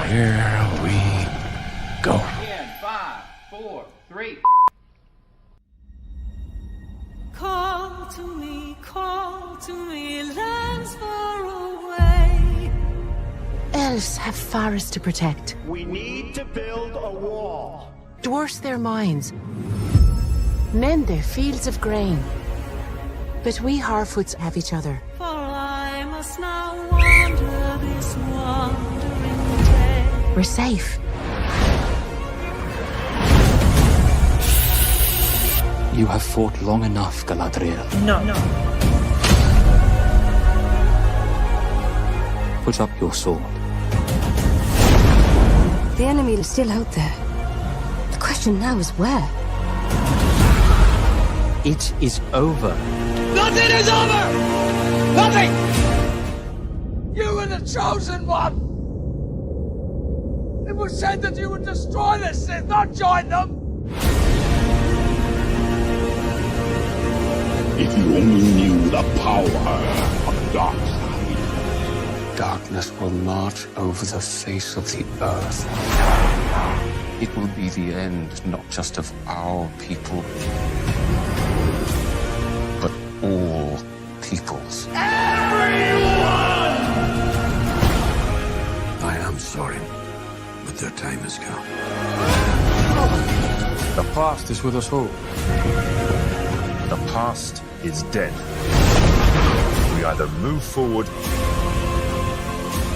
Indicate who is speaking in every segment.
Speaker 1: Here we go.
Speaker 2: In 5, 4, 3.
Speaker 3: Call to me, lands far away.
Speaker 4: Elves have forests to protect.
Speaker 5: We need to build a wall.
Speaker 4: Dwarfs their mines. Men their fields of grain. But we Harfoots have each other.
Speaker 3: For I must now wander this wandering day.
Speaker 4: We're safe.
Speaker 6: You have fought long enough, Galadriel.
Speaker 3: No.
Speaker 6: Put up your sword.
Speaker 7: The enemy is still out there. The question now is where?
Speaker 6: It is over.
Speaker 8: Nothing is over! Nothing! You were the chosen one! It was said that you would destroy the Sith, not join them!
Speaker 1: If you only knew the power of the dark side.
Speaker 6: Darkness will march over the face of the earth. It will be the end, not just of our people, but all peoples.
Speaker 1: Everyone! I am sorry, but their time has come.
Speaker 6: The past is with us all. The past is dead.
Speaker 9: We either move forward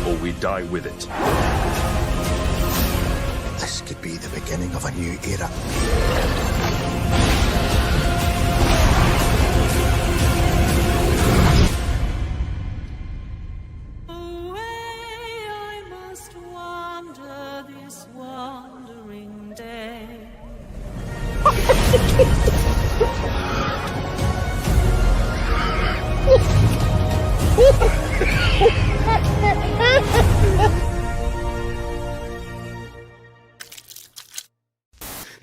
Speaker 9: or we die with it.
Speaker 1: This could be the beginning of a new era.
Speaker 3: Away I must wander this wandering day.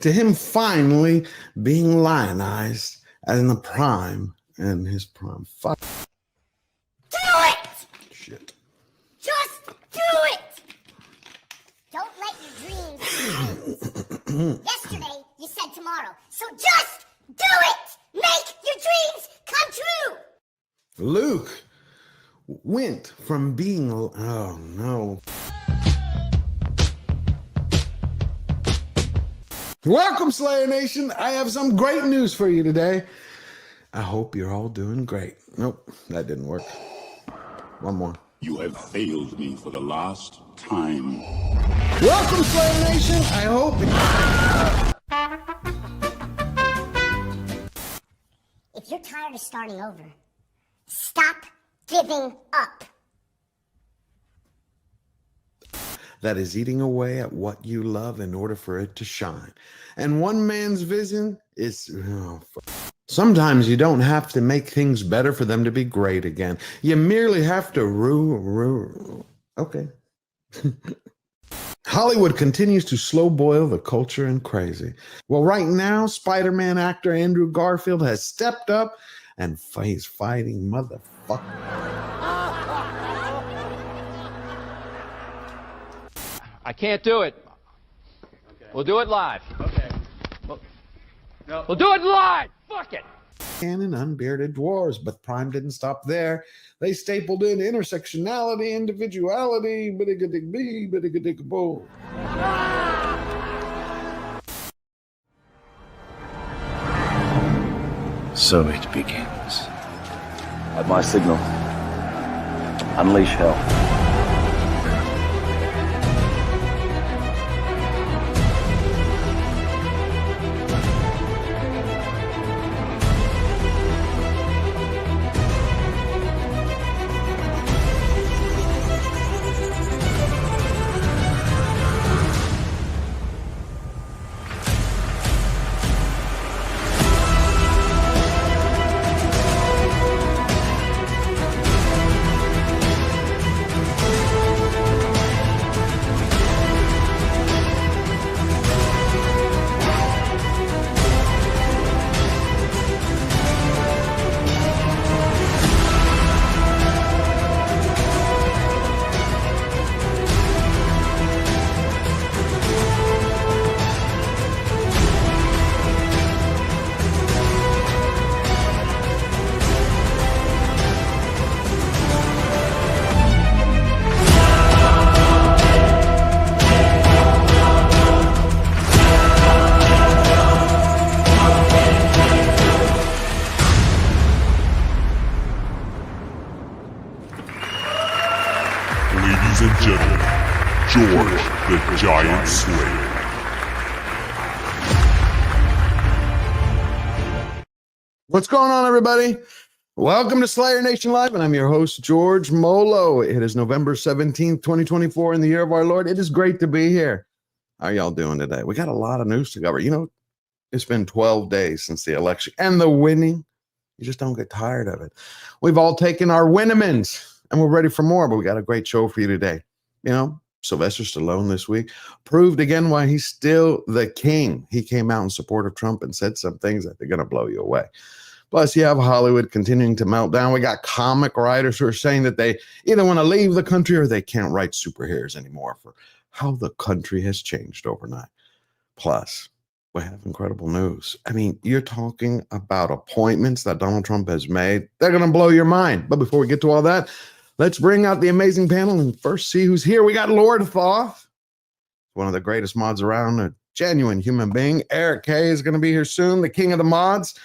Speaker 10: To him finally being lionized in the prime and his prime. Fuck.
Speaker 11: Do it!
Speaker 10: Shit.
Speaker 11: Just do it! Don't let your dreams change. Yesterday, you said tomorrow. So just do it! Make your dreams come true!
Speaker 10: Luke went from being... Oh, no. Welcome, Slayer Nation. I have some great news for you today. I hope you're all doing great. Nope, that didn't work. One more.
Speaker 1: You have failed me for the last time.
Speaker 10: Welcome, Slayer Nation. I hope...
Speaker 11: If you're tired of starting over, stop giving up.
Speaker 10: That is eating away at what you love in order for it to shine. And one man's vision is... Sometimes you don't have to make things better for them to be great again. You merely have to... Okay. Hollywood continues to slow boil the culture and crazy. Well, right now, Spider-Man actor Andrew Garfield has stepped up and he's fighting motherfucker.
Speaker 2: I can't do it. Okay. We'll do it live. Okay. We'll do it live. Fuck it.
Speaker 10: And unbearded dwarves, but Prime didn't stop there. They stapled in intersectionality, individuality, bitty-ga-dig-bee, bitty-ga-dig-boo.
Speaker 1: So it begins.
Speaker 12: At my signal, unleash hell.
Speaker 1: George the Giant Slayer.
Speaker 10: What's going on, everybody? Welcome to Slayer Nation Live, and I'm your host, George Molho. It is November 17th, 2024, in the year of our Lord. It is great to be here. How are y'all doing today? We got a lot of news to cover. You know, it's been 12 days since the election, and the winning, you just don't get tired of it. We've all taken our Winnemans, and we're ready for more, but we got a great show for you today. You know, Sylvester Stallone this week proved again why he's still the king. He came out in support of Trump and said some things that they're going to blow you away. Plus, you have Hollywood continuing to melt down. We got comic writers who are saying that they either want to leave the country or they can't write superheroes anymore for how the country has changed overnight. Plus, we have incredible news. I mean, you're talking about appointments that Donald Trump has made. They're going to blow your mind. But before we get to all that, let's bring out the amazing panel and first see who's here. We got Lord Thoth, one of the greatest mods around, a genuine human being. Eric K is going to be here soon, the king of the mods.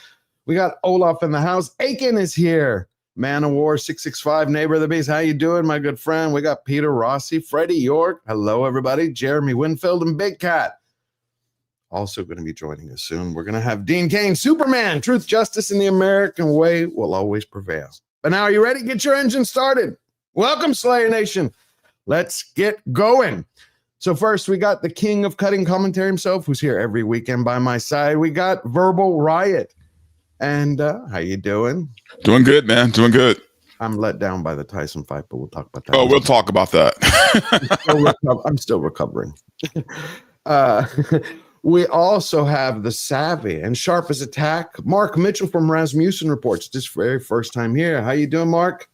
Speaker 10: We got Olaf in the house. Aiken is here. Man of War 665, neighbor of the beast. How you doing, my good friend? We got Peter Rossi, Freddie York. Hello, everybody. Jeremy Winfield and Big Cat. Also going to be joining us soon. We're going to have Dean Cain, Superman. Truth, justice, and the American way will always prevail. But now, are you ready? Get your engine started. Welcome, Slayer Nation. Let's get going. So first, we got the king of cutting commentary himself, who's here every weekend by my side. We got Verbal Riot. And how you doing?
Speaker 1: Doing good, man. Doing good.
Speaker 10: I'm let down by the Tyson fight, but we'll talk about that.
Speaker 1: Oh, we'll talk about that.
Speaker 10: I'm still recovering. We also have the savvy and sharp as attack, Mark Mitchell from Rasmussen Reports. This very first time here. How you doing, Mark?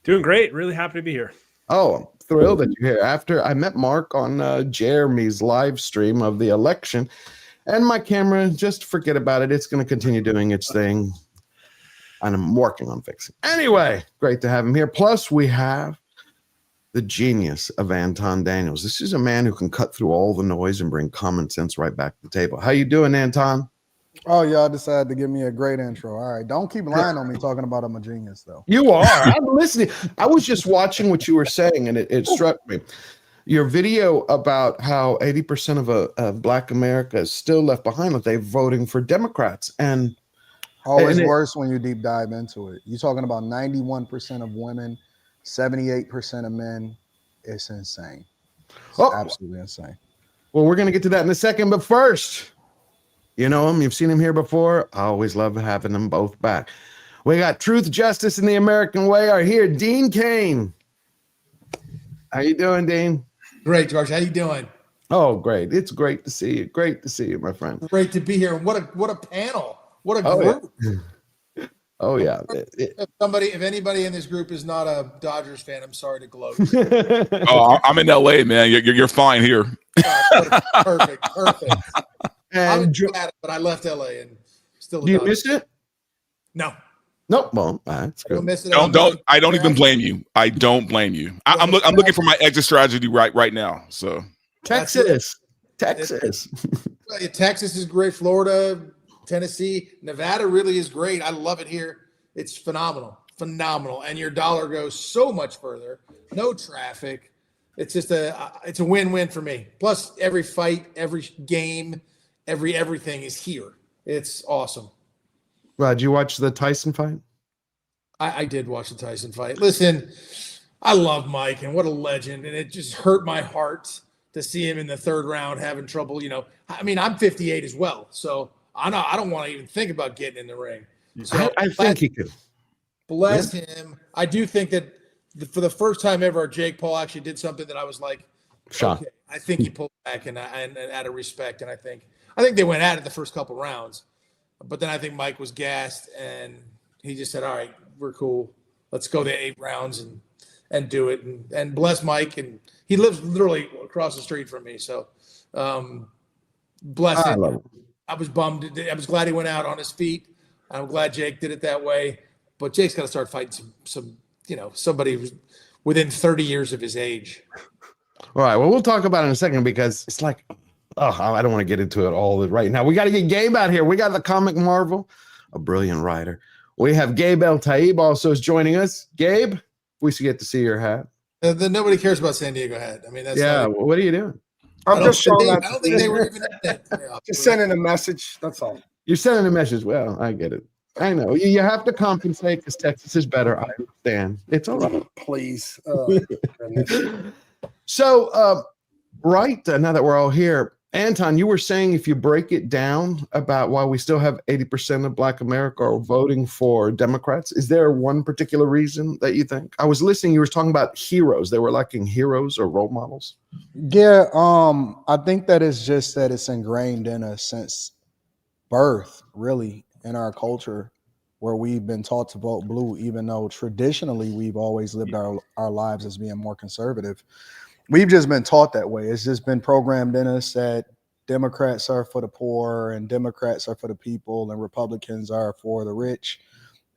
Speaker 13: Doing great. Really happy to be here.
Speaker 10: Oh, I'm thrilled that you're here. After I met Mark on Jeremy's live stream of the election, and my camera, just forget about it. It's going to continue doing its thing. And I'm working on fixing. Anyway, great to have him here. Plus, we have the genius of Anton Daniels. This is a man who can cut through all the noise and bring common sense right back to the table. How you doing, Anton?
Speaker 14: Oh, y'all decided to give me a great intro. All right. Don't keep lying on me talking about I'm a genius, though.
Speaker 10: You are. I'm listening. I was just watching what you were saying, and it struck me. Your video about how 80% of Black America is still left behind, like they're voting for Democrats. And
Speaker 14: always worse when you deep dive into it. You're talking about 91% of women, 78% of men. It's insane. It's absolutely insane.
Speaker 10: Well, we're going to get to that in a second. But first, you know him. You've seen him here before. I always love having them both back. We got Truth, Justice, and the American Way are here. Dean Cain. How you doing, Dean?
Speaker 15: Great, George. How you doing?
Speaker 10: Oh, great. It's great to see you. Great to see you, my friend.
Speaker 15: Great to be here. What a panel. What a group.
Speaker 10: Yeah. Oh, yeah.
Speaker 15: If anybody in this group is not a Dodgers fan, I'm sorry to gloat.
Speaker 1: Oh, I'm in LA, man. You're fine here.
Speaker 15: Perfect.
Speaker 10: And
Speaker 15: I'm glad, but I left LA and still.
Speaker 10: Do you miss it?
Speaker 15: No.
Speaker 10: Nope. Well, that's good.
Speaker 1: I don't even blame you. I don't blame you. I'm looking for my exit strategy right now. So
Speaker 10: Texas.
Speaker 15: Texas is great. Florida, Tennessee, Nevada really is great. I love it here. It's phenomenal, and your dollar goes so much further. No traffic. It's just it's a win-win for me. Plus, every fight, every game, everything is here. It's awesome.
Speaker 10: Did you watch the Tyson fight?
Speaker 15: I did watch the Tyson fight. Listen, I love Mike, and what a legend. And it just hurt my heart to see him in the third round having trouble. You know, I mean, I'm 58 as well, so I don't want to even think about getting in the ring. So
Speaker 10: I think he could.
Speaker 15: Bless him. I do think that for the first time ever, Jake Paul actually did something that I was like,
Speaker 10: shocked.
Speaker 15: Okay, I think he pulled back and out of respect. And I think they went at it the first couple rounds. But then I think Mike was gassed, and he just said, all right, we're cool. Let's go to 8 rounds and do it. And bless Mike. And he lives literally across the street from me. So bless him. I was bummed. I was glad he went out on his feet. I'm glad Jake did it that way. But Jake's got to start fighting somebody who's within 30 years of his age.
Speaker 10: All right. Well, we'll talk about it in a second because it's like, I don't want to get into it all right now. We got to get Gabe out here. We got the comic marvel, a brilliant writer. We have Gabe Eltaeb also is joining us. Gabe, we should get to see your hat.
Speaker 15: Then nobody cares about San Diego Head. I mean, that's
Speaker 10: What are you doing?
Speaker 15: I don't think they were even in it.
Speaker 16: Just sending a message. That's all.
Speaker 10: You're sending a message. Well, I get it. I know you have to compensate because Texas is better. I understand. It's all right.
Speaker 16: Please.
Speaker 10: So, right now that we're all here, Anton, you were saying if you break it down about why we still have 80% of Black America are voting for Democrats, is there one particular reason that you think? I was listening. You were talking about heroes. They were lacking heroes or role models.
Speaker 14: Yeah, I think that it's just that it's ingrained in us since birth, really, in our culture, where we've been taught to vote blue, even though traditionally we've always lived our lives as being more conservative. We've just been taught that way. It's just been programmed in us that Democrats are for the poor and Democrats are for the people and Republicans are for the rich.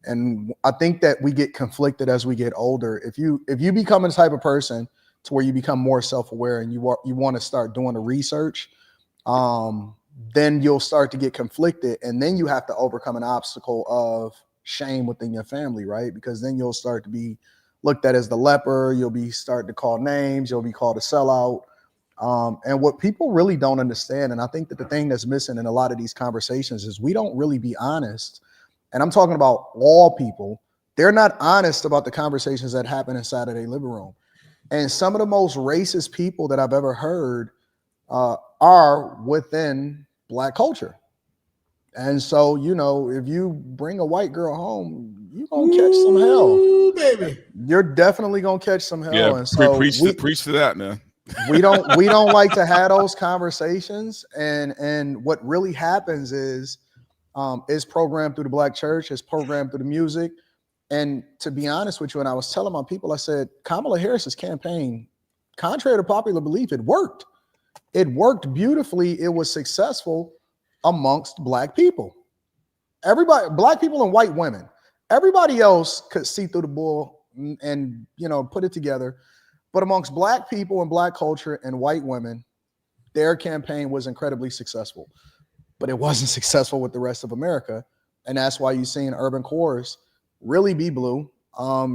Speaker 14: And I think that we get conflicted as we get older. If you become the type of person to where you become more self-aware and you want to start doing the research, then you'll start to get conflicted, and then you have to overcome an obstacle of shame within your family, right? Because then you'll start to be looked at as the leper. You'll be starting to call names. You'll be called a sellout. And what people really don't understand, and I think that the thing that's missing in a lot of these conversations is we don't really be honest. And I'm talking about all people. They're not honest about the conversations that happen inside of their living room. And some of the most racist people that I've ever heard are within Black culture. And so, if you bring a white girl home, you're going to catch some hell.
Speaker 15: Baby.
Speaker 14: You're definitely going to catch some hell.
Speaker 1: Yeah,
Speaker 14: and so
Speaker 1: preach to that, man.
Speaker 14: we don't like to have those conversations. And what really happens is it's programmed through the Black church, it's programmed through the music. And to be honest with you, and I was telling my people, I said, Kamala Harris's campaign, contrary to popular belief, it worked. It worked beautifully. It was successful amongst Black people. Everybody, Black people and white women. Everybody else could see through the bull and put it together. But amongst Black people and Black culture and white women, their campaign was incredibly successful. But it wasn't successful with the rest of America. And that's why you've seen urban cores really be blue.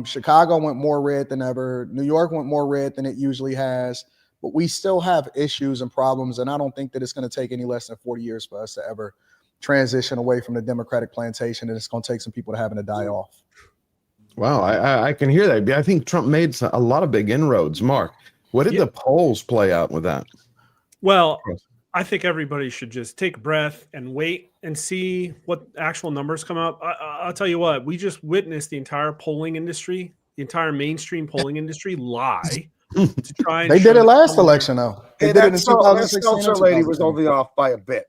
Speaker 14: Chicago went more red than ever. New York went more red than it usually has. But we still have issues and problems, and I don't think that it's going to take any less than 40 years for us to ever transition away from the Democratic plantation, and it's going to take some people to having to die off.
Speaker 10: Wow, I can hear that. I think Trump made a lot of big inroads. Mark, what did the polls play out with that?
Speaker 13: Well, I think everybody should just take a breath and wait and see what actual numbers come up. I'll tell you what, we just witnessed the entire polling industry, the entire mainstream polling industry lie. To try and
Speaker 14: they did it last election, though. They did it in 2016.
Speaker 16: That lady was only off by a bit,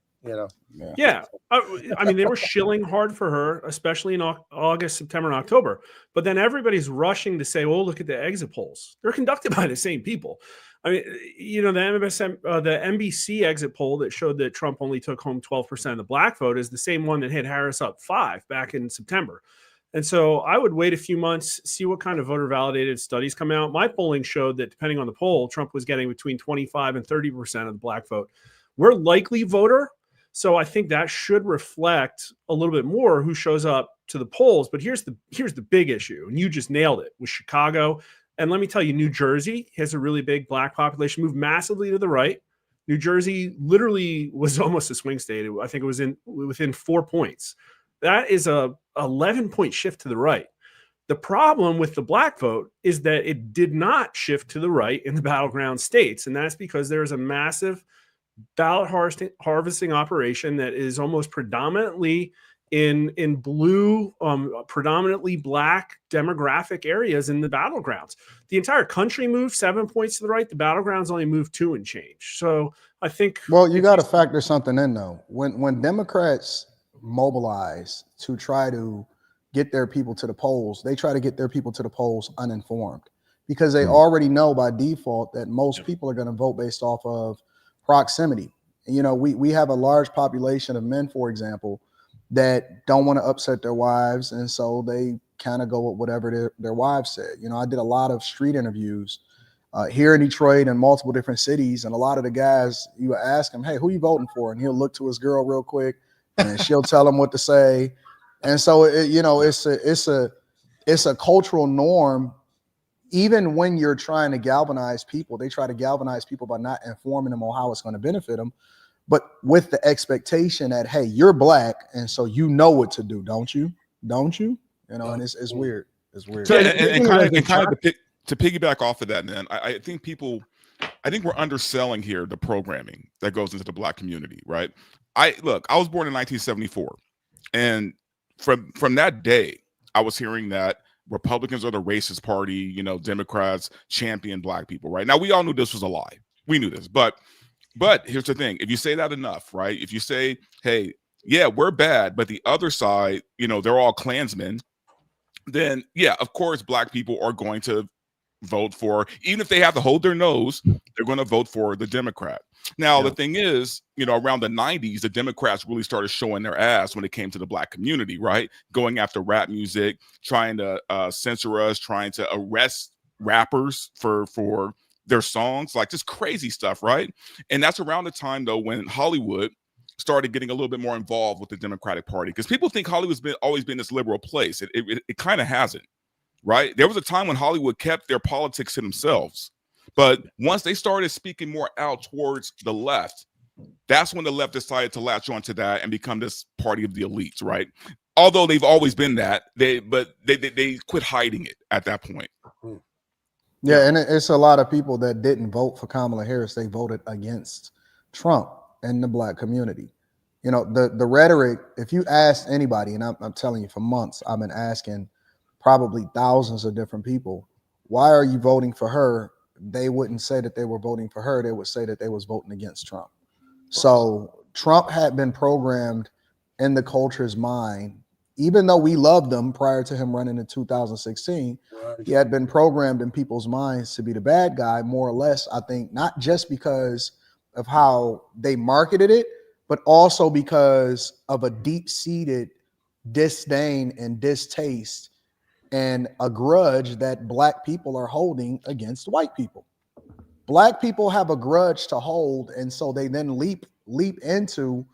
Speaker 13: Yeah. I mean, they were shilling hard for her, especially in August, September, and October. But then everybody's rushing to say, "Oh, look at the exit polls. They're conducted by the same people." I mean, the NBC exit poll that showed that Trump only took home 12% of the Black vote is the same one that hit Harris up 5 back in September. And so I would wait a few months, see what kind of voter validated studies come out. My polling showed that depending on the poll, Trump was getting between 25 and 30% of the Black vote. We're likely voter. So I think that should reflect a little bit more who shows up to the polls. But here's the big issue. And you just nailed it with Chicago. And let me tell you, New Jersey has a really big Black population, moved massively to the right. New Jersey literally was almost a swing state. I think it was within 4 points. That is a 11-point shift to the right. The problem with the Black vote is that it did not shift to the right in the battleground states. And that's because there's a massive ballot harvesting operation that is almost predominantly in blue, predominantly Black demographic areas in the battlegrounds. The entire country moved 7 points to the right. The battlegrounds only moved 2 and change. So I think...
Speaker 14: Well, you got to factor something in, though. When Democrats mobilize to try to get their people to the polls, they try to get their people to the polls uninformed because they already know by default that most people are going to vote based off of proximity. We have a large population of men, for example, that don't want to upset their wives, and so they kind of go with whatever their wives said. I did a lot of street interviews here in Detroit and multiple different cities, and a lot of the guys, you ask them, "Hey, who you voting for?" and he'll look to his girl real quick and she'll tell him what to say. And so it's a cultural norm even when you're trying to galvanize people, they try to galvanize people by not informing them on how it's going to benefit them, but with the expectation that, hey, you're black, and so you know what to do, don't you? Don't you? You know, and it's weird. It's weird.
Speaker 1: So, and kind of to piggyback off of that, man, I think we're underselling here the programming that goes into the black community, right? I was born in 1974, and from that day, I was hearing that Republicans are the racist party, you know, Democrats champion black people, right? Now, we all knew this was a lie. We knew this, but here's the thing. If you say that enough, right? If you say, hey, yeah, we're bad, but the other side, you know, they're all Klansmen, then yeah, of course, black people are going to vote for, even if they have to hold their nose, they're going to vote for the Democrat. Now, the thing is, you know, around the 90s, the Democrats really started showing their ass when it came to the black community, right? Going after rap music, trying to censor us, trying to arrest rappers for their songs, like just crazy stuff, right? And that's around the time, though, when Hollywood started getting a little bit more involved with the Democratic Party, because people think Hollywood's always been this liberal place. It kind of hasn't, right? There was a time when Hollywood kept their politics to themselves, but once they started speaking more out towards the left, that's when the left decided to latch onto that and become this party of the elites, right? Although they've always been that, they quit hiding it at that point.
Speaker 14: Yeah, and it's a lot of people that didn't vote for Kamala Harris. They voted against Trump and the black community. You know, the rhetoric, if you ask anybody, and I'm telling you for months, I've been asking probably thousands of different people, why are you voting for her? They wouldn't say that they were voting for her. They would say that they was voting against Trump. So Trump had been programmed in the culture's mind, even though we loved him prior to him running in 2016, he had been programmed in people's minds to be the bad guy, more or less, I think, not just because of how they marketed it, but also because of a deep-seated disdain and distaste and a grudge that black people are holding against white people. Black people have a grudge to hold, and so they then leap into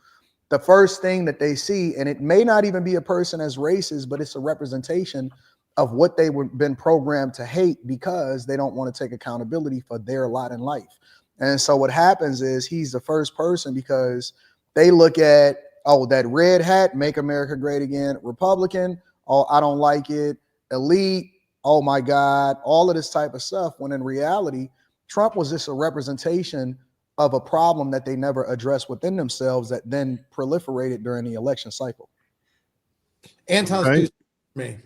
Speaker 14: the first thing that they see, and it may not even be a person as racist, but it's a representation of what they were been programmed to hate because they don't want to take accountability for their lot in life. And so what happens is he's the first person because they look at, oh, that red hat, make America great again, Republican, oh, I don't like it, elite, oh my God, all of this type of stuff, when in reality, Trump was just a representation of a problem that they never addressed within themselves that then proliferated during the election cycle.
Speaker 15: Anton's me.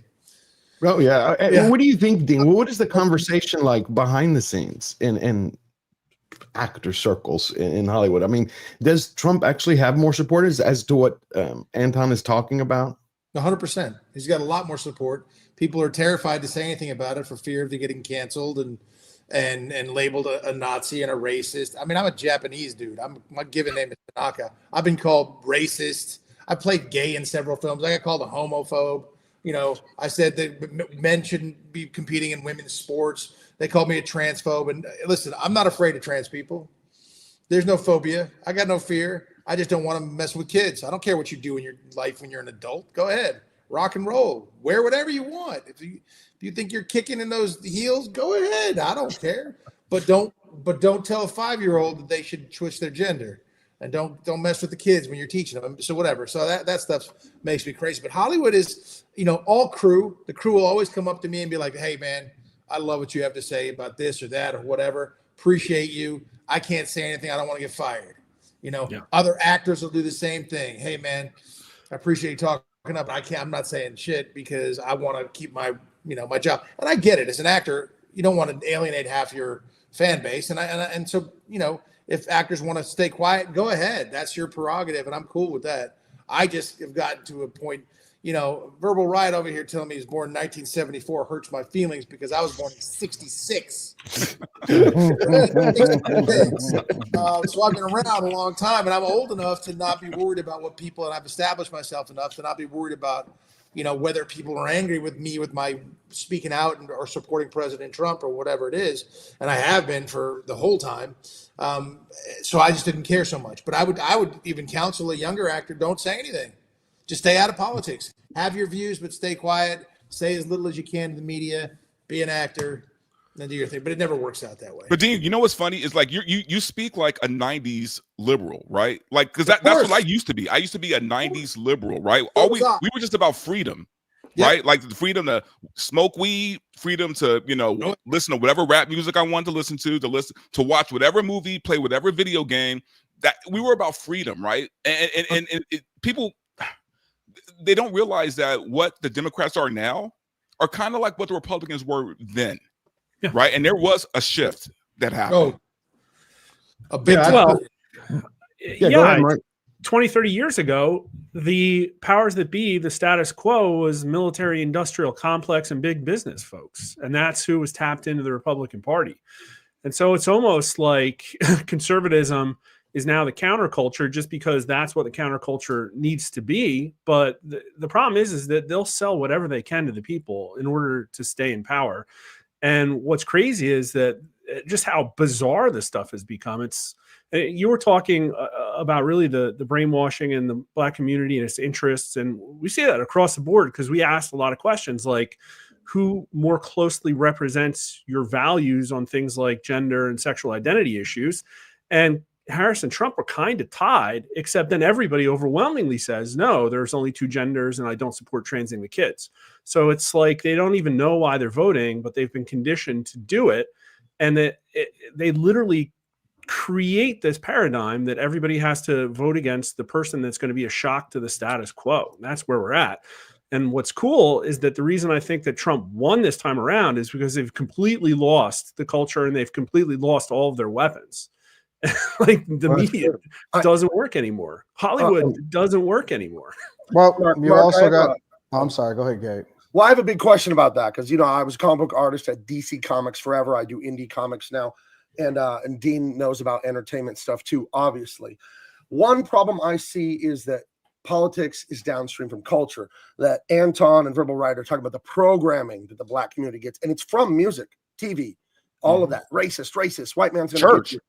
Speaker 10: Oh, yeah. What do you think, Dean? What is the conversation like behind the scenes in actor circles in Hollywood? I mean, does Trump actually have more supporters as to what Anton is talking about?
Speaker 15: 100%. He's got a lot more support. People are terrified to say anything about it for fear of getting canceled and labeled a Nazi and a racist. I mean, I'm a Japanese dude. My given name is Tanaka. I've been called racist. I played gay in several films. I got called a homophobe. You know, I said that men shouldn't be competing in women's sports. They called me a transphobe. And listen, I'm not afraid of trans people. There's no phobia. I got no fear. I just don't want to mess with kids. I don't care what you do in your life when you're an adult. Go ahead. Rock and roll. Wear whatever you want. If you think you're kicking in those heels, go ahead. I don't care. But don't tell a 5-year-old that they should switch their gender. And don't mess with the kids when you're teaching them. So whatever. So that stuff makes me crazy. But Hollywood is, you know, all crew. The crew will always come up to me and be like, hey, man, I love what you have to say about this or that or whatever. Appreciate you. I can't say anything. I don't want to get fired. You know, Other actors will do the same thing. Hey, man, I appreciate you talking up. I'm not saying shit because I want to keep my job. And I get it. As an actor, you don't want to alienate half your fan base. And so, you know, if actors want to stay quiet, go ahead. That's your prerogative, and I'm cool with that. I just have gotten to a point, you know, Verbal Riot over here telling me he was born in 1974 hurts my feelings because I was born in 66. So I've been around a long time, and I'm old enough to not be worried about what people, and I've established myself enough to not be worried about, you know, whether people are angry with me with my speaking out or supporting President Trump or whatever it is. And I have been for the whole time. So I just didn't care so much. But I would even counsel a younger actor, don't say anything. Just stay out of politics. Have your views, but stay quiet. Say as little as you can to the media. Be an actor. then do your thing. But it never works out that way.
Speaker 1: But Dean, you know what's funny is like you speak like a '90s liberal, right? Like because that's what I used to be. I used to be a '90s liberal, right? We were just about freedom, right? Like the freedom to smoke weed, freedom to listen to whatever rap music I wanted to listen to watch whatever movie, play whatever video game. That we were about freedom, right? And people, they don't realize that what the Democrats are now are kind of like what the Republicans were then. Yeah. Right. And there was a shift that happened.
Speaker 15: A bit.
Speaker 13: Well,
Speaker 14: go ahead, Mark.
Speaker 13: 20, 30 years ago, the powers that be, the status quo was military industrial complex and big business folks. And that's who was tapped into the Republican Party. And so it's almost like conservatism is now the counterculture just because that's what the counterculture needs to be. But the problem is that they'll sell whatever they can to the people in order to stay in power. And what's crazy is that just how bizarre this stuff has become. You were talking about really the brainwashing in the Black community and its interests. And we see that across the board because we asked a lot of questions like who more closely represents your values on things like gender and sexual identity issues. And Harris and Trump were kind of tied, except then everybody overwhelmingly says, no, there's only two genders and I don't support transing the kids. So it's like they don't even know why they're voting, but they've been conditioned to do it. And that they literally create this paradigm that everybody has to vote against the person that's going to be a shock to the status quo. And that's where we're at. And what's cool is that the reason I think that Trump won this time around is because they've completely lost the culture and they've completely lost all of their weapons. Like the media doesn't work anymore. Hollywood doesn't work anymore.
Speaker 14: Well, you also got. I'm sorry. Go ahead, Gabe.
Speaker 16: Well, I have a big question about that because I was a comic book artist at DC Comics forever. I do indie comics now, and Dean knows about entertainment stuff too. Obviously, one problem I see is that politics is downstream from culture. That Anton and Verbal Riot are talking about the programming that the Black community gets, and it's from music, TV, all of that. Racist, white man's going to
Speaker 1: church.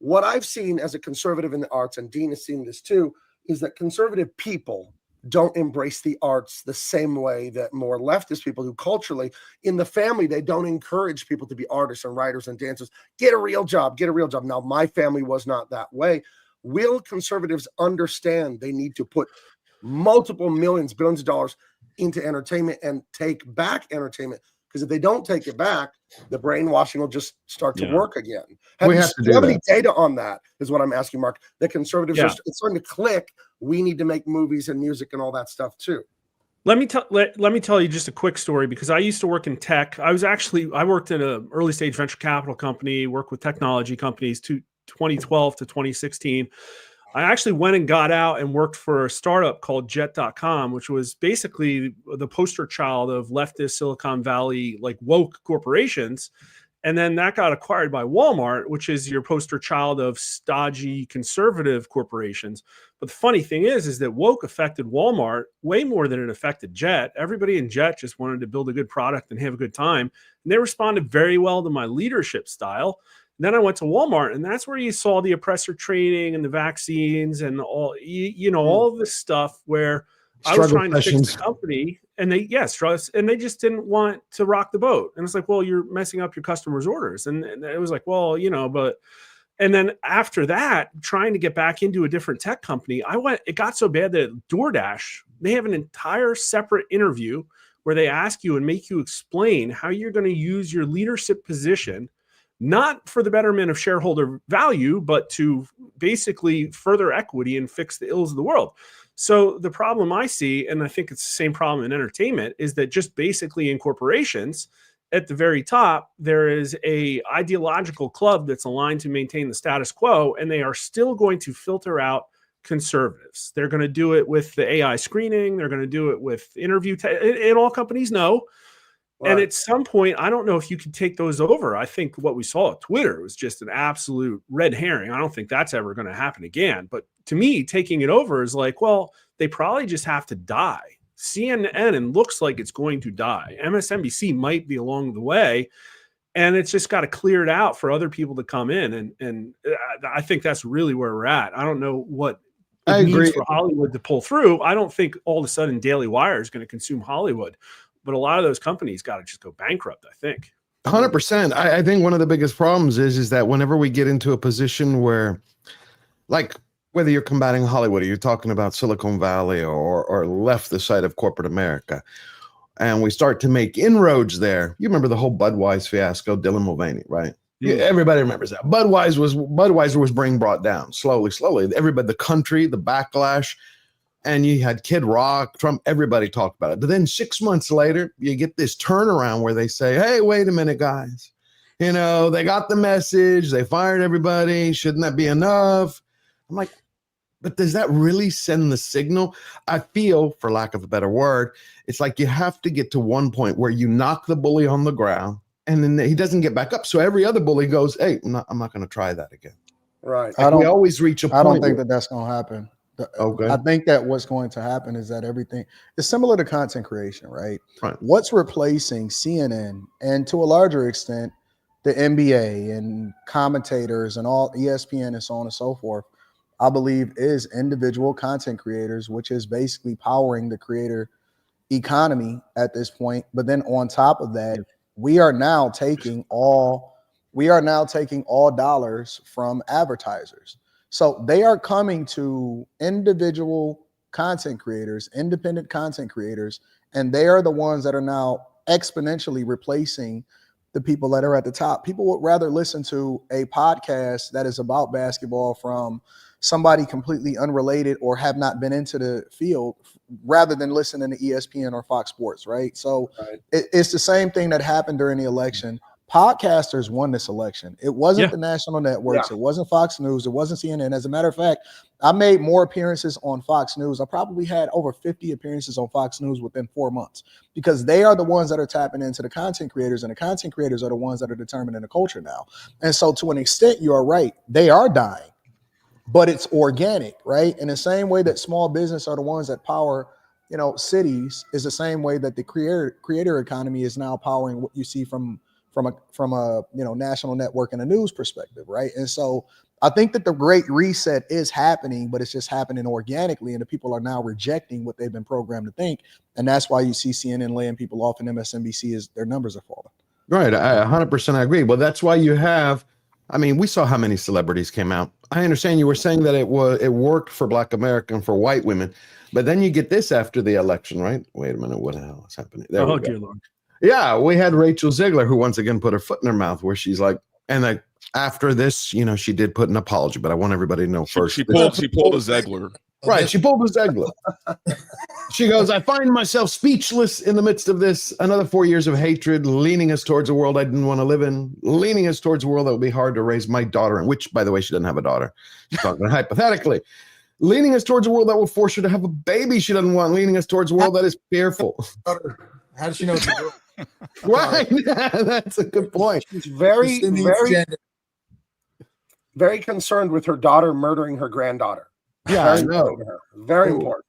Speaker 16: What I've seen as a conservative in the arts, and Dean has seen this too, is that conservative people don't embrace the arts the same way that more leftist people do culturally. In the family, they don't encourage people to be artists and writers and dancers. Get a real job. Now, my family was not that way. Will conservatives understand they need to put multiple millions, billions of dollars into entertainment and take back entertainment? Because if they don't take it back, the brainwashing will just start to work again. Do you have any data on that is what I'm asking, Mark. The conservatives are starting to click. We need to make movies and music and all that stuff too.
Speaker 13: Let me tell you just a quick story because I used to work in tech. I worked in an early stage venture capital company, worked with technology companies 2012 to 2016. I actually went and got out and worked for a startup called Jet.com, which was basically the poster child of leftist Silicon Valley, like woke corporations. And then that got acquired by Walmart, which is your poster child of stodgy conservative corporations. But the funny thing is that woke affected Walmart way more than it affected Jet. Everybody in Jet just wanted to build a good product and have a good time. And they responded very well to my leadership style. Then I went to Walmart, and that's where you saw the oppressor training and the vaccines and all, all of this stuff where I was trying to fix the company, and they just didn't want to rock the boat. And it's like, well, you're messing up your customers' orders. And it was like, well, and then after that, trying to get back into a different tech company, it got so bad that DoorDash, they have an entire separate interview where they ask you and make you explain how you're going to use your leadership position not for the betterment of shareholder value, but to basically further equity and fix the ills of the world. So the problem I see, and I think it's the same problem in entertainment, is that just basically in corporations, at the very top, there is a ideological club that's aligned to maintain the status quo, and they are still going to filter out conservatives. They're going to do it with the AI screening. They're going to do it with interview. And all companies know. And at some point, I don't know if you can take those over. I think what we saw at Twitter was just an absolute red herring. I don't think that's ever going to happen again. But to me, taking it over is like, well, they probably just have to die. CNN looks like it's going to die. MSNBC might be along the way. And it's just got to clear it out for other people to come in. And I think that's really where we're at. I don't know what it means for Hollywood to pull through. I don't think all of a sudden Daily Wire is going to consume Hollywood. But a lot of those companies got to just go bankrupt, I think.
Speaker 10: 100%. I think one of the biggest problems is that whenever we get into a position where, like, whether you're combating Hollywood or you're talking about Silicon Valley or left the side of corporate America, and we start to make inroads there. You remember the whole Budweiser fiasco, Dylan Mulvaney, right? Yeah, everybody remembers that. Budweiser was being brought down slowly. Everybody, the country, the backlash, and you had Kid Rock, Trump, everybody talked about it. But then 6 months later, you get this turnaround where they say, hey, wait a minute, guys. You know, they got the message. They fired everybody. Shouldn't that be enough? I'm like, but does that really send the signal? I feel, for lack of a better word, it's like you have to get to one point where you knock the bully on the ground and then he doesn't get back up. So every other bully goes, hey, I'm not going to try that again.
Speaker 16: Right.
Speaker 10: Like we always reach a point.
Speaker 14: I don't think that that's going to happen.
Speaker 10: Okay.
Speaker 14: I think that what's going to happen is that everything is similar to content creation, right?
Speaker 10: Right.
Speaker 14: What's replacing CNN and to a larger extent, the NBA and commentators and all ESPN and so on and so forth, I believe is individual content creators, which is basically powering the creator economy at this point. But then on top of that, we are now taking all dollars from advertisers. So they are coming to individual content creators, independent content creators, and they are the ones that are now exponentially replacing the people that are at the top. People would rather listen to a podcast that is about basketball from somebody completely unrelated or have not been into the field rather than listening to ESPN or Fox Sports, right? So it's the same thing that happened during the election. Podcasters won this election. It wasn't the national networks. It wasn't Fox News. It wasn't CNN. As a matter of fact, I made more appearances on Fox News. I probably had over 50 appearances on Fox News within 4 months because they are the ones that are tapping into the content creators, and the content creators are the ones that are determining the culture now. And so to an extent, you are right. They are dying, but it's organic, right? In the same way that small business are the ones that power, cities, is the same way that the creator economy is now powering what you see from a national network and a news perspective, right? And so I think that the great reset is happening, but it's just happening organically, and the people are now rejecting what they've been programmed to think, and that's why you see CNN laying people off and MSNBC is their numbers are falling.
Speaker 10: Right, I 100% agree. Well, that's why you have. I mean, we saw how many celebrities came out. I understand you were saying that it worked for Black America and for white women, but then you get this after the election, right? Wait a minute, what the hell is happening? There we go.
Speaker 13: Dear Lord.
Speaker 10: Yeah, we had Rachel Zegler, who once again put her foot in her mouth, where she's like, and after this, she did put an apology, but I want everybody to know first.
Speaker 1: She pulled a Zegler.
Speaker 10: Right, she pulled a Zegler. She goes, I find myself speechless in the midst of this. Another 4 years of hatred, leaning us towards a world I didn't want to live in, leaning us towards a world that would be hard to raise my daughter in, which, by the way, she doesn't have a daughter. She's talking hypothetically. Leaning us towards a world that will force her to have a baby she doesn't want, leaning us towards a world that is fearful.
Speaker 15: How does she know it's a girl?
Speaker 10: Right, that's a good point.
Speaker 16: She's very concerned with her daughter murdering her granddaughter.
Speaker 10: Yeah, I know.
Speaker 16: Very important.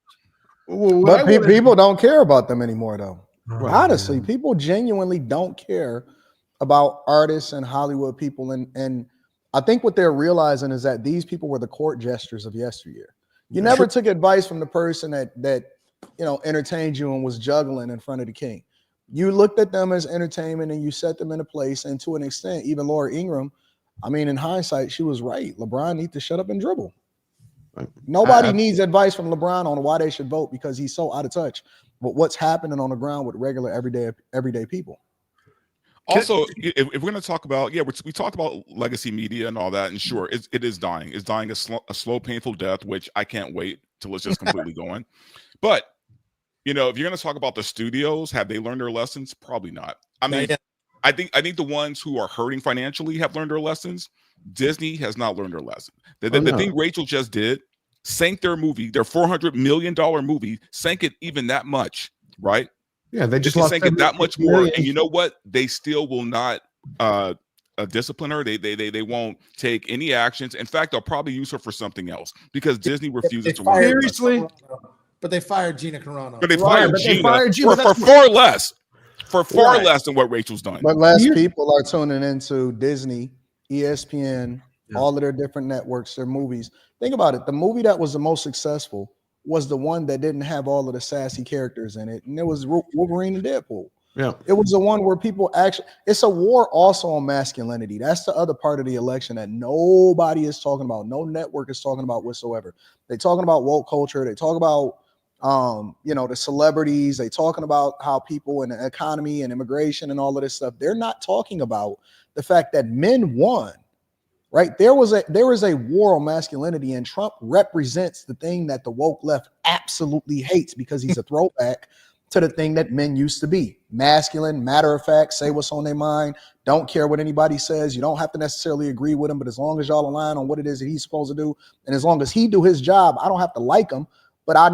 Speaker 14: But people don't care about them anymore, though. Right. Honestly, people genuinely don't care about artists and Hollywood people, and I think what they're realizing is that these people were the court jesters of yesteryear. You never took advice from the person that entertained you and was juggling in front of the king. You looked at them as entertainment and you set them in a place. And to an extent, even Laura Ingraham, I mean, in hindsight, she was right. LeBron needs to shut up and dribble. Right. Nobody needs advice from LeBron on why they should vote because he's so out of touch with what's happening on the ground with regular, everyday people.
Speaker 1: Also, if we're going to talk about, we talked about legacy media and all that, and sure, it is dying. It's dying a slow, painful death, which I can't wait till it's just completely going. But if you're going to talk about the studios, have they learned their lessons? Probably not. I mean, I think the ones who are hurting financially have learned their lessons. Disney has not learned their lesson. The thing Rachel just did sank their movie, their $400 million movie, sank it even that much, right?
Speaker 10: Yeah, they just
Speaker 1: sank it that much more. And you know what? They still will not discipline her. They won't take any actions. In fact, they'll probably use her for something else because Disney refuses to work.
Speaker 15: Seriously? But they fired Gina Carano.
Speaker 1: But they fired Gina for far less. For far less than what Rachel's done.
Speaker 14: But less people are tuning into Disney, ESPN, all of their different networks, their movies. Think about it. The movie that was the most successful was the one that didn't have all of the sassy characters in it. And it was Wolverine and Deadpool.
Speaker 10: Yeah.
Speaker 14: It was the one where people actually, it's a war also on masculinity. That's the other part of the election that nobody is talking about. No network is talking about whatsoever. They're talking about woke culture. They talk about, the celebrities. They talking about how people in the economy and immigration and all of this stuff. They're not talking about the fact that men won, right? There is a war on masculinity, and Trump represents the thing that the woke left absolutely hates because he's a throwback to the thing that men used to be: masculine, matter of fact, say what's on their mind, don't care what anybody says. You don't have to necessarily agree with him, but as long as y'all align on what it is that he's supposed to do, and as long as he do his job, I don't have to like him, but I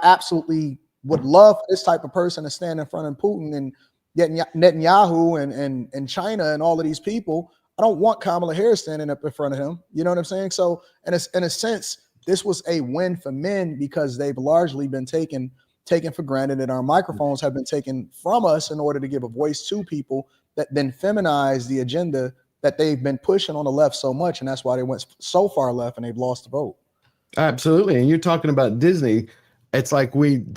Speaker 14: absolutely would love this type of person to stand in front of Putin and Netanyahu and China and all of these people. I don't want Kamala Harris standing up in front of him. You know what I'm saying? So in a sense, this was a win for men because they've largely been taken for granted, and our microphones have been taken from us in order to give a voice to people that then feminize the agenda that they've been pushing on the left so much. And that's why they went so far left and they've lost the vote.
Speaker 10: Absolutely. And you're talking about Disney. It's like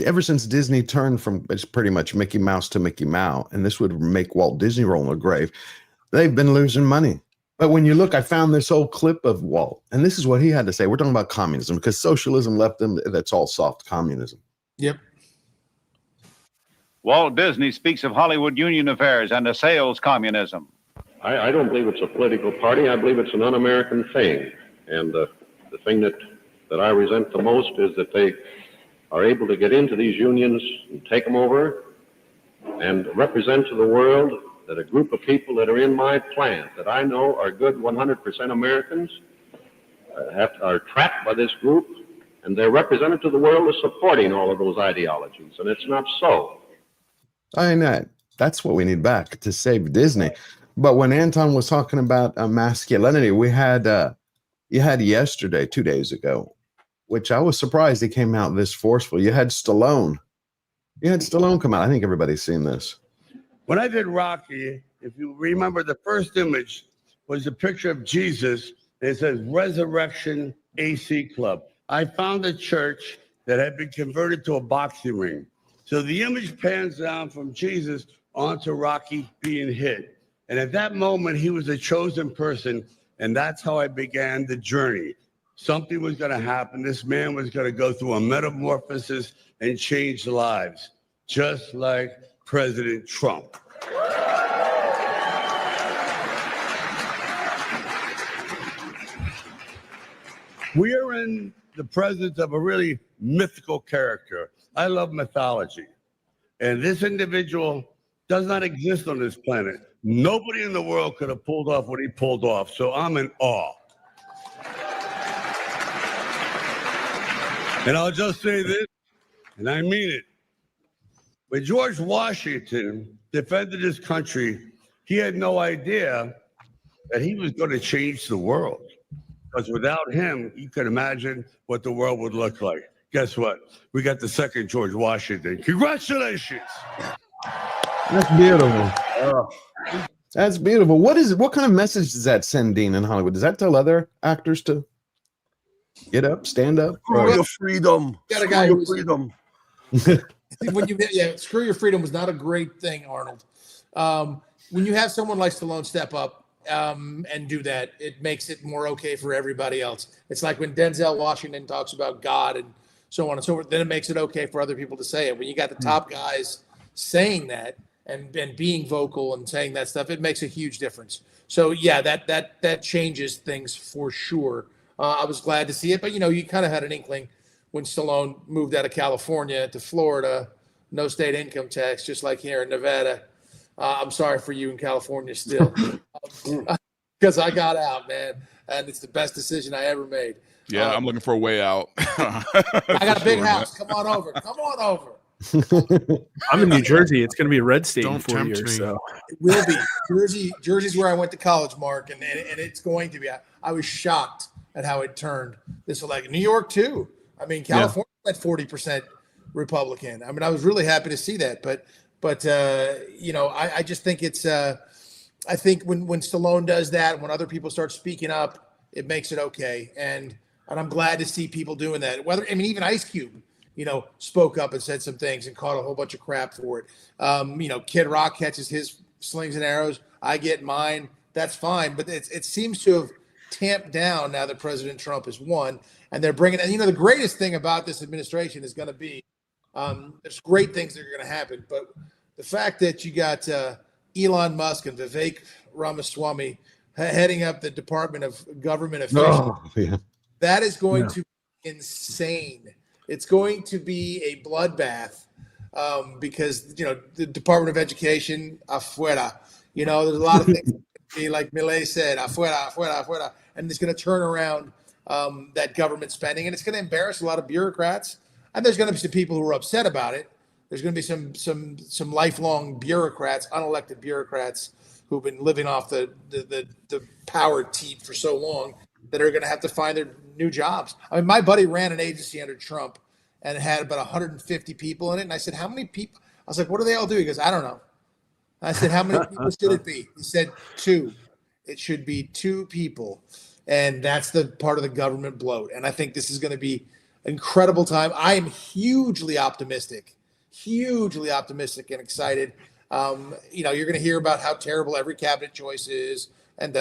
Speaker 10: ever since Disney turned from, it's pretty much Mickey Mouse to Mickey Mouse, and this would make Walt Disney roll in the grave, they've been losing money. But when you look, I found this old clip of Walt, and this is what he had to say. We're talking about communism because socialism left them, that's all soft communism.
Speaker 15: Yep.
Speaker 17: Walt Disney speaks of Hollywood union affairs and assails communism.
Speaker 18: I don't believe it's a political party. I believe it's an un-American thing. And the thing that I resent the most is that they are able to get into these unions and take them over and represent to the world that a group of people that are in my plant that I know are good 100% Americans are trapped by this group, and they're represented to the world as supporting all of those ideologies, and it's not so.
Speaker 10: I know. That's what we need back to save Disney. But when Anton was talking about masculinity, you had yesterday, 2 days ago, which I was surprised he came out this forceful. You had Stallone. Come out. I think everybody's seen this.
Speaker 19: When I did Rocky, if you remember, the first image was a picture of Jesus. And it says Resurrection AC Club. I found a church that had been converted to a boxing ring. So the image pans down from Jesus onto Rocky being hit. And at that moment, he was a chosen person. And that's how I began the journey. Something was going to happen. This man was going to go through a metamorphosis and change lives, just like President Trump. We are in the presence of a really mythical character. I love mythology. And this individual does not exist on this planet. Nobody in the world could have pulled off what he pulled off. So I'm in awe. And I'll just say this, and I mean it. When George Washington defended his country, he had no idea that he was going to change the world. Because without him, you can imagine what the world would look like. Guess what? We got the second George Washington. Congratulations.
Speaker 10: That's beautiful. That's beautiful. What kind of message does that send, Dean, in Hollywood? Does that tell other actors to get up, stand up?
Speaker 19: Screw your freedom.
Speaker 15: Got a guy
Speaker 19: Screw
Speaker 15: who's
Speaker 19: your freedom.
Speaker 15: Screw your freedom was not a great thing, Arnold. When you have someone like Stallone step up and do that, it makes it more okay for everybody else. It's like when Denzel Washington talks about God and so on and so forth, then it makes it okay for other people to say it. When you got the top guys saying that and being vocal and saying that stuff, it makes a huge difference. So yeah, that changes things for sure. I was glad to see it, but you kind of had an inkling when Stallone moved out of California to Florida, no state income tax, just like here in Nevada. I'm sorry for you in California still, because I got out, man, and it's the best decision I ever made.
Speaker 1: Yeah, I'm looking for a way out.
Speaker 15: I got a big house. Come on over. Come on over.
Speaker 13: I'm in New Jersey. It's going to be a red state in
Speaker 1: Don't
Speaker 13: 4
Speaker 1: tempt
Speaker 13: years.
Speaker 1: me.
Speaker 13: So
Speaker 15: It will be. Jersey's where I went to college, Mark, and it's going to be. I was shocked at how it turned this election. New York too. I mean, California at 40% Republican. I mean, I was really happy to see that. But I just think it's. I think when Stallone does that, when other people start speaking up, it makes it okay. And I'm glad to see people doing that. Even Ice Cube, spoke up and said some things and caught a whole bunch of crap for it. Kid Rock catches his slings and arrows. I get mine. That's fine. But it seems to have tamped down now that President Trump has won. And they're bringing, and the greatest thing about this administration is going to be, there's great things that are going to happen. But the fact that you got Elon Musk and Vivek Ramaswamy heading up the Department of Government Affairs, that is going to be insane. It's going to be a bloodbath because, the Department of Education, afuera. There's a lot of things, like Millet said, afuera, afuera, afuera. And it's going to turn around that government spending, and it's going to embarrass a lot of bureaucrats. And there's going to be some people who are upset about it. There's going to be some lifelong bureaucrats, unelected bureaucrats who've been living off the power teat for so long that are going to have to find their new jobs. I mean, my buddy ran an agency under Trump and it had about 150 people in it. And I said, how many people? I was like, what do they all do? He goes, I don't know. I said, how many people should it be? He said, 2. It should be 2 people. And that's the part of the government bloat. And I think this is going to be an incredible time. I am hugely optimistic and excited. You're going to hear about how terrible every cabinet choice is and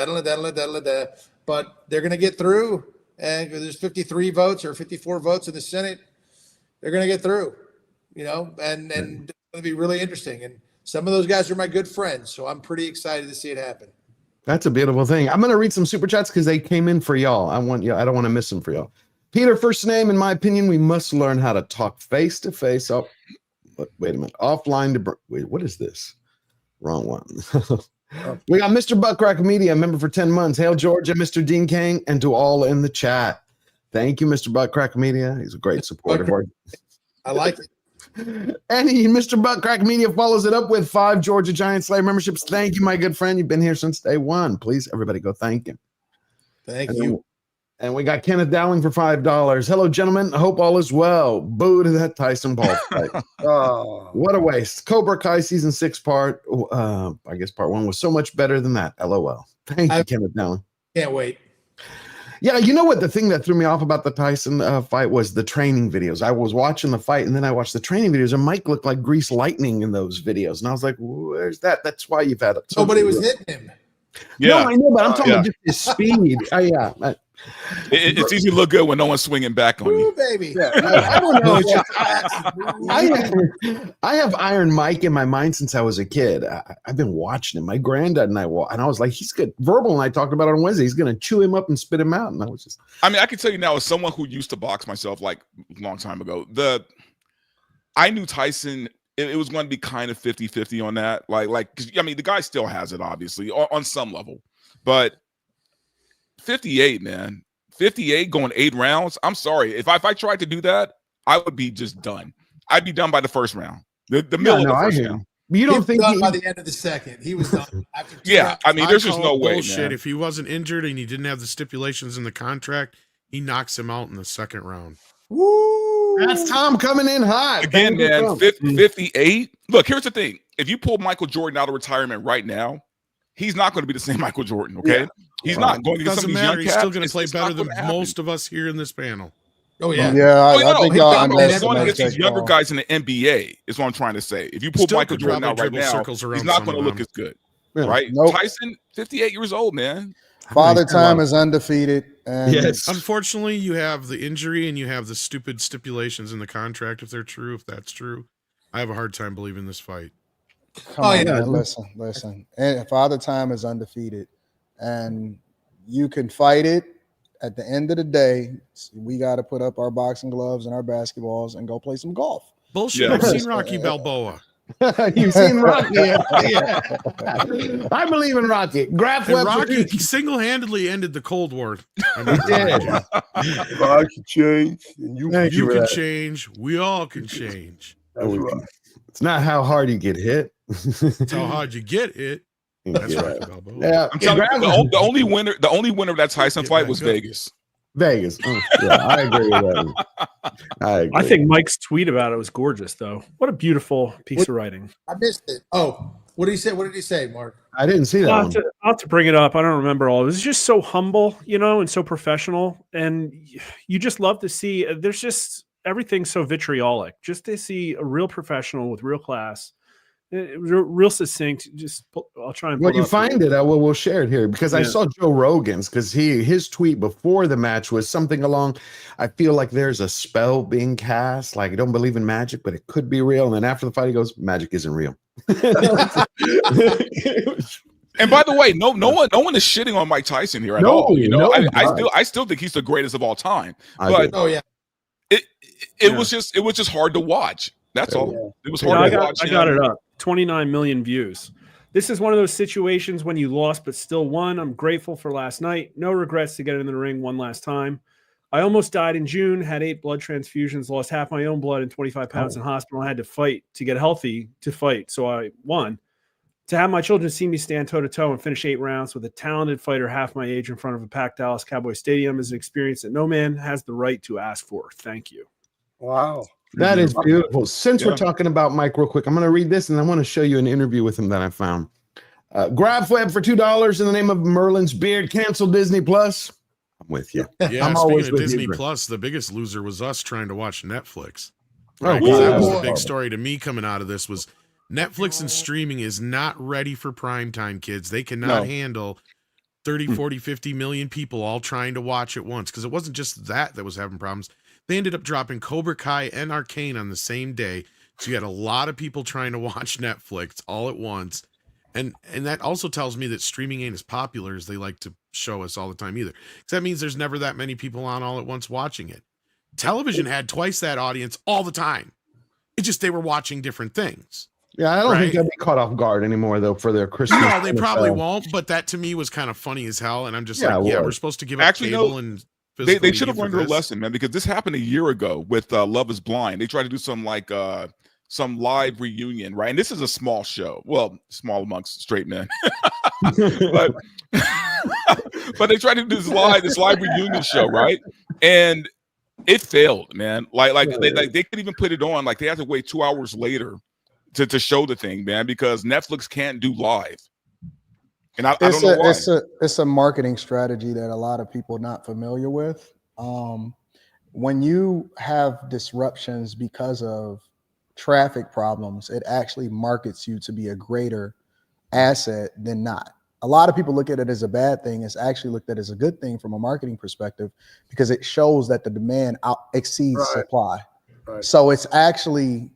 Speaker 15: but they're going to get through. And there's 53 votes or 54 votes in the Senate. They're going to get through, and it's going to be really interesting. And some of those guys are my good friends. So I'm pretty excited to see it happen.
Speaker 10: That's a beautiful thing. I'm going to read some super chats because they came in for y'all. I don't want to miss them for y'all. Peter, first name, in my opinion, we must learn how to talk face to face. Oh, wait a minute. Offline to wait. What is this? Wrong one. We got Mr. Buttcrack Media, member for 10 months. Hail Georgia, Mr. Dean Cain, and to all in the chat. Thank you, Mr. Buttcrack Media. He's a great supporter.
Speaker 15: I like it.
Speaker 10: And Mr. Buttcrack Media follows it up with 5 Georgia Giant Slayer memberships. Thank you, my good friend. You've been here since day one. Please, everybody, go thank him.
Speaker 15: Thank you.
Speaker 10: And we got Kenneth Dowling for $5. Hello, gentlemen. I hope all is well. Boo to that Tyson Paul fight. What a waste. Cobra Kai season 6 part 1 was so much better than that. LOL. Thank you, Kenneth Dowling.
Speaker 15: Can't wait.
Speaker 10: Yeah, you know what? The thing that threw me off about the Tyson fight was the training videos. I was watching the fight, and then I watched the training videos, and Mike looked like Grease Lightning in those videos. And I was like, where's that? That's why you've had it.
Speaker 15: Nobody was hitting him.
Speaker 10: Yeah. No, I know, but I'm talking about just his speed.
Speaker 1: It's easy to look good when no one's swinging back on you.
Speaker 15: Baby.
Speaker 10: Yeah, I don't know. I have Iron Mike in my mind since I was a kid. I've been watching him. My granddad and I was like, he's good. Verbal and I talked about it on Wednesday. He's going to chew him up and spit him out. And I was just.
Speaker 1: I mean, I can tell you now, as someone who used to box myself like a long time ago, I knew Tyson. It was going to be kind of 50-50 on that. The guy still has it, obviously, on some level. But 58, man. 58 going 8 rounds. I'm sorry. If I tried to do that, I would be just done. I'd be done by the first round. The middle of the first round.
Speaker 10: You don't think
Speaker 15: done by the end of the second? He was done.
Speaker 1: I mean, there's just no way.
Speaker 20: Bullshit.
Speaker 1: Man.
Speaker 20: If he wasn't injured and he didn't have the stipulations in the contract, he knocks him out in the second round.
Speaker 10: Woo! That's Tom coming in hot.
Speaker 1: Again, man, 58. Look, here's the thing. If you pull Michael Jordan out of retirement right now, he's not going to be the same Michael Jordan, okay? Yeah. He's not going to get some of these young cats.
Speaker 20: He's still going to play better than most of us here in this panel.
Speaker 15: Oh, yeah.
Speaker 14: I think y'all
Speaker 1: he's going to get these younger guys in the NBA, is what I'm trying to say. If you pull Michael Jordan out right now, he's not going to look as good, right? Nope. Tyson, 58 years old, man.
Speaker 14: Father Time is undefeated. And
Speaker 20: yes. Unfortunately, you have the injury and you have the stupid stipulations in the contract. If that's true, I have a hard time believing this fight.
Speaker 14: Come on, man. Listen. And Father Time is undefeated, and you can fight it. At the end of the day, we got to put up our boxing gloves and our basketballs and go play some golf.
Speaker 20: Bullshit. I've seen Rocky Balboa.
Speaker 10: You've seen Rocky. Yeah. I believe in Rocky.
Speaker 20: Rocky single-handedly ended the Cold War.
Speaker 19: I can change. And you
Speaker 20: can change. We all can change.
Speaker 10: It's not how hard you get hit.
Speaker 20: It's how hard you get hit. That's right, Balboa.
Speaker 10: Yeah.
Speaker 1: I'm telling you, the only winner of that Tyson fight was Vegas.
Speaker 10: Vegas. Yeah, I agree with that.
Speaker 13: I think Mike's tweet about it was gorgeous, though. What a beautiful piece of writing.
Speaker 15: I missed it. Oh, what did he say? What did he say, Mark?
Speaker 10: I didn't see that.
Speaker 13: I'll have to bring it up. I don't remember all. It was just so humble, and so professional. And you just love to see. There's just everything's so vitriolic. Just to see a real professional with real class, real succinct. Just I'll try and.
Speaker 10: Well, you find it. We'll share it here because I saw Joe Rogan's because his tweet before the match was something along. I feel like there's a spell being cast. Like I don't believe in magic, but it could be real. And then after the fight, he goes, "Magic isn't real."
Speaker 1: And by the way, no one is shitting on Mike Tyson here at all. You know, I still think he's the greatest of all time. But it was just hard to watch. That's all. It was hard to watch.
Speaker 13: I got it up. 29 million views. This is one of those situations when you lost but still won. I'm grateful for last night. No regrets to get in the ring one last time. I almost died in June, had 8 blood transfusions, lost half my own blood and 25 pounds in hospital. I had to fight to get healthy to fight, so I won. To have my children see me stand toe-to-toe and finish 8 rounds with a talented fighter half my age in front of a packed Dallas Cowboy Stadium is an experience that no man has the right to ask for. Thank you.
Speaker 16: Wow.
Speaker 10: That is beautiful. Since we're talking about Mike real quick, I'm going to read this and I want to show you an interview with him that I found. GrabFlab for $2 in the name of Merlin's beard. Cancel Disney Plus. I'm with you.
Speaker 20: Yeah,
Speaker 10: I'm
Speaker 20: speaking
Speaker 10: always
Speaker 20: of
Speaker 10: with
Speaker 20: Disney
Speaker 10: you,
Speaker 20: Plus, the biggest loser was us trying to watch Netflix.
Speaker 10: Oh,
Speaker 20: Right? 'Cause that was the
Speaker 10: wow.
Speaker 20: big story to me coming out of this was Netflix and streaming is not ready for primetime, kids. They cannot handle 30, 40, 50 million people all trying to watch at once because it wasn't just that was having problems. They ended up dropping Cobra Kai and Arcane on the same day. So you had a lot of people trying to watch Netflix all at once. And that also tells me that streaming ain't as popular as they like to show us all the time either. Because that means there's never that many people on all at once watching it. Television had twice that audience all the time. It's just they were watching different things.
Speaker 10: Yeah, I don't think they'll be caught off guard anymore, though, for their Christmas.
Speaker 20: No, they probably won't. But that to me was kind of funny as hell. And I'm just we're supposed to give up cable and
Speaker 1: they should have learned their lesson, man, because this happened a year ago with Love is Blind. They tried to do some live reunion, right? And this is a small show. Well, small amongst straight men. but they tried to do this live reunion show, right? And it failed, man. Like they couldn't even put it on. Like they had to wait 2 hours later to show the thing, man, because Netflix can't do live. And I don't know why.
Speaker 14: It's a marketing strategy that a lot of people are not familiar with. When you have disruptions because of traffic problems, it actually markets you to be a greater asset than not. A lot of people look at it as a bad thing. It's actually looked at as a good thing from a marketing perspective because it shows that the demand exceeds supply. Right. So it's actually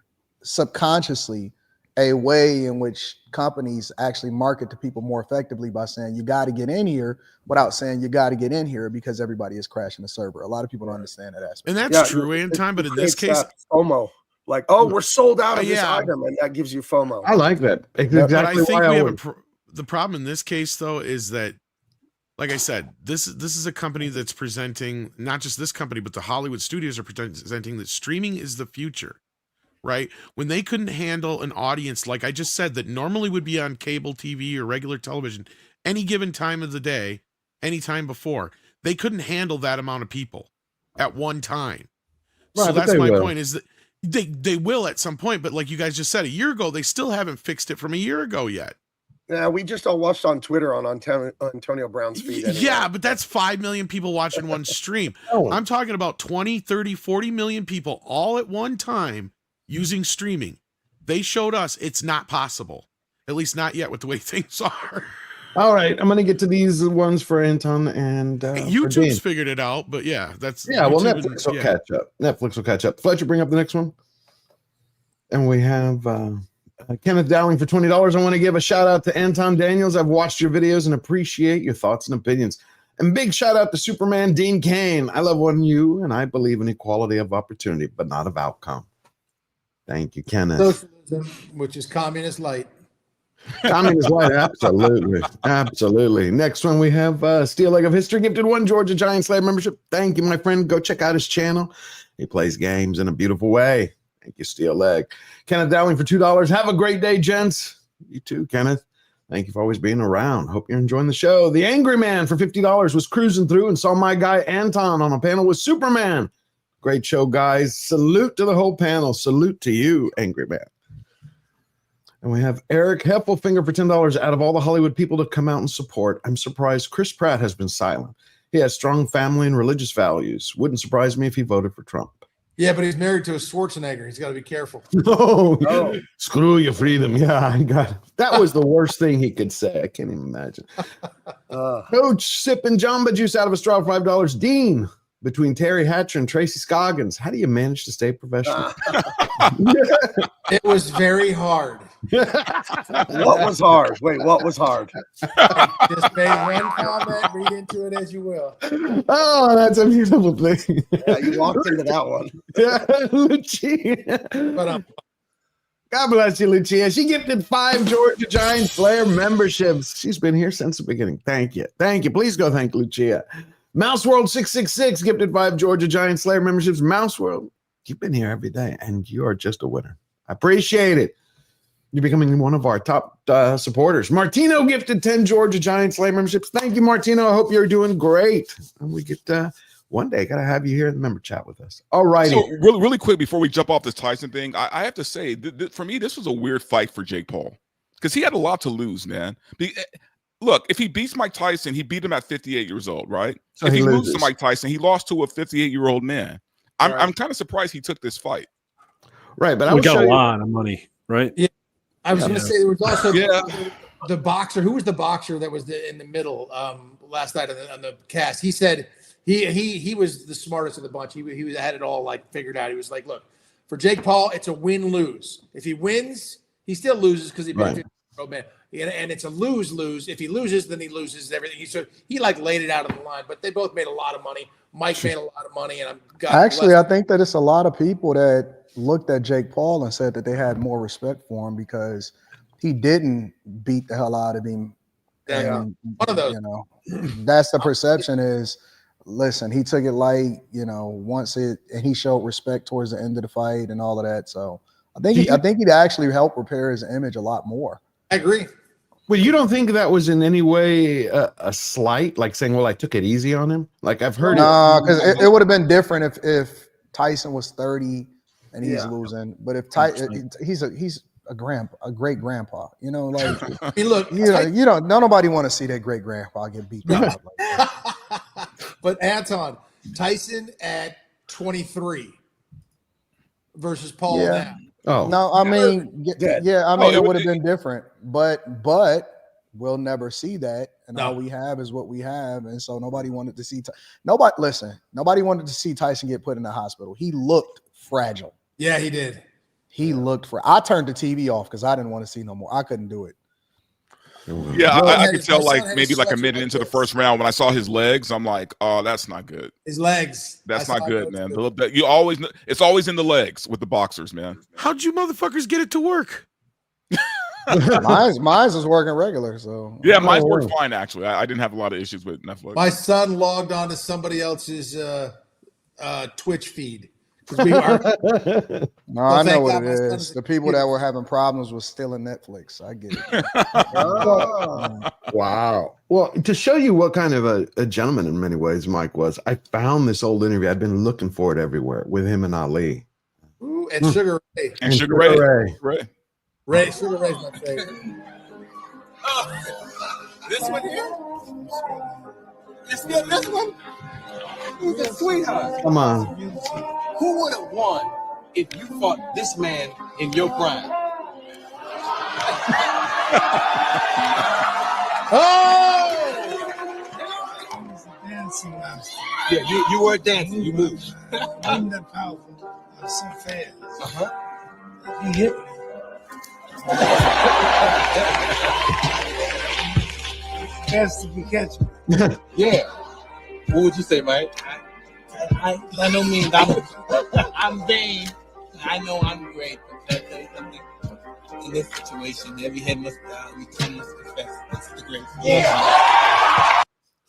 Speaker 14: subconsciously a way in which companies actually market to people more effectively by saying you got to get in here without saying you got to get in here because everybody is crashing the server. A lot of people don't understand that aspect.
Speaker 20: And that's true, Anton, but in this case,
Speaker 16: FOMO. Like, oh, we're sold out of this item, and that gives you FOMO.
Speaker 10: I like that. Exactly.
Speaker 20: But I think we have the problem in this case, though, is that, like I said, this is a company that's presenting, not just this company, but the Hollywood studios are presenting that streaming is the future, right? When they couldn't handle an audience, like I just said, that normally would be on cable TV or regular television any given time of the day, any time before, they couldn't handle that amount of people at one time.
Speaker 10: Right,
Speaker 20: so that's my point, is that they will at some point, but like you guys just said, a year ago, they still haven't fixed it from a year ago yet.
Speaker 16: Yeah, we just all watched on Twitter on Antonio Brown's feed. Anyway.
Speaker 20: Yeah, but that's 5 million people watching one stream. I'm talking about 20, 30, 40 million people all at one time using streaming. They showed us it's not possible, at least not yet with the way things are.
Speaker 10: All right, I'm going to get to these ones for Anton and
Speaker 20: YouTube's figured it out, but yeah, that's
Speaker 10: well, Netflix will catch up. Netflix will catch up. Fletcher, bring up the next one. And we have Kenneth Dowling for $20. I want to give a shout out to Anton Daniels. I've watched your videos and appreciate your thoughts and opinions. And big shout out to Superman Dean Cain. I love one you, and I believe in equality of opportunity, but not of outcome. Thank you, Kenneth.
Speaker 15: Socialism, which is communist light.
Speaker 10: Communist light, absolutely. Next one, we have Steel Leg of History, gifted one Georgia Giant Slave membership. Thank you, my friend. Go check out his channel. He plays games in a beautiful way. Thank you, Steel Leg. Kenneth Dowling for $2. Have a great day, gents. You too, Kenneth. Thank you for always being around. Hope you're enjoying the show. The Angry Man for $50 was cruising through and saw my guy Anton on a panel with Superman. Great show, guys. Salute to the whole panel. Salute to you, Angry Man. And we have Eric Heffelfinger for $10. Out of all the Hollywood people to come out and support, I'm surprised Chris Pratt has been silent. He has strong family and religious values. Wouldn't surprise me if he voted for Trump.
Speaker 15: Yeah, but he's married to a Schwarzenegger. He's got to be careful.
Speaker 10: No, screw your freedom. Yeah, I got it. That was the worst thing he could say. I can't even imagine. Coach sipping Jamba Juice out of a straw, $5. Dean, between Terry Hatcher and Tracy Scoggins, how do you manage to stay professional?
Speaker 15: It was very hard.
Speaker 16: What was hard? Wait, what was hard?
Speaker 15: Just make one comment, read into it as you will.
Speaker 10: Oh, that's a beautiful thing.
Speaker 16: Yeah, you walked into that one.
Speaker 10: Yeah, Lucia.
Speaker 15: But
Speaker 10: God bless you, Lucia. She gifted 5 Georgia Giants Slayer memberships. She's been here since the beginning. Thank you. Thank you. Please go thank Lucia. Mouse World 666 gifted 5 Georgia Giants Slayer memberships. Mouse World, you've been here every day, and you are just a winner. I appreciate it. You're becoming one of our top supporters. Martino gifted 10 Georgia Giants Slayer memberships. Thank you, Martino. I hope you're doing great. And we get one day, got to have you here in the member chat with us. All righty.
Speaker 1: So really quick before we jump off this Tyson thing, I have to say, for me, this was a weird fight for Jake Paul because he had a lot to lose, man. Look, if he beats Mike Tyson, he beat him at 58 years old, right? So if he loses to Mike Tyson, he lost to a 58-year-old man. I'm kind of surprised he took this fight.
Speaker 10: Right, but
Speaker 13: we got a lot of money, right?
Speaker 15: Yeah. I was going to say there was also the boxer. Who was the boxer that was in the middle last night on the cast? He said he was the smartest of the bunch. He had it all like figured out. He was like, look, for Jake Paul, it's a win-lose. If he wins, he still loses because he beat a 50-year-old man. And it's a lose-lose. If he loses, then he loses everything. He like laid it out on the line. But they both made a lot of money. Mike made a lot of money, and
Speaker 14: I think that it's a lot of people that looked at Jake Paul and said that they had more respect for him because he didn't beat the hell out of him.
Speaker 15: Yeah,
Speaker 14: one
Speaker 15: of those.
Speaker 14: You know, that's the perception is. Listen, he took it light. You know, and he showed respect towards the end of the fight and all of that. So I think he'd actually help repair his image a lot more.
Speaker 15: I agree.
Speaker 10: Well, you don't think that was in any way a slight, like saying, "Well, I took it easy on him"? Like I've heard
Speaker 14: because it would have been different if Tyson was 30 and he's losing. But if he's a great grandpa, you know, like
Speaker 15: hey, look,
Speaker 14: nobody want to see that great grandpa get beat down. Like that.
Speaker 15: But Anton, Tyson at 23 versus Paul now.
Speaker 10: Oh
Speaker 14: no, I mean, it would have been different, but we'll never see that, and all we have is what we have, and so nobody wanted to see. Nobody wanted to see Tyson get put in the hospital. He looked fragile.
Speaker 15: Yeah, he did.
Speaker 14: He looked I turned the TV off because I didn't want to see no more. I couldn't do it.
Speaker 1: Yeah, I could tell like maybe like a minute into the first round when I saw his legs, I'm like, oh, that's not good.
Speaker 15: His legs.
Speaker 1: That's not good, man. It's always in the legs with the boxers, man.
Speaker 20: How'd you motherfuckers get it to work?
Speaker 14: Mine's is working regular, so
Speaker 1: yeah, mine worked fine actually. I didn't have a lot of issues with Netflix.
Speaker 15: My son logged on to somebody else's Twitch feed. No,
Speaker 14: I know what it is. The people that were having problems with stealing Netflix. I get it.
Speaker 10: Wow. Well, to show you what kind of a gentleman in many ways Mike was, I found this old interview. I'd been looking for it everywhere with him and Ali.
Speaker 15: Ooh, and Sugar Ray.
Speaker 1: And Sugar Ray.
Speaker 15: Sugar Ray's my favorite.
Speaker 8: This one here? You still this one? He's a sweetheart.
Speaker 10: Come on.
Speaker 8: Who would have won if you fought this man in your prime?
Speaker 5: Dancing master.
Speaker 8: Yeah, you were dancing. You moved.
Speaker 5: I'm that powerful. I'm so fast. He hit me. Fast to be catching.
Speaker 8: Yeah. What would you say, Mike?
Speaker 5: I by no means I'm vain. I know I'm great, but can I tell you something? In this situation, every head must bow, every tongue must confess. That's the great.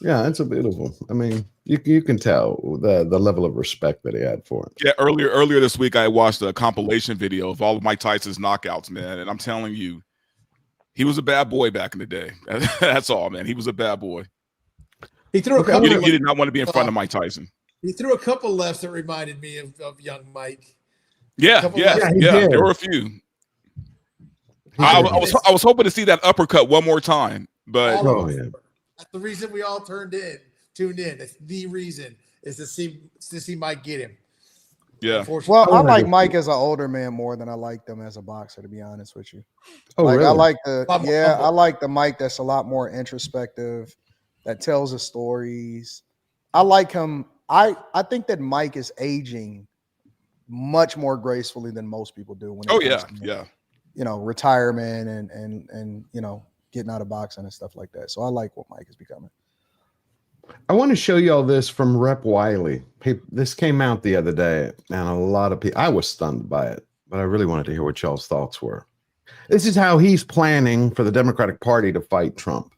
Speaker 10: Yeah, that's a beautiful. I mean, you can tell the level of respect that he had for him.
Speaker 1: Yeah, earlier this week, I watched a compilation video of all of Mike Tyson's knockouts, man, and I'm telling you, he was a bad boy back in the day. That's all, man. He was a bad boy.
Speaker 15: He threw a couple.
Speaker 1: You did not want to be in front of Mike Tyson.
Speaker 15: He threw a couple lefts that reminded me of young Mike.
Speaker 1: Yeah. There were a few. I was hoping to see that uppercut one more time, but
Speaker 15: that's the reason we all tuned in. That's the reason is to see Mike get him.
Speaker 1: Yeah.
Speaker 14: Well, I like Mike as an older man more than I like them as a boxer, to be honest with you.
Speaker 10: Oh,
Speaker 14: like
Speaker 10: really?
Speaker 14: I like the
Speaker 15: Lot more
Speaker 14: I
Speaker 15: humble.
Speaker 14: like the Mike that's a lot more introspective, that tells the stories. I like him. I think that Mike is aging much more gracefully than most people do when it
Speaker 1: Oh
Speaker 14: comes
Speaker 1: yeah,
Speaker 14: to,
Speaker 1: yeah.
Speaker 14: you know, retirement and you know, getting out of boxing and stuff like that. So I like what Mike is becoming.
Speaker 10: I want to show you all this from Rep Wiley. This came out the other day, and a lot of people, I was stunned by it, but I really wanted to hear what y'all's thoughts were. This is how he's planning for the Democratic Party to fight Trump.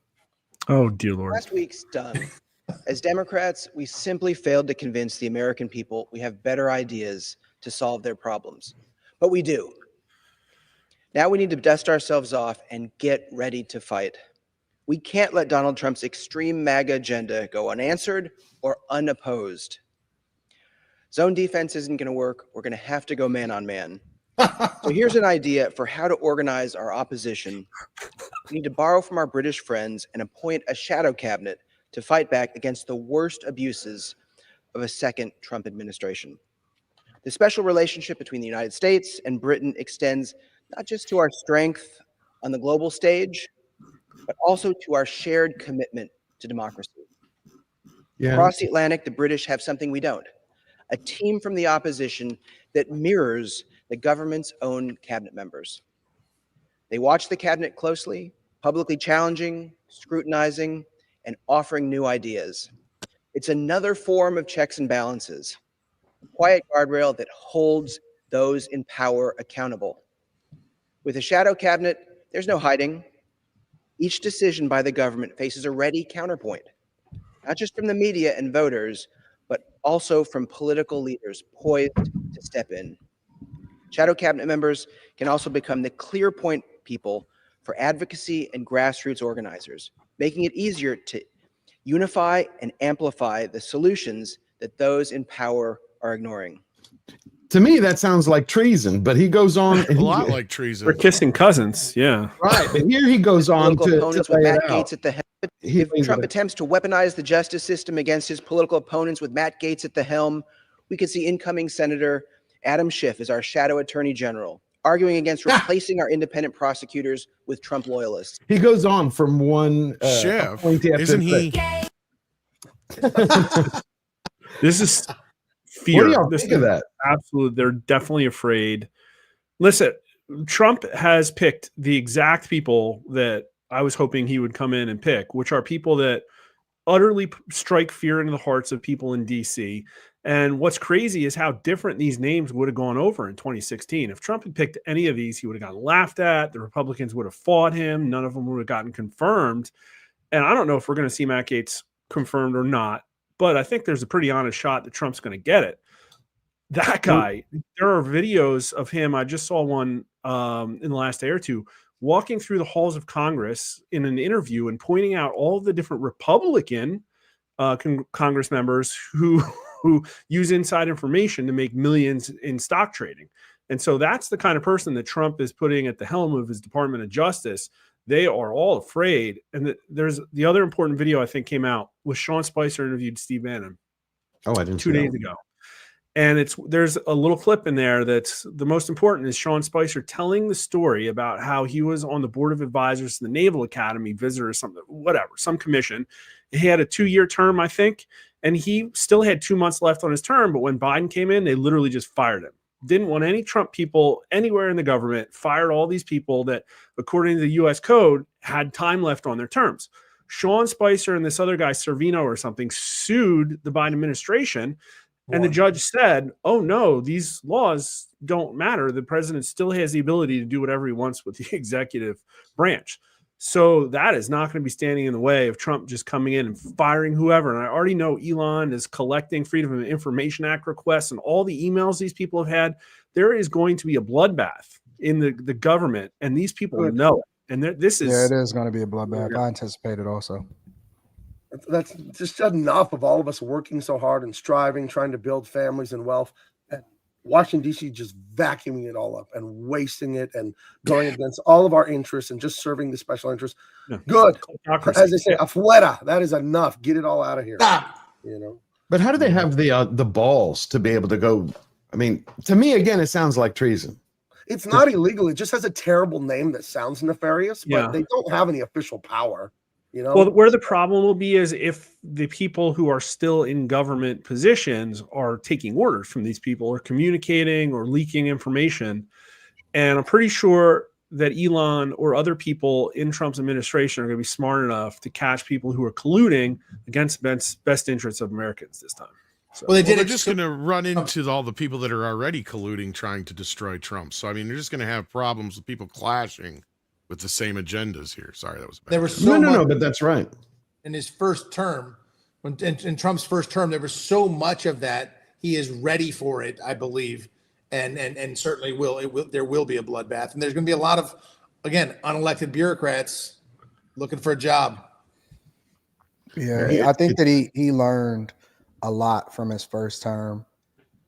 Speaker 13: Oh, dear Lord.
Speaker 21: Last week's done. As Democrats, we simply failed to convince the American people we have better ideas to solve their problems. But we do. Now we need to dust ourselves off and get ready to fight. We can't let Donald Trump's extreme MAGA agenda go unanswered or unopposed. Zone defense isn't going to work. We're going to have to go man on man. So here's an idea for how to organize our opposition. We need to borrow from our British friends and appoint a shadow cabinet to fight back against the worst abuses of a second Trump administration. The special relationship between the United States and Britain extends not just to our strength on the global stage, but also to our shared commitment to democracy.
Speaker 10: Yeah.
Speaker 21: Across the Atlantic, the British have something we don't, a team from the opposition that mirrors the government's own cabinet members. They watch the cabinet closely, publicly challenging, scrutinizing, and offering new ideas. It's another form of checks and balances, a quiet guardrail that holds those in power accountable. With a shadow cabinet, there's no hiding. Each decision by the government faces a ready counterpoint, not just from the media and voters, but also from political leaders poised to step in. Shadow cabinet members can also become the clear point people for advocacy and grassroots organizers, making it easier to unify and amplify the solutions that those in power are ignoring.
Speaker 10: To me, that sounds like treason, but he goes on.
Speaker 20: A lot like treason.
Speaker 13: We're kissing cousins. Yeah.
Speaker 10: Right. But here he goes on
Speaker 21: Political
Speaker 10: to
Speaker 21: opponents
Speaker 10: lay
Speaker 21: with
Speaker 10: it
Speaker 21: Matt
Speaker 10: out.
Speaker 21: Gaetz at the helm. If Trump attempts to weaponize the justice system against his political opponents with Matt Gaetz at the helm, we could see incoming Senator Adam Schiff as our shadow attorney general, arguing against replacing our independent prosecutors with Trump loyalists.
Speaker 10: He goes on from one
Speaker 20: Chef,
Speaker 10: appointee after
Speaker 20: isn't
Speaker 10: the
Speaker 20: he?
Speaker 13: This is fear.
Speaker 10: What do y'all
Speaker 13: This
Speaker 10: think of
Speaker 13: is
Speaker 10: that?
Speaker 13: Absolutely. They're definitely afraid. Listen, Trump has picked the exact people that I was hoping he would come in and pick, which are people that utterly strike fear into the hearts of people in DC. And what's crazy is how different these names would have gone over in 2016. If Trump had picked any of these, he would have gotten laughed at. The Republicans would have fought him. None of them would have gotten confirmed. And I don't know if we're going to see Matt Gaetz confirmed or not, but I think there's a pretty honest shot that Trump's going to get it. That guy, there are videos of him. I just saw one in the last day or two, walking through the halls of Congress in an interview and pointing out all the different Republican Congress members who use inside information to make millions in stock trading. And so that's the kind of person that Trump is putting at the helm of his Department of Justice. They are all afraid. And there's the other important video I think came out was Sean Spicer interviewed Steve Bannon.
Speaker 10: Oh, I didn't
Speaker 13: 2
Speaker 10: see
Speaker 13: days
Speaker 10: that.
Speaker 13: ago. And there's a little clip in there that's the most important is Sean Spicer telling the story about how he was on the board of advisors to the Naval Academy visitor or something, whatever, some commission. He had a 2-year term, I think, and he still had 2 months left on his term. But when Biden came in, they literally just fired him. Didn't want any Trump people anywhere in the government, fired all these people that, according to the U.S. code, had time left on their terms. Sean Spicer and this other guy, Servino or something, sued the Biden administration. And the judge said, oh, no, these laws don't matter. The president still has the ability to do whatever he wants with the executive branch. So that is not going to be standing in the way of Trump just coming in and firing whoever. And I already know Elon is collecting Freedom of Information Act requests and all the emails these people have had. There is going to be a bloodbath in the government, and these people know it. And this is...
Speaker 14: Yeah, it is going to be a bloodbath. I anticipate it also.
Speaker 16: That's just enough of all of us working so hard and striving, trying to build families and wealth, and Washington, D.C. just vacuuming it all up and wasting it and going against all of our interests and just serving the special interests. Yeah. Good. As they say, afuera. That is enough. Get it all out of here. You know.
Speaker 10: But how do they have the balls to be able to go I mean, to me, again, it sounds like treason.
Speaker 16: It's not illegal. It just has a terrible name that sounds nefarious, but
Speaker 13: Yeah.
Speaker 16: they don't have any official power. You know,
Speaker 13: Well, where the problem will be is if the people who are still in government positions are taking orders from these people or communicating or leaking information. And I'm pretty sure that Elon or other people in Trump's administration are going to be smart enough to catch people who are colluding against best interests of Americans this time. So,
Speaker 20: Well, they're just going to run into all the people that are already colluding, trying to destroy Trump. So, I mean, they're just going to have problems with people clashing with the same agendas here. Sorry, that was bad.
Speaker 15: There was so
Speaker 10: No,
Speaker 15: much
Speaker 10: but that's right.
Speaker 15: in his first term, when in Trump's first term, there was so much of that. He is ready for it, I believe, and certainly will. There will be a bloodbath, and there's going to be a lot of, again, unelected bureaucrats looking for a job.
Speaker 14: Yeah, I think that he learned a lot from his first term,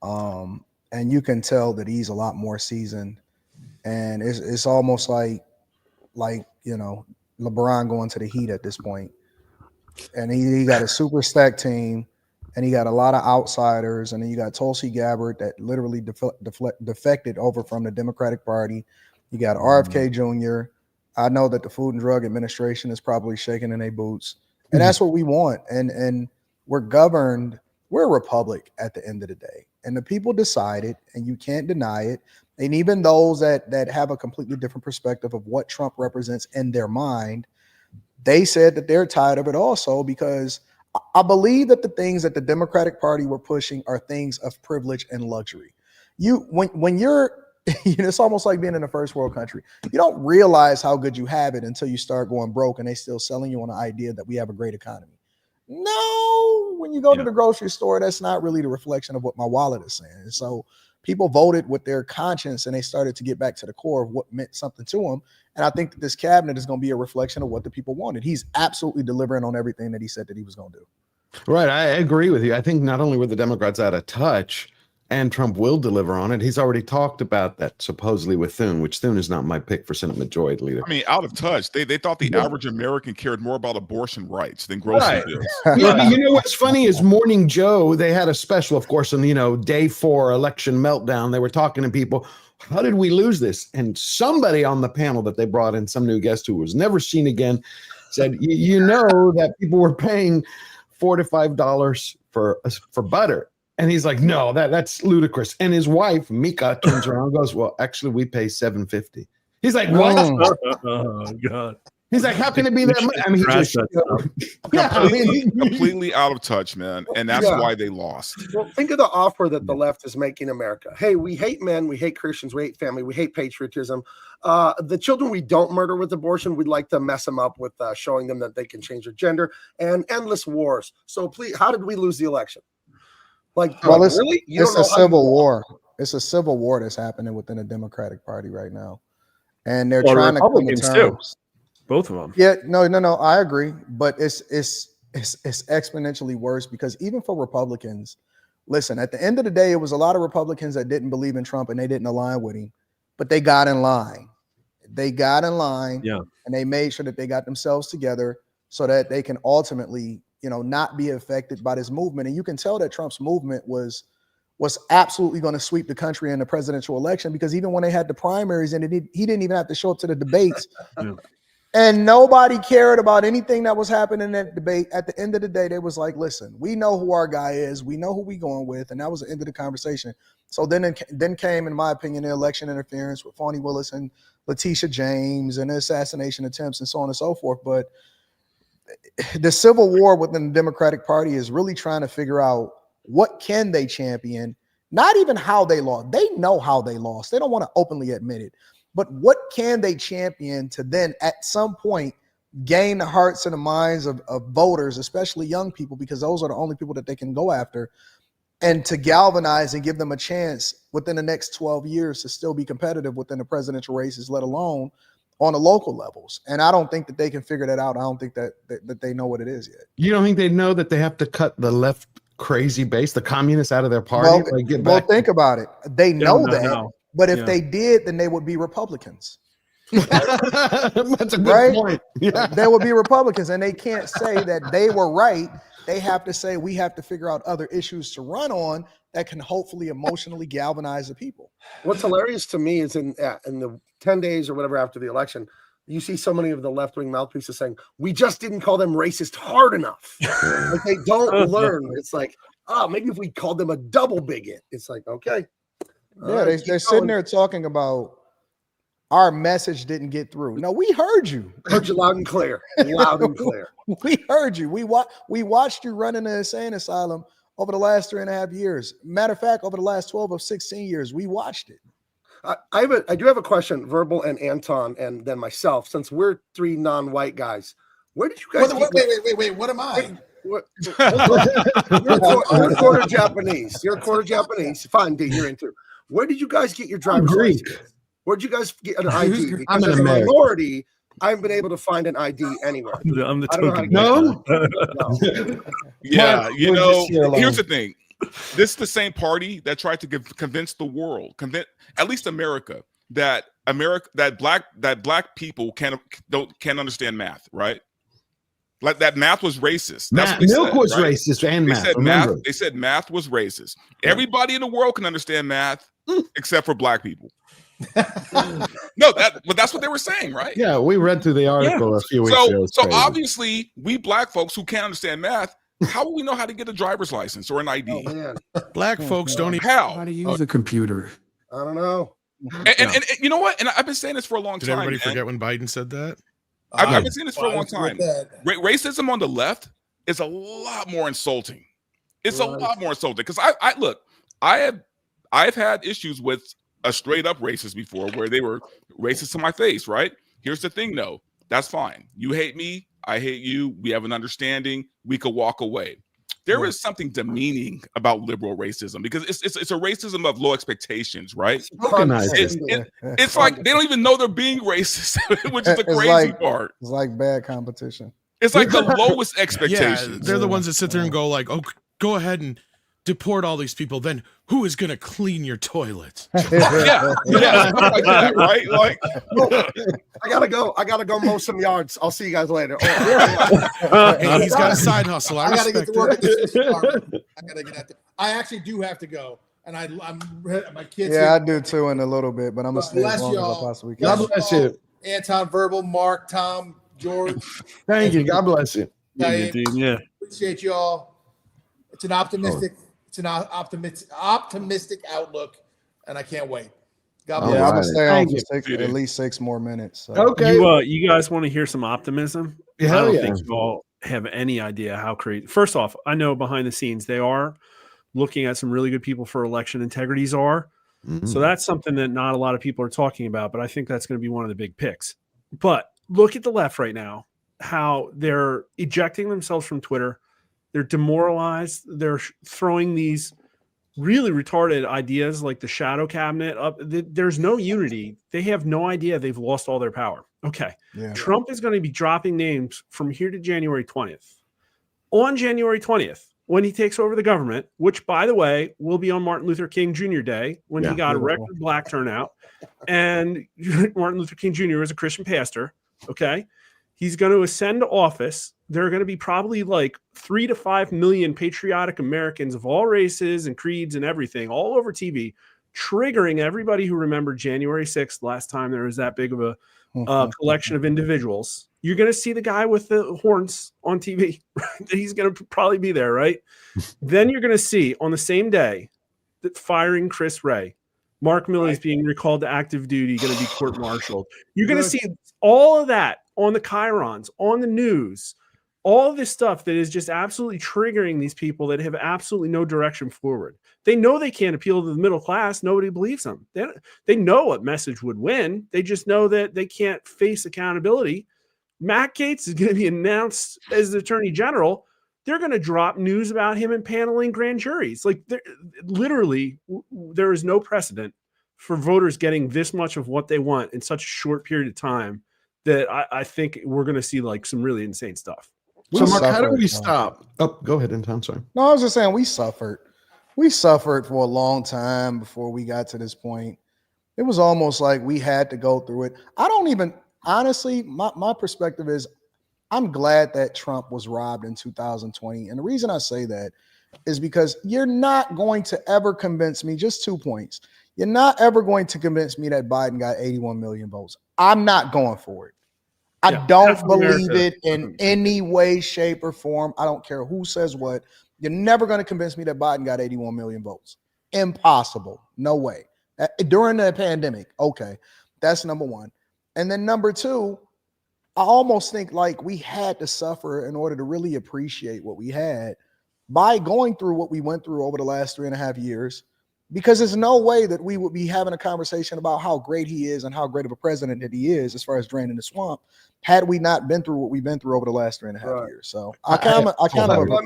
Speaker 14: and you can tell that he's a lot more seasoned. And it's almost like you know, LeBron going to the Heat at this point, and he got a super stacked team, and he got a lot of outsiders, and then you got Tulsi Gabbard that literally defected over from the Democratic Party. You got RFK Jr. I know that the Food and Drug Administration is probably shaking in their boots, and that's what we want. And we're governed. We're a republic at the end of the day, and the people decided, and you can't deny it. And even those that have a completely different perspective of what Trump represents in their mind, they said that they're tired of it also, because I believe that the things that the Democratic Party were pushing are things of privilege and luxury. When you're, you know, it's almost like being in a first world country. You don't realize how good you have it until you start going broke, and they still selling you on the idea that we have a great economy. No, when you go to the grocery store, that's not really the reflection of what my wallet is saying. So people voted with their conscience, and they started to get back to the core of what meant something to them. And I think that this cabinet is going to be a reflection of what the people wanted. He's absolutely delivering on everything that he said that he was going to do.
Speaker 10: Right. I agree with you. I think not only were the Democrats out of touch, and Trump will deliver on it. He's already talked about that supposedly with Thune, which Thune is not my pick for Senate Majority Leader.
Speaker 1: I mean, out of touch. They thought the average American cared more about abortion rights than grocery bills.
Speaker 10: Yeah, but you know what's funny is Morning Joe, they had a special, of course, on, you know, day 4 election meltdown. They were talking to people. How did we lose this? And somebody on the panel that they brought in, some new guest who was never seen again, said, you know that people were paying $4 to $5 for butter. And he's like, no, that's ludicrous. And his wife, Mika, turns around and goes, well, actually, we pay $7.50. He's like, what?
Speaker 13: Oh, God.
Speaker 10: He's like, how can it be that much? I mean, he just
Speaker 1: completely out of touch, man. And that's why they lost.
Speaker 16: Well, think of the offer that the left is making America. Hey, we hate men, we hate Christians, we hate family, we hate patriotism. The children we don't murder with abortion, we'd like to mess them up with showing them that they can change their gender, and endless wars. So please, how did we lose the election? Like,
Speaker 14: well, it's,
Speaker 16: really?
Speaker 14: it's a civil war. It's a civil war that's happening within the Democratic Party right now, and they're trying to come to terms.
Speaker 13: Both of them.
Speaker 14: Yeah, no. I agree, but it's exponentially worse because even for Republicans, listen. At the end of the day, it was a lot of Republicans that didn't believe in Trump and they didn't align with him, but they got in line. They got in line, and they made sure that they got themselves together so that they can ultimately, you know, not be affected by this movement. And you can tell that Trump's movement was absolutely going to sweep the country in the presidential election, because even when they had the primaries and he didn't even have to show up to the debates. And nobody cared about anything that was happening in that debate. At the end of the day, they was like, listen, we know who our guy is. We know who we going with. And that was the end of the conversation. So then came, in my opinion, the election interference with Fani Willis and Letitia James and the assassination attempts and so on and so forth. But the civil war within the Democratic Party is really trying to figure out what can they champion, not even how they lost. They know how they lost. They don't want to openly admit it. But what can they champion to then at some point gain the hearts and the minds of voters, especially young people, because those are the only people that they can go after, and to galvanize and give them a chance within the next 12 years to still be competitive within the presidential races, let alone on the local levels. And I don't think that they can figure that out. I don't think that they know what it is yet.
Speaker 10: You don't think they know that they have to cut the left crazy base, the communists, out of their party?
Speaker 14: Well, think about it. They know that. But if they did, then they would be Republicans.
Speaker 10: That's a good point. Yeah.
Speaker 14: They would be Republicans, and they can't say that they were right they have to say we have to figure out other issues to run on that can hopefully emotionally galvanize the people.
Speaker 16: What's hilarious to me is in the 10 days or whatever after the election, you see so many of the left-wing mouthpieces saying, we just didn't call them racist hard enough. Like they don't learn. It's like, maybe if we called them a double bigot. It's like, okay.
Speaker 14: Yeah, they're sitting there talking about our message didn't get through. No, we heard you.
Speaker 16: Heard you loud and clear. Loud and clear.
Speaker 14: We heard you. We watched you run in the insane asylum over the last 3.5 years. Matter of fact, over the last 12 of 16 years, we watched it.
Speaker 16: I do have a question, Verbal and Anton, and then myself, since we're 3 non-white guys. Where did you guys?
Speaker 15: Wait. What am I?
Speaker 16: You're quarter Japanese. You're quarter Japanese. Fine, D, you're into. Where did you guys get your driver's license? Where did you guys get an ID? Because as a minority, I haven't been able to find an ID anywhere.
Speaker 13: I'm the
Speaker 16: token.
Speaker 10: No.
Speaker 1: Yeah, here's the thing. This is the same party that tried to convince the world, at least America, that black people can't understand math, right? Like that math was racist.
Speaker 10: Milk was racist and math.
Speaker 1: They said math was racist. Everybody in the world can understand math except for black people. But that's what they were saying, right?
Speaker 10: Yeah, we read through the article a few weeks ago.
Speaker 1: So obviously, we black folks who can't understand math, how will we know how to get a driver's license or an ID?
Speaker 20: Black folks don't even
Speaker 1: know
Speaker 20: how to use a computer.
Speaker 16: I don't know.
Speaker 1: And you know what? And I've been saying this for a long time.
Speaker 20: Did everybody forget when Biden said that?
Speaker 1: I've been saying this for a long time. Racism on the left is a lot more insulting. It's a lot more insulting because I've had issues with a straight up racist before where they were racist to my face, right? Here's the thing though, that's fine. You hate me, I hate you, we have an understanding, we could walk away. There is something demeaning about liberal racism because it's a racism of low expectations, right? It's like they don't even know they're being racist, which is the crazy part.
Speaker 14: It's like bad competition.
Speaker 1: It's like the lowest expectations.
Speaker 20: Yeah, they're the ones that sit there and go like, "Oh, go ahead and deport all these people. Then who is going to clean your toilets?"
Speaker 1: yeah, like that, right? Like,
Speaker 16: I gotta go mow some yards. I'll see you guys later.
Speaker 20: Hey, he's got a side hustle. I
Speaker 15: gotta get
Speaker 20: respect
Speaker 15: to work at
Speaker 20: it.
Speaker 15: the department. I gotta get out there. I actually do have to go, and I'm my kids.
Speaker 14: Yeah, I do too in a little bit, but I'm gonna stay as long as I possibly can.
Speaker 10: God bless you,
Speaker 15: Anton, Verbal, Mark, Tom, George.
Speaker 10: Thank you. God bless you.
Speaker 13: Yeah.
Speaker 15: Appreciate y'all. It's an optimistic. It's an optimistic outlook, and I can't wait. God bless.
Speaker 14: Yeah, I'm gonna stay on for at least 6 more minutes. So.
Speaker 10: Okay.
Speaker 13: You guys want to hear some optimism? I don't think you all have any idea how crazy. First off, I know behind the scenes they are looking at some really good people for election integrities are. So that's something that not a lot of people are talking about, but I think that's going to be one of the big picks. But look at the left right now, how they're ejecting themselves from Twitter. They're demoralized. They're throwing these really retarded ideas like the shadow cabinet up. There's no unity. They have no idea they've lost all their power. Okay. Yeah. Trump is going to be dropping names from here to January 20th. On January 20th, when he takes over the government, which, by the way, will be on Martin Luther King Jr. Day, when he got a record black turnout. And Martin Luther King Jr. is a Christian pastor. Okay. He's going to ascend to office. There are going to be probably like 3 to 5 million patriotic Americans of all races and creeds and everything all over TV, triggering everybody who remembered January 6th, last time there was that big of a collection of individuals. You're going to see the guy with the horns on TV. Right? He's going to probably be there, right? Then you're going to see on the same day that firing Chris Wray, Mark Milley is being recalled to active duty, going to be court-martialed. You're going to see all of that on the chyrons, on the news, all of this stuff that is just absolutely triggering these people that have absolutely no direction forward. They know they can't appeal to the middle class. Nobody believes them. They know what message would win. They just know that they can't face accountability. Matt Gaetz is going to be announced as the attorney general. They're going to drop news about him impaneling grand juries. Like, literally, there is no precedent for voters getting this much of what they want in such a short period of time that I think we're going to see like some really insane stuff.
Speaker 10: So, Mark, how do we stop? Oh, go ahead, Anton. Sorry.
Speaker 14: No, I was just saying we suffered. We suffered for a long time before we got to this point. It was almost like we had to go through it. I don't even, honestly, my perspective is I'm glad that Trump was robbed in 2020. And the reason I say that is because you're not going to ever convince me, just 2 points. You're not ever going to convince me that Biden got 81 million votes. I'm not going for it. I don't believe it in any way, shape, or form. I don't care who says what. You're never going to convince me that Biden got 81 million votes. Impossible. No way. During the pandemic. Okay. That's number one. And then number two, I almost think like we had to suffer in order to really appreciate what we had by going through what we went through over the last 3.5 years, because there's no way that we would be having a conversation about how great he is and how great of a president that he is as far as draining the swamp had we not been through what we've been through over the last 3.5 years. So I kind of
Speaker 16: let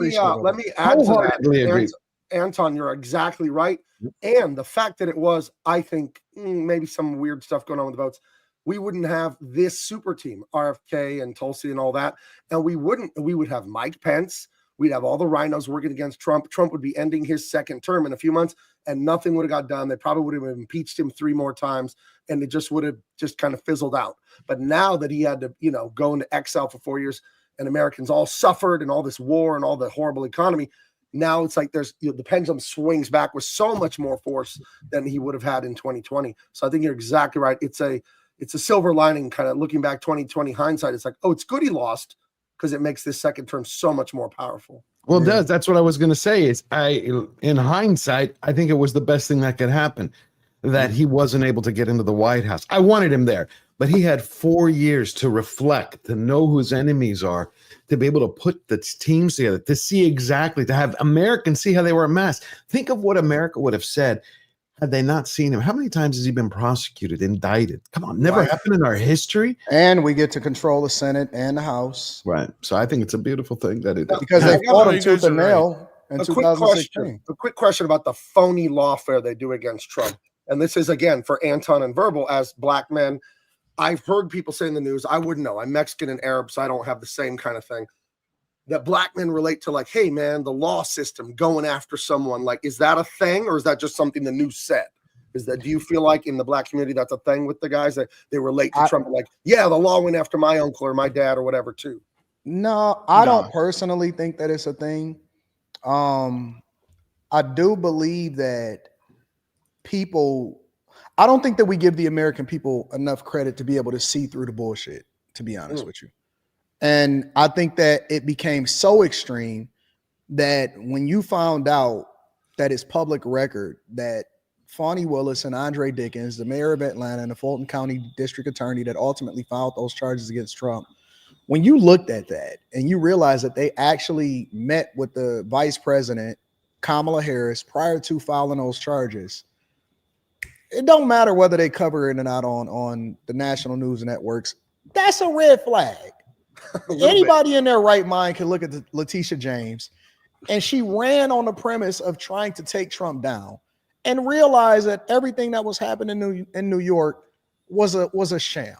Speaker 16: me add to that. Anton, you're exactly right. And the fact that it was, I think, maybe some weird stuff going on with the votes, we wouldn't have this super team, RFK and Tulsi and all that. And we would have Mike Pence. We'd have all the rhinos working against Trump. Trump would be ending his second term in a few months and nothing would have got done. They probably would have impeached him 3 more times and it just would have just kind of fizzled out. But now that he had to, go into exile for 4 years and Americans all suffered and all this war and all the horrible economy, now it's like there's the pendulum swings back with so much more force than he would have had in 2020. So I think you're exactly right. It's a silver lining, kind of looking back 2020 hindsight. It's like, oh, it's good he lost because it makes this second term so much more powerful.
Speaker 10: Well, it does. That's what I was going to say. In hindsight, I think it was the best thing that could happen that he wasn't able to get into the White House. I wanted him there, but he had 4 years to reflect, to know who his enemies are, to be able to put the teams together, to see exactly, to have Americans see how they were amassed. Think of what America would have said had they not seen him. How many times has he been prosecuted, indicted? Come on, never happened in our history.
Speaker 14: And we get to control the Senate and the House.
Speaker 10: Right. So I think it's a beautiful thing that it
Speaker 14: because they fought him tooth and nail in 2016.
Speaker 16: A quick question about the phony lawfare they do against Trump. And this is, again, for Anton and Verbal, as black men. I've heard people say in the news, I wouldn't know. I'm Mexican and Arab, so I don't have the same kind of thing. That black men relate to like, hey, man, the law system going after someone. Like, is that a thing or is that just something the news said? Do you feel like in the black community that's a thing with the guys that they relate to Trump? Like, yeah, the law went after my uncle or my dad or whatever, too.
Speaker 14: No, I don't personally think that it's a thing. I do believe that I don't think that we give the American people enough credit to be able to see through the bullshit, to be honest with you. And I think that it became so extreme that when you found out that it's public record that Fani Willis and Andre Dickens, the mayor of Atlanta and the Fulton County district attorney that ultimately filed those charges against Trump, when you looked at that and you realized that they actually met with the vice president, Kamala Harris, prior to filing those charges, it don't matter whether they cover it or not on the national news networks. That's a red flag. Anybody in their right mind can look at Letitia James, and she ran on the premise of trying to take Trump down and realize that everything that was happening in New York was a sham.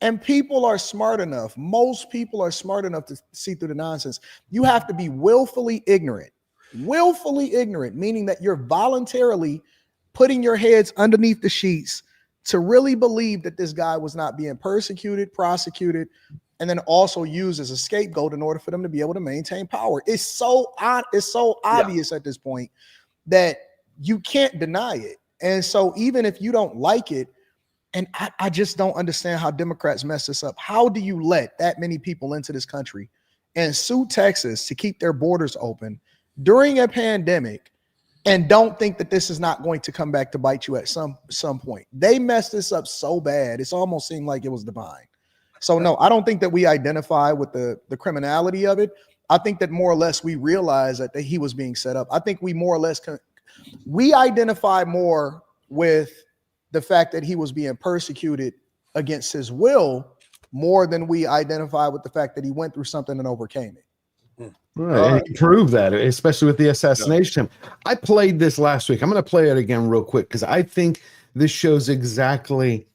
Speaker 14: And people are smart enough. Most people are smart enough to see through the nonsense. You have to be willfully ignorant, meaning that you're voluntarily putting your heads underneath the sheets to really believe that this guy was not being persecuted, prosecuted, and then also used as a scapegoat in order for them to be able to maintain power. It's so obvious at this point that you can't deny it. And so even if you don't like it, and I just don't understand how Democrats mess this up. How do you let that many people into this country and sue Texas to keep their borders open during a pandemic and don't think that this is not going to come back to bite you at some point? They messed this up so bad. It's almost seemed like it was divine. So no, I don't think that we identify with the criminality of it. I think that more or less we realize that he was being set up. I think we more or less we identify more with the fact that he was being persecuted against his will more than we identify with the fact that he went through something and overcame it.
Speaker 10: Right. And he proved that, especially with the assassination. I played this last week. I'm going to play it again real quick because I think this shows exactly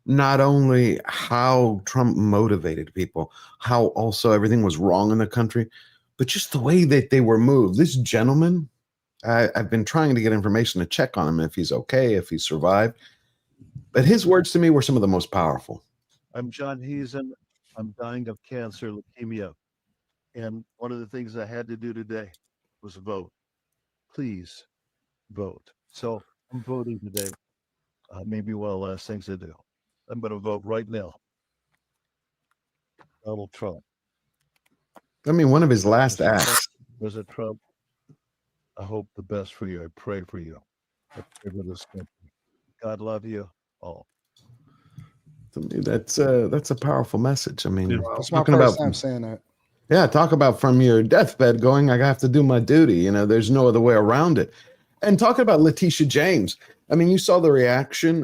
Speaker 10: not only how Trump motivated people, how also everything was wrong in the country, but just the way that they were moved. This gentleman, I've been trying to get information to check on him if he's okay, if he survived. But his words to me were some of the most powerful.
Speaker 4: I'm John Heason. I'm dying of cancer, leukemia. And one of the things I had to do today was vote. Please vote. So I'm voting today. Maybe one of the last things I do. I'm going to vote right now. Donald Trump.
Speaker 10: I mean, one of his last acts.
Speaker 4: President Trump, I hope the best for you. I pray for you. I pray for this country. God love you all.
Speaker 10: I mean, that's a powerful message. I mean,
Speaker 14: It's my
Speaker 10: talking
Speaker 14: first
Speaker 10: about
Speaker 14: time saying that.
Speaker 10: yeah, talk about from your deathbed going, I have to do my duty. You know, there's no other way around it. And talking about Letitia James, I mean, you saw the reaction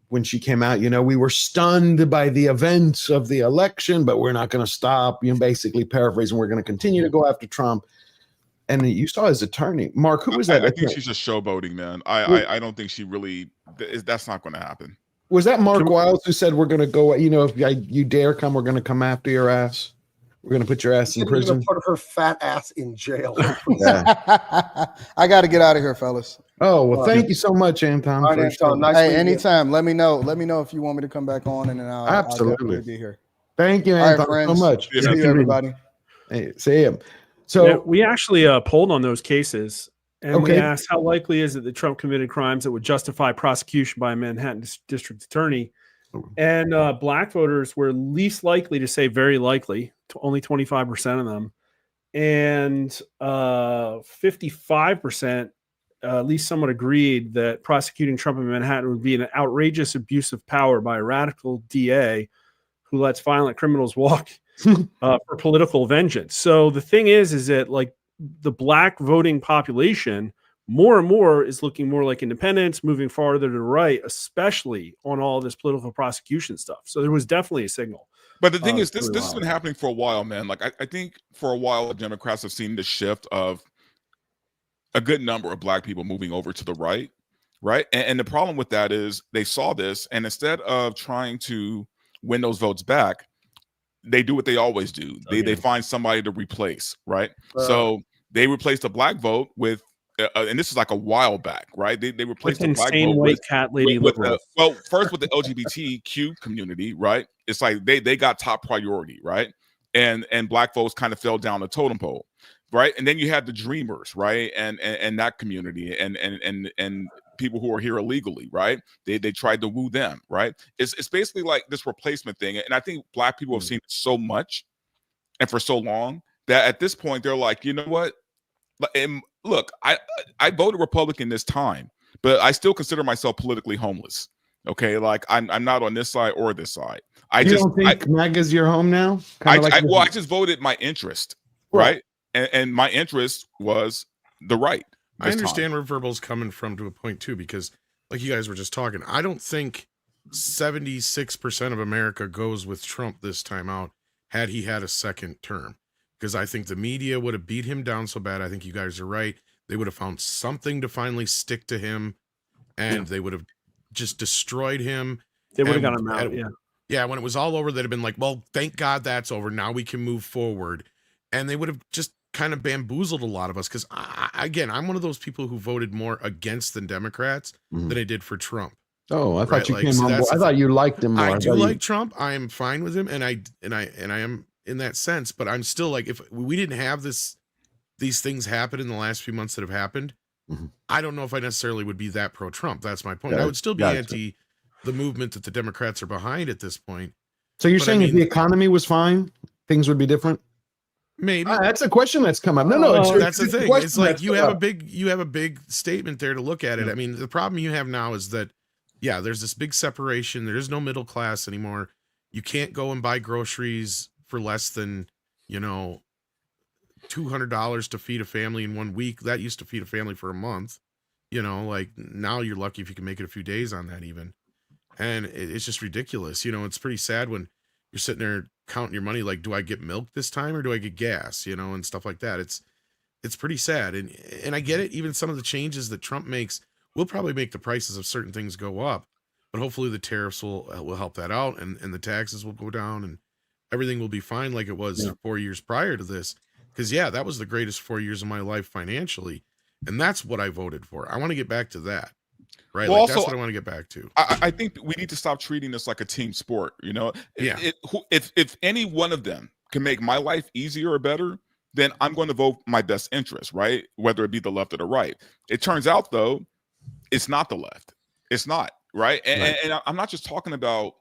Speaker 10: when she came out. You know, we were stunned by the events of the election, but we're not going to stop. You know, basically paraphrasing, we're going to continue to go after Trump. And you saw his attorney, Mark. Who was that?
Speaker 1: I think she's just showboating, man. I don't think she really. That's not going to happen.
Speaker 10: Was that Mark Wiles who said we're going to go? You know, if you dare come, we're going to come after your ass. We're going to put your ass in prison.
Speaker 16: Put her fat ass in jail.
Speaker 14: I got to get out of here, fellas.
Speaker 10: Oh, well, thank you so much, Anton.
Speaker 14: All right, Anton, nice hey, anytime. Let me know. Let me know if you want me to come back on, and then I'll
Speaker 10: absolutely
Speaker 14: be here.
Speaker 10: Thank you, Anton, so much.
Speaker 14: See you, everybody.
Speaker 10: Hey, see him. So
Speaker 13: yeah, we actually polled on those cases, and we asked how likely is it that Trump committed crimes that would justify prosecution by a Manhattan district attorney. And black voters were least likely to say very likely, to only 25% of them. And 55%, at least somewhat agreed that prosecuting Trump in Manhattan would be an outrageous abuse of power by a radical DA who lets violent criminals walk for political vengeance. So the thing is that like the black voting population more and more is looking more like independents, moving farther to the right, especially on all this political prosecution stuff. So there was definitely a signal.
Speaker 1: But the thing is, this has been happening for a while, man. Like I think for a while, the Democrats have seen the shift of a good number of black people moving over to the right, right? And the problem with that is they saw this, and instead of trying to win those votes back, they do what they always do. They find somebody to replace, right? So they replaced the black vote with and this is like a while back, right? They replaced the black vote
Speaker 13: white cat lady liberals.
Speaker 1: Well, first with the LGBTQ community, right? It's like they got top priority, right? And black folks kind of fell down the totem pole, right? And then you had the dreamers, right? And that community and people who are here illegally, right? They tried to woo them, right? It's basically like this replacement thing. And I think black people have seen it so much and for so long that at this point they're like, you know what? And look, I voted Republican this time, but I still consider myself politically homeless. Okay, like I'm not on this side or this side. I
Speaker 10: don't think MAGA's your home now?
Speaker 1: I just voted my interest, right? And my interest was the right.
Speaker 20: I understand where Verbal's coming from to a point too, because like you guys were just talking, I don't think 76% of America goes with Trump this time out had he had a second term. Because I think the media would have beat him down so bad. I think you guys are right. They would have found something to finally stick to him, and they would have just destroyed him.
Speaker 13: They would have got him out,
Speaker 20: Yeah, when it was all over, they'd have been like, well, thank God that's over. Now we can move forward. And they would have just kind of bamboozled a lot of us. Because, again, I'm one of those people who voted more against than Democrats than I did for Trump.
Speaker 10: Oh, I thought you came on board. I thought you liked him more.
Speaker 20: I do like Trump. I am fine with him, and I am in that sense, but I'm still like, if we didn't have these things happen in the last few months that have happened, I don't know if I necessarily would be that pro-Trump. That's my point. I would still be anti the movement that the Democrats are behind at this point.
Speaker 10: So you're saying if the economy was fine, things would be different?
Speaker 20: Maybe.
Speaker 10: That's a question that's come up. No,
Speaker 20: that's the thing. It's like you have a big statement there to look at it. I mean, the problem you have now is that, yeah, there's this big separation. There is no middle class anymore. You can't go and buy groceries for less than, $200 to feed a family in 1 week. That used to feed a family for a month. Like now you're lucky if you can make it a few days on that even. And it's just ridiculous. It's pretty sad when you're sitting there counting your money. Like, do I get milk this time or do I get gas, and stuff like that. It's pretty sad. And I get it. Even some of the changes that Trump makes will probably make the prices of certain things go up, but hopefully the tariffs will help that out and the taxes will go down and everything will be fine like it was 4 years prior to this. Because, that was the greatest 4 years of my life financially. And that's what I voted for. I want to get back to that. right?
Speaker 1: Well,
Speaker 20: Like that's
Speaker 1: also,
Speaker 20: what I want to get back to.
Speaker 1: I think we need to stop treating this like a team sport. You know,
Speaker 20: Yeah.
Speaker 1: If any one of them can make my life easier or better, then I'm going to vote my best interest, right? Whether it be the left or the right. It turns out though, it's not the left. It's not, right? And I'm not just talking about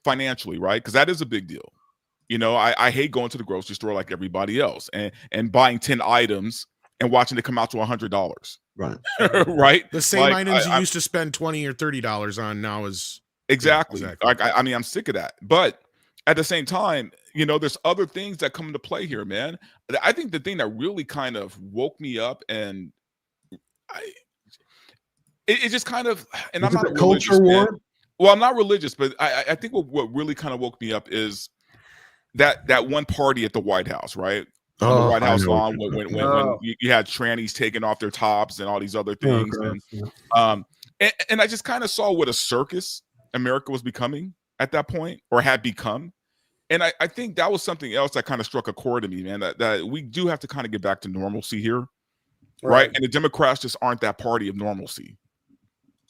Speaker 1: financially, right? Because that is a big deal. You know, I hate going to the grocery store like everybody else and buying 10 items and watching it come out to $100.
Speaker 10: Right.
Speaker 1: Right.
Speaker 20: The same items you used to spend $20 or $30 on now is
Speaker 1: exactly.
Speaker 20: Yeah, exactly.
Speaker 1: Like I mean, I'm sick of that. But at the same time, you know, there's other things that come into play here, man. I think the thing that really kind of woke me up and it just kind of, and
Speaker 10: Is
Speaker 1: I'm
Speaker 10: it
Speaker 1: not
Speaker 10: the
Speaker 1: religious,
Speaker 10: culture
Speaker 1: man.
Speaker 10: war?
Speaker 1: Well, I'm not religious, but I think what really kind of woke me up is that one party at the White House, right? On the White House lawn when you had trannies taking off their tops and all these other things. And I just kind of saw what a circus America was becoming at that point, or had become. And I think that was something else that kind of struck a chord to me, man, that we do have to kind of get back to normalcy here. Right. And the Democrats just aren't that party of normalcy.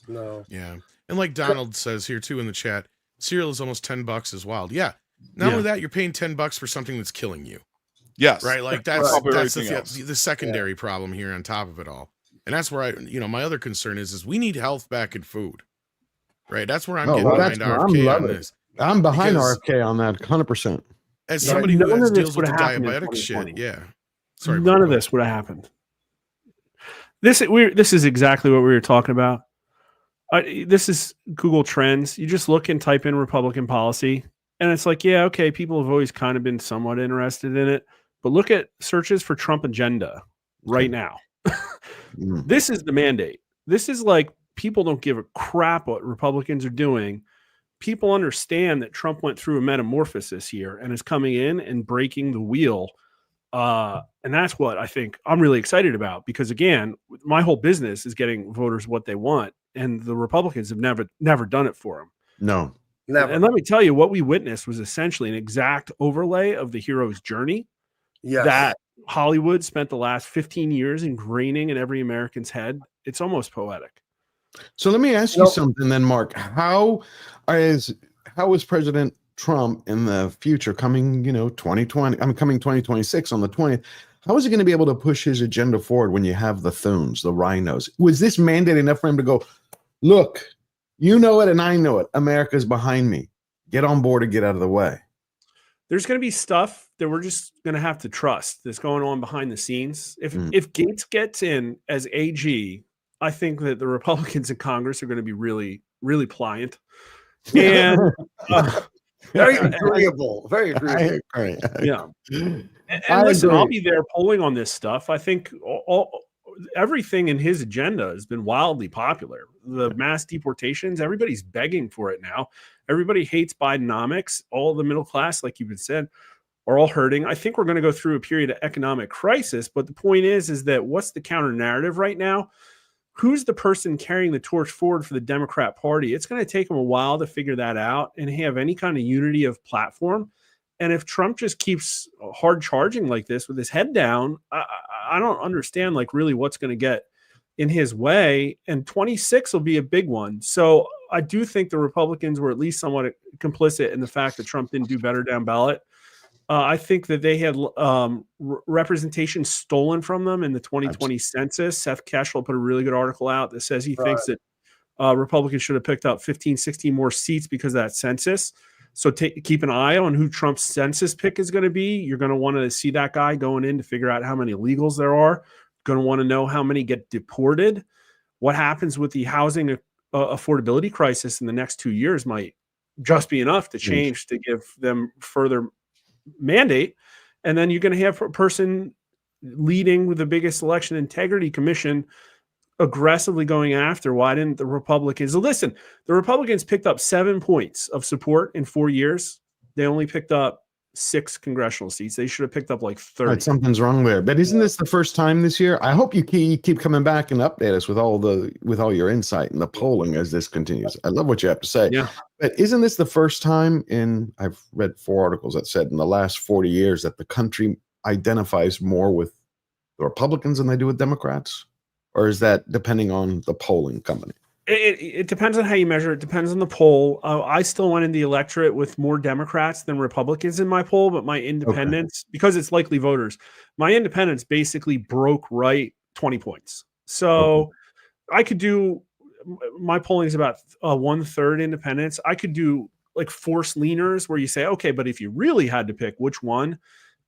Speaker 16: No.
Speaker 20: Yeah. And like Donald says here too in the chat, cereal is almost $10 as wild. Yeah. Not only that, you're paying $10 for something that's killing you.
Speaker 1: Yes.
Speaker 20: Right. Like that's
Speaker 1: else.
Speaker 20: the secondary problem here on top of it all. And that's where my other concern is we need health back in food. Right. That's where I'm getting behind RFK on this.
Speaker 10: I'm behind RFK on that 100%.
Speaker 20: As somebody who deals with the diabetic shit. Yeah. Sorry.
Speaker 13: None of this would have happened. This is exactly what we were talking about. This is Google Trends. You just look and type in Republican policy, and it's like, yeah, okay, people have always kind of been somewhat interested in it, but look at searches for Trump agenda right now. This is the mandate. This is like people don't give a crap what Republicans are doing. People understand that Trump went through a metamorphosis here and is coming in and breaking the wheel. And that's what I think I'm really excited about, because again, my whole business is getting voters what they want, and the Republicans have never done it for them.
Speaker 10: No,
Speaker 16: never.
Speaker 13: And let me tell you, what we witnessed was essentially an exact overlay of the hero's journey that Hollywood spent the last 15 years ingraining in every American's head. It's almost poetic.
Speaker 10: So let me ask you something then, Mark. How is President Trump in the future coming, 2020, coming 2026 on the 20th, how is he going to be able to push his agenda forward when you have the Thunes, the rhinos? Was this mandate enough for him to go, look, you know it and I know it, America's behind me, get on board and get out of the way?
Speaker 13: There's going to be stuff that we're just going to have to trust that's going on behind the scenes. If Gates gets in as AG, I think that the Republicans in Congress are going to be really, really pliant. And
Speaker 16: very agreeable. Very agreeable.
Speaker 13: Yeah. And listen, I'll be there polling on this stuff. I think everything in his agenda has been wildly popular. The mass deportations, everybody's begging for it now. Everybody hates Bidenomics. All the middle class, like you've said, are all hurting. I think we're going to go through a period of economic crisis. But the point is that what's the counter narrative right now? Who's the person carrying the torch forward for the Democrat Party? It's going to take them a while to figure that out and have any kind of unity of platform. And if Trump just keeps hard charging like this with his head down, I don't understand really what's going to get in his way. And 26 will be a big one. So I do think the Republicans were at least somewhat complicit in the fact that Trump didn't do better down ballot. I think that they had representation stolen from them in the 2020 census. Seth Keshel put a really good article out that says he thinks that Republicans should have picked up 15, 16 more seats because of that census. So keep an eye on who Trump's census pick is going to be. You're going to want to see that guy going in to figure out how many illegals there are. Going to want to know how many get deported. What happens with the housing affordability crisis in the next 2 years might just be enough to change to give them further mandate. And then you're going to have a person leading with the biggest election integrity commission aggressively going after why didn't the Republicans listen. The Republicans picked up 7 points of support in 4 years. They only picked up 6 congressional seats. They should have picked up 30.
Speaker 10: Right, something's wrong there. But isn't this the first time this year? I hope you keep coming back and update us with all your insight and the polling as this continues. I love what you have to say.
Speaker 13: Yeah.
Speaker 10: But isn't this the first time I've read 4 articles that said in the last 40 years that the country identifies more with the Republicans than they do with Democrats? Or is that depending on the polling company?
Speaker 13: It depends on how you measure it. Depends on the poll. I still went in the electorate with more Democrats than Republicans in my poll, but my independents, because it's likely voters, my independents basically broke right 20 points. So I could do, my polling is about 1/3 independents. I could do like forced leaners where you say, okay, but if you really had to pick which one,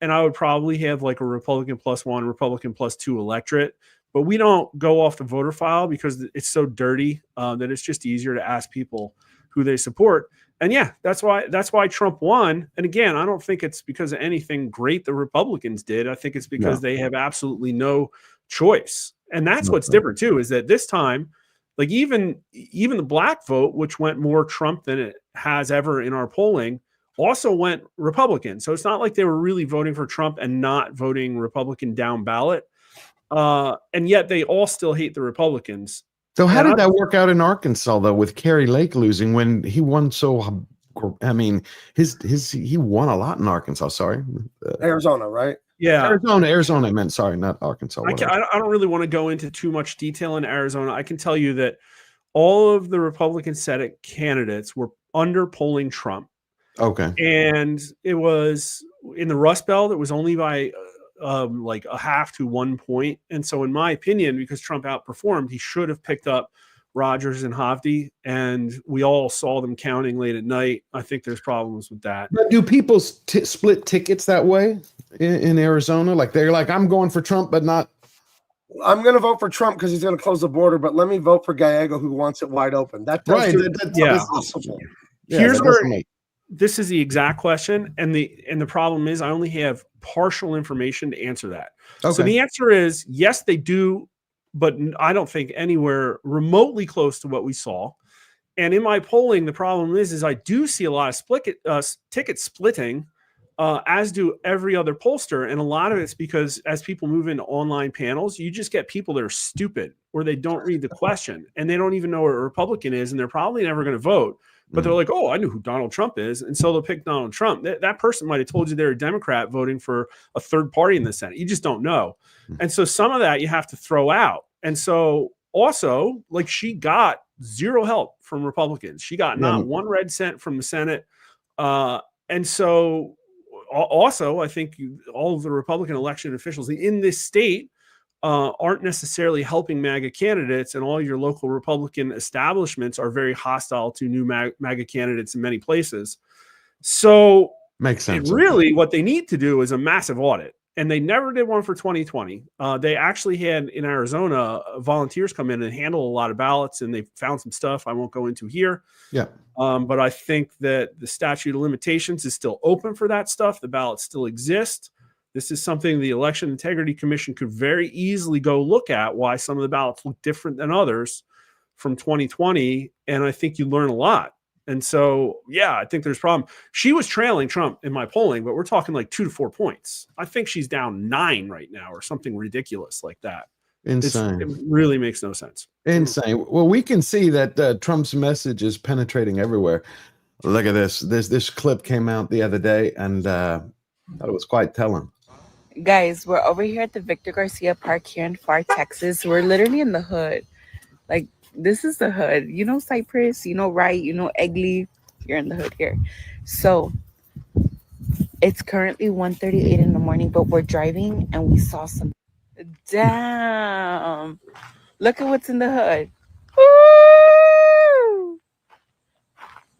Speaker 13: and I would probably have like a Republican +1, Republican +2 electorate. But we don't go off the voter file because it's so dirty that it's just easier to ask people who they support. And yeah, that's why Trump won. And again, I don't think it's because of anything great the Republicans did. I think it's because they have absolutely no choice. And that's what's different too, is that this time, like even the black vote, which went more Trump than it has ever in our polling, also went Republican. So it's not like they were really voting for Trump and not voting Republican down ballot. And yet they all still hate the Republicans.
Speaker 10: So how did that work out in Arkansas though, with Kerry Lake losing when he won so? I mean, he won a lot in Arkansas. Sorry,
Speaker 16: Arizona, right?
Speaker 13: Yeah,
Speaker 10: Arizona. I meant sorry, not Arkansas.
Speaker 13: I don't really want to go into too much detail in Arizona. I can tell you that all of the Republican Senate candidates were underpolling Trump.
Speaker 10: Okay,
Speaker 13: and it was in the Rust Belt. It was only by like a half to 1 point. And so in my opinion, because Trump outperformed, he should have picked up Rogers and Hovde, and we all saw them counting late at night. I think there's problems with that.
Speaker 10: But do people split tickets that way in Arizona? Like they're like, I'm going for Trump, but not.
Speaker 16: I'm going to vote for Trump because he's going to close the border, but let me vote for Gallego who wants it wide open. That's possible.
Speaker 13: Here's where this is the exact question, and the problem is I only have partial information to answer that. Okay. So the answer is yes, they do, but I don't think anywhere remotely close to what we saw. And in my polling, the problem is I do see a lot of ticket splitting, as do every other pollster, and a lot of it's because as people move into online panels, you just get people that are stupid or they don't read the question and they don't even know what a Republican is, and they're probably never going to vote. But they're like, oh, I knew who Donald Trump is. And so they'll pick Donald Trump. That person might have told you they're a Democrat voting for a third party in the Senate. You just don't know. And so some of that you have to throw out. And so also, like, she got zero help from Republicans. She got not one red cent from the Senate. And so also, I think all of the Republican election officials in this state aren't necessarily helping MAGA candidates, and all your local Republican establishments are very hostile to new MAGA candidates in many places. So
Speaker 10: makes sense.
Speaker 13: Really, what they need to do is a massive audit, and they never did one for 2020. They actually had in Arizona volunteers come in and handle a lot of ballots, and they found some stuff I won't go into here.
Speaker 10: Yeah.
Speaker 13: But I think that the statute of limitations is still open for that stuff. The ballots still exist. This is something the Election Integrity Commission could very easily go look at, why some of the ballots look different than others from 2020. And I think you learn a lot. And so, yeah, I think there's a problem. She was trailing Trump in my polling, but we're talking like 2 to 4 points. I think she's down 9 right now or something ridiculous like that.
Speaker 10: Insane.
Speaker 13: It really makes no sense.
Speaker 10: Insane. Well, we can see that Trump's message is penetrating everywhere. Look at this. This clip came out the other day, and thought it was quite telling.
Speaker 7: Guys, we're over here at the Victor Garcia Park here in Far, Texas. We're literally in the hood. Like, this is the hood. You know Cypress, you know Wright, you know Egley. You're in the hood here. So it's currently 1:38 in the morning, but we're driving and we saw some. Damn. Look at what's in the hood. Woo!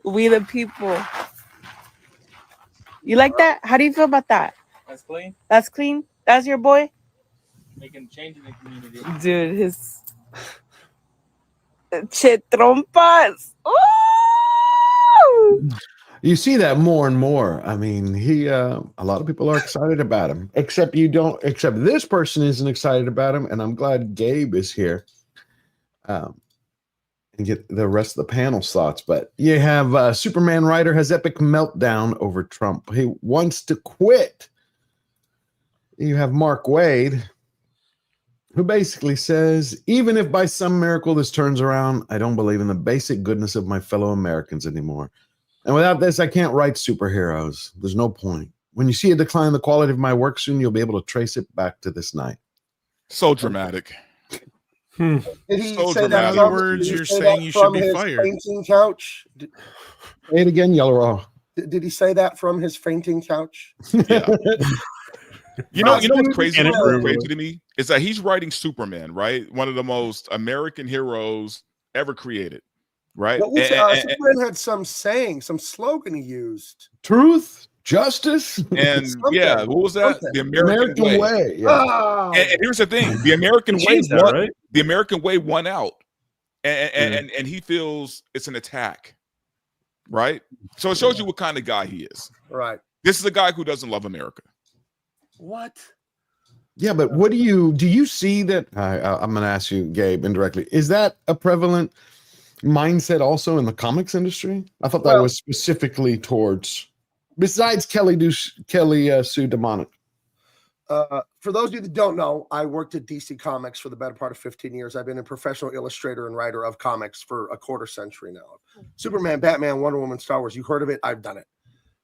Speaker 7: We the people. You like that? How do you feel about that?
Speaker 22: That's clean.
Speaker 7: That's clean. That's your boy.
Speaker 22: Making change in the community.
Speaker 7: Dude, his che trompas. Ooh!
Speaker 10: You see that more and more. I mean, a lot of people are excited about him, except this person isn't excited about him. And I'm glad Gabe is here and get the rest of the panel's thoughts. But you have Superman writer has epic meltdown over Trump. He wants to quit. You have Mark Wade, who basically says, even if by some miracle this turns around, I don't believe in the basic goodness of my fellow Americans anymore. And without this, I can't write superheroes. There's no point. When you see a decline in the quality of my work soon, you'll be able to trace it back to this night.
Speaker 1: So dramatic.
Speaker 14: Hmm.
Speaker 16: Did he
Speaker 1: So
Speaker 16: say that?
Speaker 20: In other
Speaker 16: from-
Speaker 20: words,
Speaker 16: did he
Speaker 20: you're
Speaker 16: say
Speaker 20: saying
Speaker 16: that
Speaker 20: you should
Speaker 16: from
Speaker 20: be
Speaker 16: his
Speaker 20: fired.
Speaker 16: fainting couch?
Speaker 10: Say it again, Yellow Raw.
Speaker 16: Did he say that from his fainting couch?
Speaker 1: Yeah. You know what's crazy?
Speaker 13: And
Speaker 1: What's
Speaker 13: it
Speaker 1: crazy to me is that he's writing Superman, right? One of the most American heroes ever created, right?
Speaker 16: What was
Speaker 1: And-
Speaker 16: Superman had some saying, some slogan he used.
Speaker 10: Truth, justice,
Speaker 1: And yeah, what was that?
Speaker 16: Something.
Speaker 1: The American, way.
Speaker 10: Yeah.
Speaker 16: Ah,
Speaker 1: And here's the thing: the American way
Speaker 13: changed that,
Speaker 1: won.
Speaker 13: right?
Speaker 1: The American way won out, and he feels it's an attack, right? So it shows you what kind of guy he is.
Speaker 16: right.
Speaker 1: This is a guy who doesn't love America.
Speaker 16: What?
Speaker 10: Yeah, but what do you see that? I'm going to ask you, Gabe, indirectly. Is that a prevalent mindset also in the comics industry? I thought that
Speaker 16: Well-
Speaker 10: was specifically towards, besides Kelly Sue DeMonic.
Speaker 16: For those of you that don't know, I worked at DC Comics for the better part of 15 years. I've been a professional illustrator and writer of comics for a quarter century now. Superman, Batman, Wonder Woman, Star Wars. You heard of it? I've done it.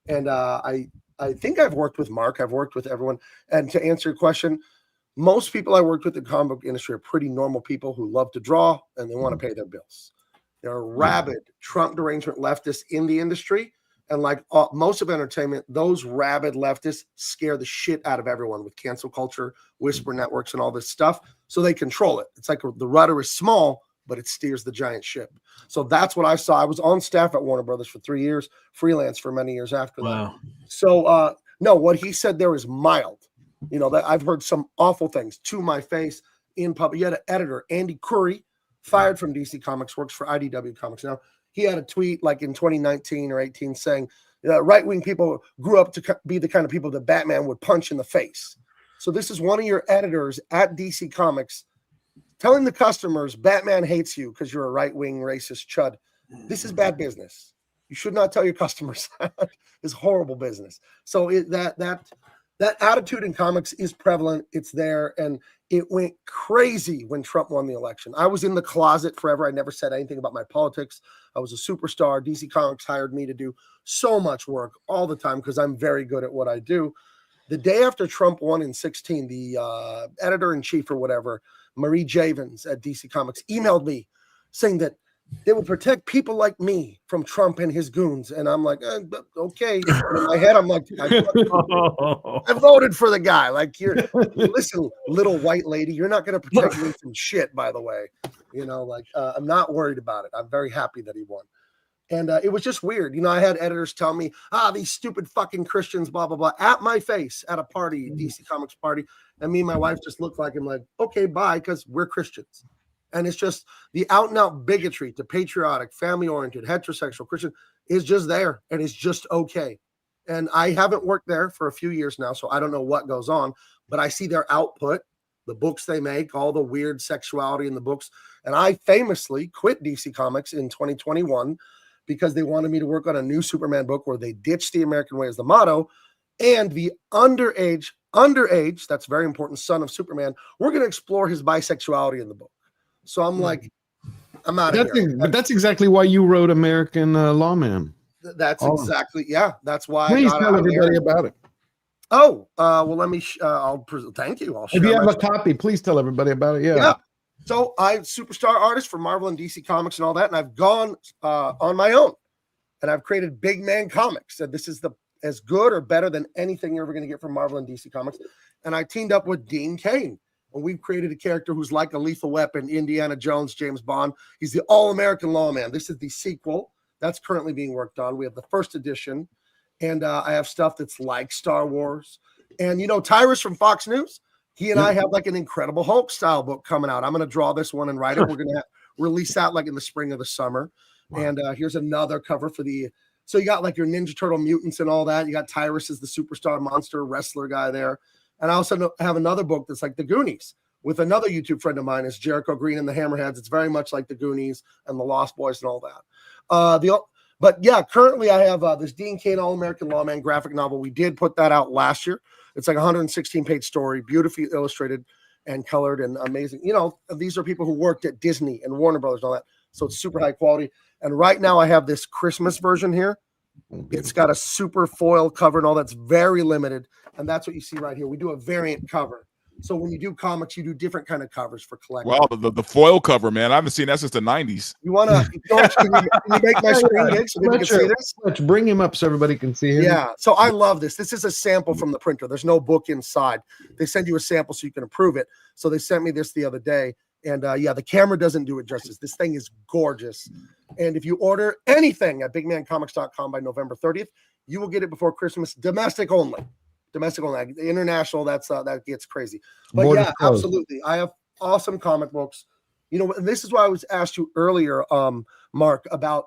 Speaker 16: And I think I've worked with Mark. I've worked with everyone. And to answer your question, most people I worked with in the comic book industry are pretty normal people who love to draw and they want to pay their bills. There are rabid Trump derangement leftists in the industry. And like most of entertainment, those rabid leftists scare the shit out of everyone with cancel culture, whisper networks, and all this stuff. So they control it. It's like the rudder is small, but it steers the giant ship. So that's what I saw. I was on staff at Warner Brothers for 3 years, freelance for many years after that. So no, what he said there is mild. You know, that I've heard some awful things to my face in public. You had an editor, Andy Curry, fired from DC Comics, works for IDW Comics now. He had a tweet like in 2019 or 18 saying right-wing people grew up to be the kind of people that Batman would punch in the face. So this is one of your editors at DC Comics telling the customers Batman hates you because you're a right-wing racist chud. This is bad business. You should not tell your customers that. It's horrible business. So that attitude in comics is prevalent. It's there, and it went crazy when Trump won the election. I was in the closet forever. I never said anything about my politics. I was a superstar. DC Comics hired me to do so much work all the time because I'm very good at what I do. The day after Trump won in 2016, the editor-in-chief or whatever, Marie Javins at DC Comics, emailed me saying that they would protect people like me from Trump and his goons. And I'm like, okay. In my head, I'm like, I voted for the guy. Like, listen, little white lady, you're not going to protect me from shit, by the way. You know, like, I'm not worried about it. I'm very happy that he won. And it was just weird. You know, I had editors tell me, these stupid fucking Christians, blah, blah, blah, at my face at a party, DC Comics party. And me and my wife just looked like him, like, okay, bye, because we're Christians. And it's just the out and out bigotry to patriotic, family oriented, heterosexual Christian is just there. And it's just okay. And I haven't worked there for a few years now, so I don't know what goes on, but I see their output, the books they make, all the weird sexuality in the books. And I famously quit DC Comics in 2021 because they wanted me to work on a new Superman book where they ditched the American way as the motto. And the underage, that's very important, son of Superman, we're going to explore his bisexuality in the book. So I'm like, I'm out of here.
Speaker 10: But that's exactly why you wrote American Lawman.
Speaker 16: That's exactly, that's why.
Speaker 10: Please
Speaker 16: I got
Speaker 10: tell
Speaker 16: out of
Speaker 10: everybody
Speaker 16: here.
Speaker 10: about it.
Speaker 16: Oh, well, let me, thank you. I'll
Speaker 10: If
Speaker 16: share
Speaker 10: you have
Speaker 16: my
Speaker 10: a copy, please tell everybody about it.
Speaker 16: Yeah. So I'm superstar artist for Marvel and DC Comics and all that. And I've gone on my own and I've created big man comics. And this is as good or better than anything you're ever going to get from Marvel and DC Comics. And I teamed up with Dean Cain. And we've created a character who's like a Lethal Weapon, Indiana Jones, James Bond. He's the all-American lawman. This is the sequel that's currently being worked on. We have the first edition. And I have stuff that's like Star Wars. And, you know, Tyrus from Fox News, he and I have like an Incredible Hulk style book coming out. I'm going to draw this one and write it. We're going to release that like in the spring of the summer. Wow. And here's another cover for so you got like your Ninja Turtle mutants and all that. You got Tyrus as the superstar monster wrestler guy there. And I also have another book that's like the Goonies with another YouTube friend of mine is Jericho Green and the Hammerheads. It's very much like the Goonies and the Lost Boys and all that. But yeah, currently I have this Dean Cain All-American Lawman graphic novel. We did put that out last year. It's like a 116-page story, beautifully illustrated and colored and amazing. You know, these are people who worked at Disney and Warner Brothers and all that. So it's super high quality. And right now I have this Christmas version here. It's got a super foil cover and all that's very limited. And that's what you see right here. We do a variant cover. So when you do comics, you do different kind of covers for collectors.
Speaker 1: Wow, the foil cover, man. I haven't seen that since the 90s.
Speaker 16: You want to, George, can you make my screen big so people can see this?
Speaker 10: Let's bring him up so everybody can see him.
Speaker 16: Yeah. So I love this. This is a sample from the printer. There's no book inside. They send you a sample so you can approve it. So they sent me this the other day. And yeah, the camera doesn't do it justice. This thing is gorgeous. And if you order anything at bigmancomics.com by November 30th, you will get it before Christmas, domestic only. Domestic only. International, that gets crazy. But yeah, absolutely. I have awesome comic books. You know, and this is why I was asked you earlier, Mark, about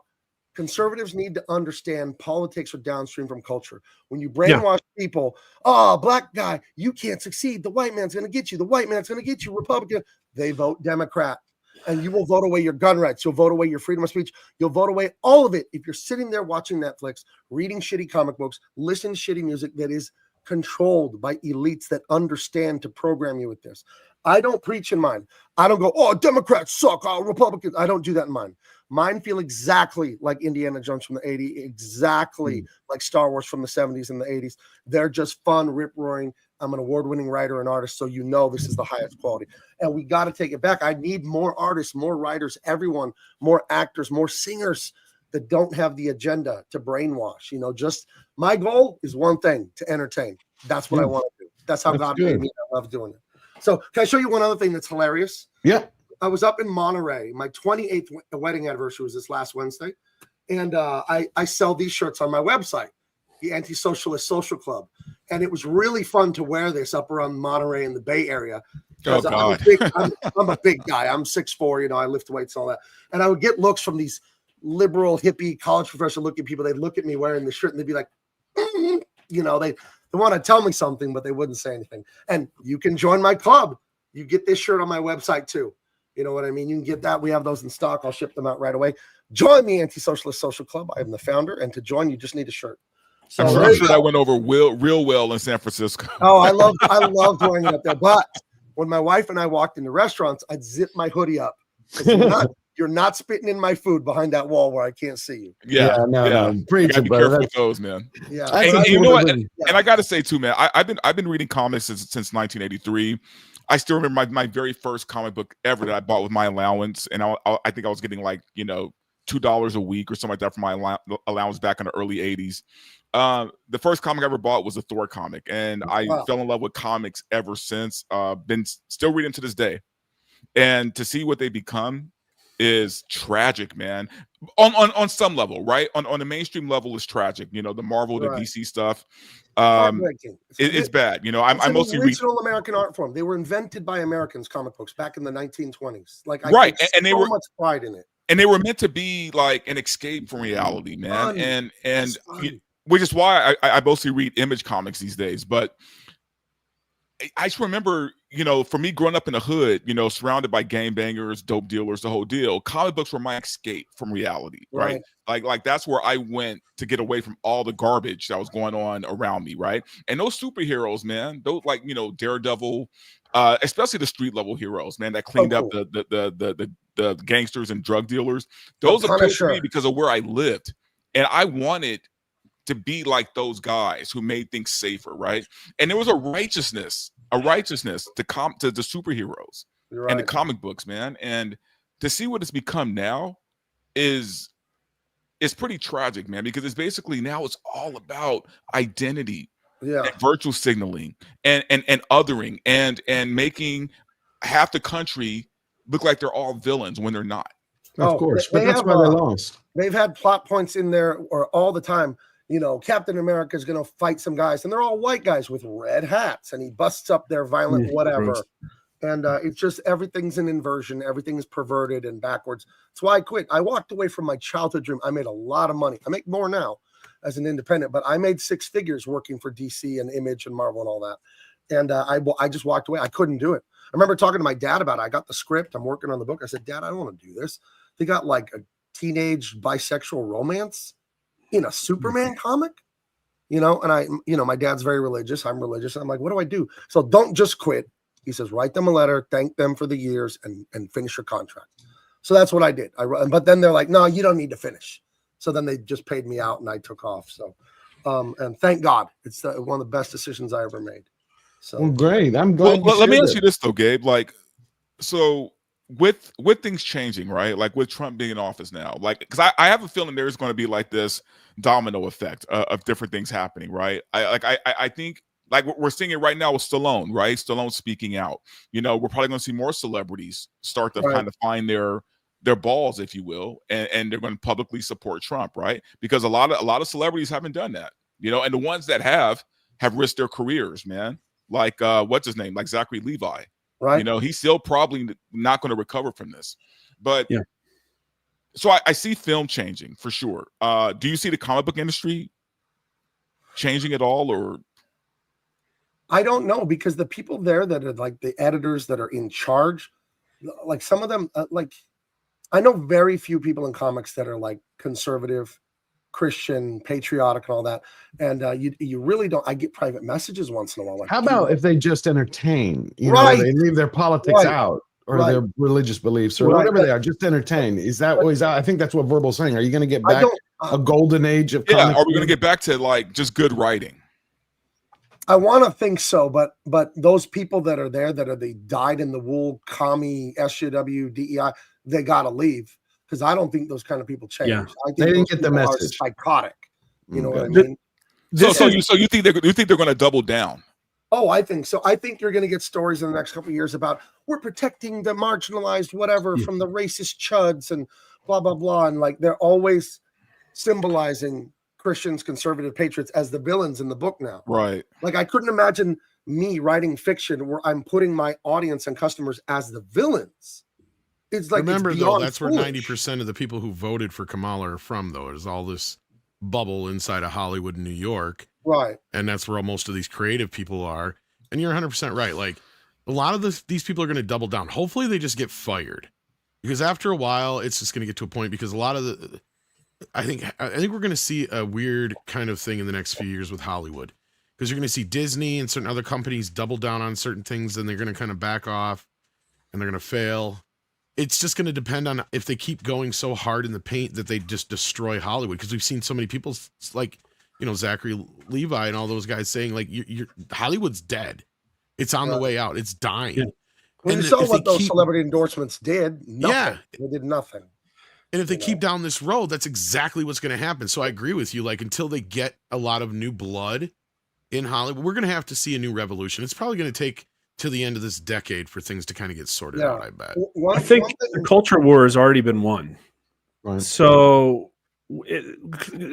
Speaker 16: conservatives need to understand politics are downstream from culture. When you brainwash people, oh, black guy, you can't succeed. The white man's going to get you. The white man's going to get you. Republican. They vote Democrat. And you will vote away your gun rights. You'll vote away your freedom of speech. You'll vote away all of it if you're sitting there watching Netflix, reading shitty comic books, listening to shitty music that is controlled by elites that understand to program you with this. I don't preach in mine. I don't go, oh, Democrats suck, oh, Republicans. I don't do that in mine. Mine feel exactly like Indiana Jones from the 80s, exactly like Star Wars from the 70s and the 80s. They're just fun, rip-roaring. I'm an award-winning writer and artist, so you know this is the highest quality. And we got to take it back. I need more artists, more writers, everyone, more actors, more singers that don't have the agenda to brainwash. You know, just my goal is one thing, to entertain. That's what I want to do. That's how God made me. I love doing it. So can I show you one other thing that's hilarious?
Speaker 10: Yeah.
Speaker 16: I was up in Monterey. My 28th wedding anniversary was this last Wednesday. And I sell these shirts on my website, the Anti-Socialist Social Club. And it was really fun to wear this up around Monterey in the Bay Area.
Speaker 1: Oh, God.
Speaker 16: I'm a big guy. I'm 6'4", you know, I lift weights and all that. And I would get looks from these liberal, hippie, college professor looking people. They'd look at me wearing the shirt and they'd be like, you know, they want to tell me something, but they wouldn't say anything. And you can join my club. You get this shirt on my website too. You know what I mean? You can get that. We have those in stock. I'll ship them out right away. Join the Anti-Socialist Social Club. I am the founder. And to join, you just need a shirt. So
Speaker 1: I'm sure that went over real well in San Francisco.
Speaker 16: Oh, I love wearing it up there. But when my wife and I walked into restaurants, I'd zip my hoodie up. You're not spitting in my food behind that wall where I can't see you.
Speaker 1: Yeah,
Speaker 10: no. Preach
Speaker 1: you gotta be careful with those, man.
Speaker 16: Yeah.
Speaker 1: And you know what? And I gotta say too, man, I've been reading comics since 1983. I still remember my very first comic book ever that I bought with my allowance, and I think I was getting like, you know, $2 a week or something like that for my allowance back in the early 80s. The first comic I ever bought was a Thor comic, and I fell in love with comics ever since. Been still reading to this day, and to see what they become is tragic, man. On some level, right? On the mainstream level is tragic. You know, the Marvel, the DC stuff. It's bad. You know, I mostly read
Speaker 16: original American art form. They were invented by Americans, comic books, back in the 1920s. Like,
Speaker 1: and they were
Speaker 16: much pride in it.
Speaker 1: And they were meant to be like an escape from reality, man. And which is why I mostly read Image comics these days. But I just remember, you know, for me growing up in the hood, you know, surrounded by gangbangers, dope dealers, the whole deal, comic books were my escape from reality, right? Like that's where I went to get away from all the garbage that was going on around me, right? And those superheroes, man, those, like, you know, Daredevil, especially the street level heroes, man, that cleaned up the gangsters and drug dealers. Those appealed to me because of where I lived, and I wanted to be like those guys who made things safer, right? And there was a righteousness to the superheroes and the comic books, man. And to see what it's become now is pretty tragic, man, because it's basically now it's all about identity, and virtual signaling and othering and making half the country look like they're all villains when they're not.
Speaker 10: Of course, but that's why they lost.
Speaker 16: They've had plot points in there or all the time. You know, Captain America is going to fight some guys, and they're all white guys with red hats, and he busts up their violent whatever. And it's just everything's an inversion. Everything is perverted and backwards. That's why I quit. I walked away from my childhood dream. I made a lot of money. I make more now as an independent, but I made 6 figures working for DC and Image and Marvel and all that. And I just walked away. I couldn't do it. I remember talking to my dad about it. I got the script. I'm working on the book. I said, Dad, I don't want to do this. They got like a teenage bisexual romance in a Superman comic, you know, and my dad's very religious. I'm religious. I'm like, what do I do? So don't just quit. He says, write them a letter, thank them for the years, and finish your contract. So that's what I did. But then they're like, no, you don't need to finish. So then they just paid me out and I took off. So, and thank God, it's one of the best decisions I ever made. So
Speaker 10: Well, great. I'm
Speaker 1: Well,
Speaker 10: glad.
Speaker 1: let me ask you this though, Gabe. Like, so with things changing, right? Like with Trump being in office now, like, because I have a feeling there's going to be like this domino effect of different things happening, right? I think like we're seeing it right now with Stallone, right? Stallone speaking out. You know, we're probably going to see more celebrities start to kind of find their balls, if you will, and they're going to publicly support Trump, right? Because a lot of celebrities haven't done that, you know, and the ones that have risked their careers, man. Like what's his name? Like Zachary Levi.
Speaker 16: Right.
Speaker 1: You know, he's still probably not going to recover from this. But so I see film changing for sure. Do you see the comic book industry changing at all, or?
Speaker 16: I don't know, because the people there that are like the editors that are in charge, like some of them, like I know very few people in comics that are like conservative, Christian, patriotic, and all that. And you really don't. I get private messages once in a while. Like,
Speaker 10: How about if they just entertain? You
Speaker 16: Right.
Speaker 10: know, they leave their politics
Speaker 16: Right.
Speaker 10: out or
Speaker 16: Right.
Speaker 10: their religious beliefs or
Speaker 16: Right.
Speaker 10: whatever they are. Just entertain. Is that what? I think that's what Verbal's saying. Are you going to get back a golden age of?
Speaker 1: Yeah.
Speaker 10: comic
Speaker 1: Are we going to
Speaker 10: book?
Speaker 1: get back to like just good writing?
Speaker 16: I want to think so, but those people that are there that are the dyed in the wool commie SJW DEI, they got to leave, because I don't think those kind of people change.
Speaker 10: Yeah.
Speaker 16: I think
Speaker 10: They didn't
Speaker 16: those
Speaker 10: get the
Speaker 16: people are
Speaker 10: message.
Speaker 16: psychotic. You know what I
Speaker 10: Okay.
Speaker 16: mean?
Speaker 1: So you think they're going to double down?
Speaker 16: Oh, I think so. I think you're going to get stories in the next couple of years about we're protecting the marginalized whatever from the racist chuds and blah, blah, blah. And like they're always symbolizing Christians, conservative patriots as the villains in the book now.
Speaker 1: Right.
Speaker 16: Like I couldn't imagine me writing fiction where I'm putting my audience and customers as the villains. It's like,
Speaker 20: Remember,
Speaker 16: it's
Speaker 20: though,
Speaker 16: beyond
Speaker 20: that's where
Speaker 16: foolish.
Speaker 20: 90% of the people who voted for Kamala are from, though. There's all this bubble inside of Hollywood and New York.
Speaker 16: Right.
Speaker 20: And that's where most of these creative people are. And you're 100% right. Like, a lot of these people are going to double down. Hopefully, they just get fired. Because after a while, it's just going to get to a point, because a lot of the... I think we're going to see a weird kind of thing in the next few years with Hollywood. Because you're going to see Disney and certain other companies double down on certain things, and they're going to kind of back off, and they're going to fail. It's just going to depend on if they keep going so hard in the paint that they just destroy Hollywood. Because we've seen so many people like, you know, Zachary Levi and all those guys saying like, you're Hollywood's dead. It's on the way out. It's dying.
Speaker 16: Yeah. Well,
Speaker 20: And
Speaker 16: you saw
Speaker 20: if
Speaker 16: what
Speaker 20: they
Speaker 16: those
Speaker 20: keep-
Speaker 16: celebrity endorsements did. Nothing.
Speaker 20: Yeah.
Speaker 16: They did nothing.
Speaker 20: And if they keep down this road, that's exactly what's going to happen. So I agree with you. Like, until they get a lot of new blood in Hollywood, we're going to have to see a new revolution. It's probably going to take to the end of this decade for things to kind of get sorted out, I bet.
Speaker 13: I think the culture war has already been won. So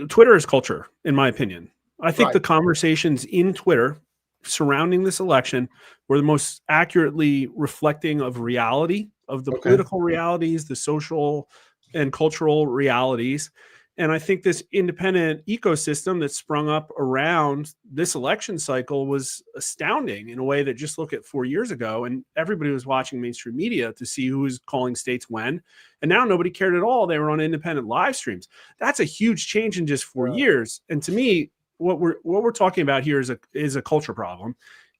Speaker 13: Twitter is culture, in my opinion. I think the conversations in Twitter surrounding this election were the most accurately reflecting of reality, of the political realities, the social and cultural realities. And I think this independent ecosystem that sprung up around this election cycle was astounding in a way that just look at 4 years ago, and everybody was watching mainstream media to see who was calling states when. And now nobody cared at all. They were on independent live streams. That's a huge change in just 4 years. And to me, what we're talking about here is a culture problem,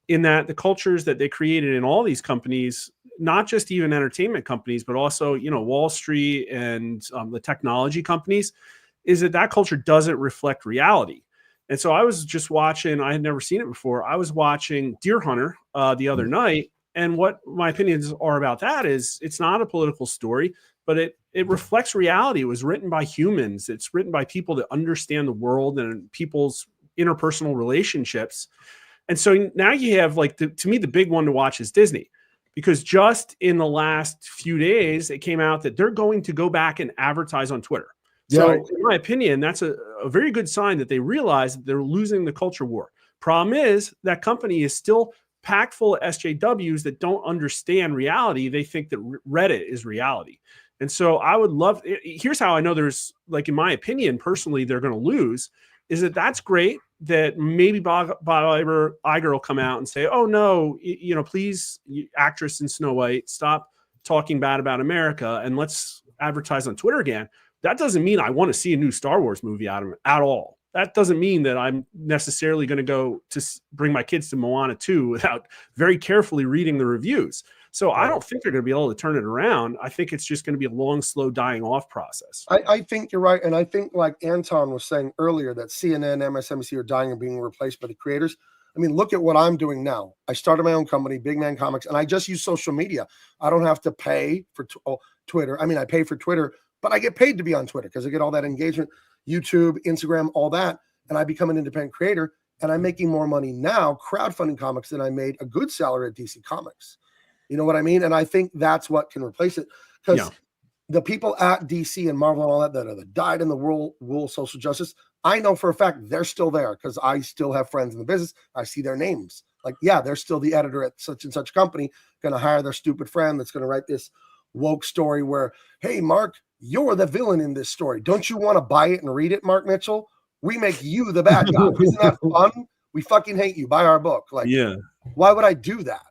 Speaker 13: in that the cultures that they created in all these companies, not just even entertainment companies, but also, you know, Wall Street and the technology companies, is that culture doesn't reflect reality. And so I was just watching, I had never seen it before. I was watching Deer Hunter the other night. And what my opinions are about that is it's not a political story, but it reflects reality. It was written by humans. It's written by people that understand the world and people's interpersonal relationships. And so now you have, like, to me, the big one to watch is Disney, because just in the last few days, it came out that they're going to go back and advertise on Twitter. So in my opinion, that's a very good sign that they realize that they're losing the culture war. Problem is that company is still packed full of SJWs that don't understand reality. They think that Reddit is reality. And so I would love, here's how I know there's, like, in my opinion, personally, they're going to lose, is that's great that maybe Bob Iger will come out and say, oh no, you know, please, actress in Snow White, stop talking bad about America and let's advertise on Twitter again. That doesn't mean I want to see a new Star Wars movie out of it at all. That doesn't mean that I'm necessarily going to go to bring my kids to Moana 2 without very carefully reading the reviews. So I don't think they're going to be able to turn it around. I think it's just going to be a long, slow dying off process.
Speaker 16: I think you're right. And I think, like Anton was saying earlier, that CNN, MSNBC are dying and being replaced by the creators. I mean, look at what I'm doing now. I started my own company, Big Man Comics, and I just use social media. I don't have to pay for Twitter. I mean, I pay for Twitter, but I get paid to be on Twitter because I get all that engagement, YouTube, Instagram, all that, and I become an independent creator, and I'm making more money now, crowdfunding comics, than I made a good salary at DC Comics. You know what I mean? And I think that's what can replace it, because the people at DC and Marvel and all that that died in the world of social justice, I know for a fact they're still there because I still have friends in the business. I see their names. Like, yeah, they're still the editor at such and such company, going to hire their stupid friend that's going to write this woke story where, hey, Mark, you're the villain in this story. Don't you want to buy it and read it, Mark Mitchell? We make you the bad guy. Isn't that fun? We fucking hate you. Buy our book. Like, why would I do that?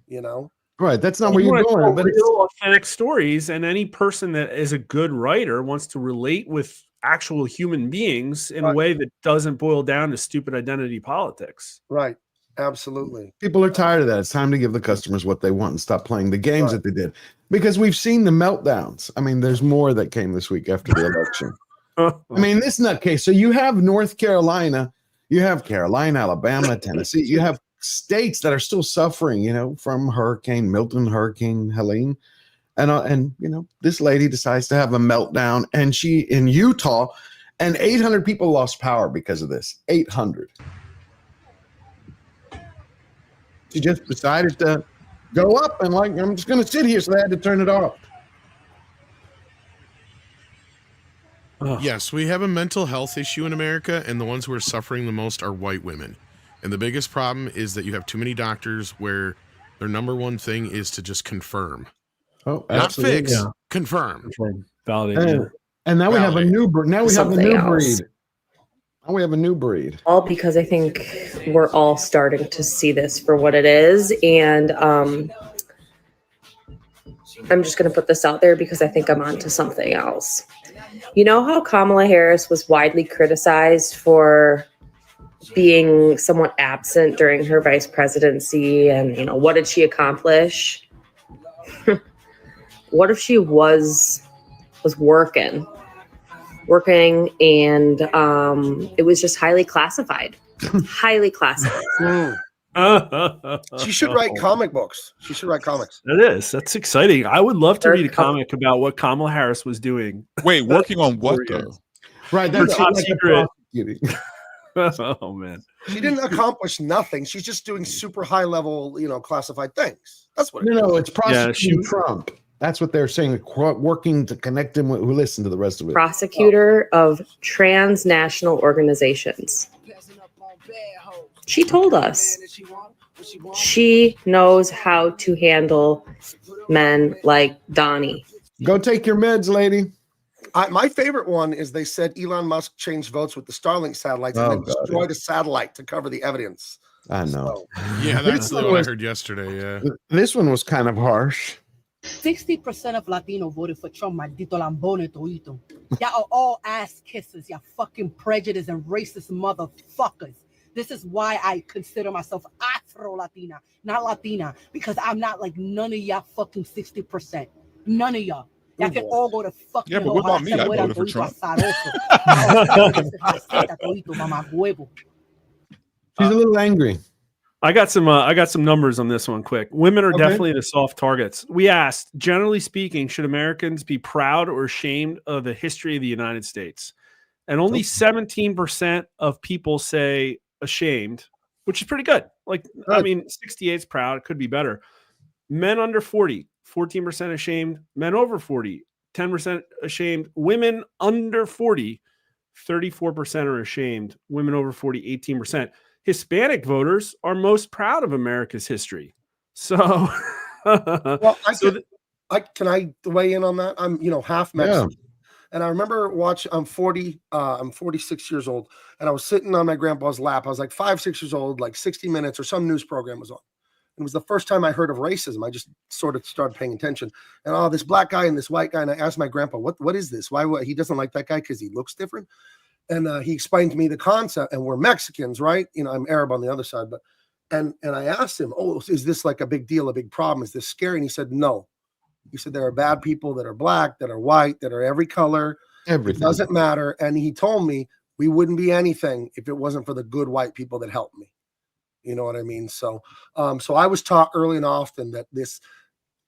Speaker 16: You know?
Speaker 10: Right. That's not where you're going.
Speaker 13: But real authentic stories, and any person that is a good writer wants to relate with actual human beings in a way that doesn't boil down to stupid identity politics.
Speaker 16: Right. Absolutely.
Speaker 10: People are tired of that. It's time to give the customers what they want and stop playing the games that they did. Because we've seen the meltdowns. I mean, there's more that came this week after the election. I mean, this nutcase. So you have North Carolina, you have Carolina, Alabama, Tennessee. You have states that are still suffering, you know, from Hurricane Milton, Hurricane Helene. And you know, this lady decides to have a meltdown, and she in Utah, and 800 people lost power because of this. 800. She just decided to go up and like, I'm just going to sit here, so they had to turn it off.
Speaker 20: Yes, we have a mental health issue in America, and the ones who are suffering the most are white women. And the biggest problem is that you have too many doctors where their number one thing is to just confirm.
Speaker 10: Oh,
Speaker 20: not
Speaker 10: absolutely.
Speaker 20: fix, confirm.
Speaker 13: Validate.
Speaker 10: And now we have a new breed. Now we have a
Speaker 6: Something
Speaker 10: new
Speaker 6: else.
Speaker 10: breed. Now we have a new breed.
Speaker 6: All because I think we're all starting to see this for what it is. And I'm just going to put this out there because I think I'm onto something else. You know how Kamala Harris was widely criticized for being somewhat absent during her vice presidency, and, you know, what did she accomplish? What if she was working and it was just highly classified. Highly classified.
Speaker 16: She should write comic books. She should write comics.
Speaker 13: That's exciting. I would love to read a comic about what Kamala Harris was doing.
Speaker 1: Wait, working on what though?
Speaker 10: Right,
Speaker 13: that's top
Speaker 10: like
Speaker 13: secret.
Speaker 10: Oh
Speaker 13: man,
Speaker 16: she didn't accomplish nothing. She's just doing super high level, you know, classified things. That's what.
Speaker 10: No, it's prosecuting Trump. That's what they're saying. Working to connect him with who listen to the rest of it.
Speaker 6: Prosecutor of transnational organizations. She told us she knows how to handle men like Donnie.
Speaker 10: Go take your meds, lady.
Speaker 16: My favorite one is they said Elon Musk changed votes with the Starlink satellites and then destroyed a satellite to cover the evidence.
Speaker 10: I know.
Speaker 20: Yeah, that's what I heard yesterday. Yeah.
Speaker 10: This one was kind of harsh.
Speaker 9: 60% of Latino voted for Trump, maldito lambone toito. Y'all are all ass kissers, y'all fucking prejudiced and racist motherfuckers. This is why I consider myself Afro-Latina, not Latina, because I'm not like none of y'all fucking 60%. None of y'all. Y'all can all go to fucking
Speaker 1: Yeah, but what about me? I voted for Trump.
Speaker 10: She's a little angry.
Speaker 13: I got some numbers on this one quick. Women are definitely the soft targets. We asked, generally speaking, should Americans be proud or ashamed of the history of the United States? And only 17% of people say ashamed, which is pretty good. Like, I mean, 68 is proud. It could be better. Men under 40, 14% ashamed. Men over 40, 10% ashamed. Women under 40, 34% are ashamed. Women over 40, 18%. Hispanic voters are most proud of America's history. So,
Speaker 16: well, can I weigh in on that? I'm, half Mexican. Yeah. And I remember I'm 46 years old, and I was sitting on my grandpa's lap. I was like 5-6 years old, like 60 Minutes or some news program was on. It was the first time I heard of racism. I just sort of started paying attention. And this black guy and this white guy, and I asked my grandpa, what is this? Why he doesn't like that guy because he looks different? And he explained to me the concept, and we're Mexicans, right? I'm Arab on the other side, but and I asked him, is this like a big deal, a big problem? Is this scary? And he said, no. He said, there are bad people that are black, that are white, that are every color.
Speaker 10: Everything.
Speaker 16: It doesn't matter. And he told me we wouldn't be anything if it wasn't for the good white people that helped me. You know what I mean? So, so I was taught early and often that this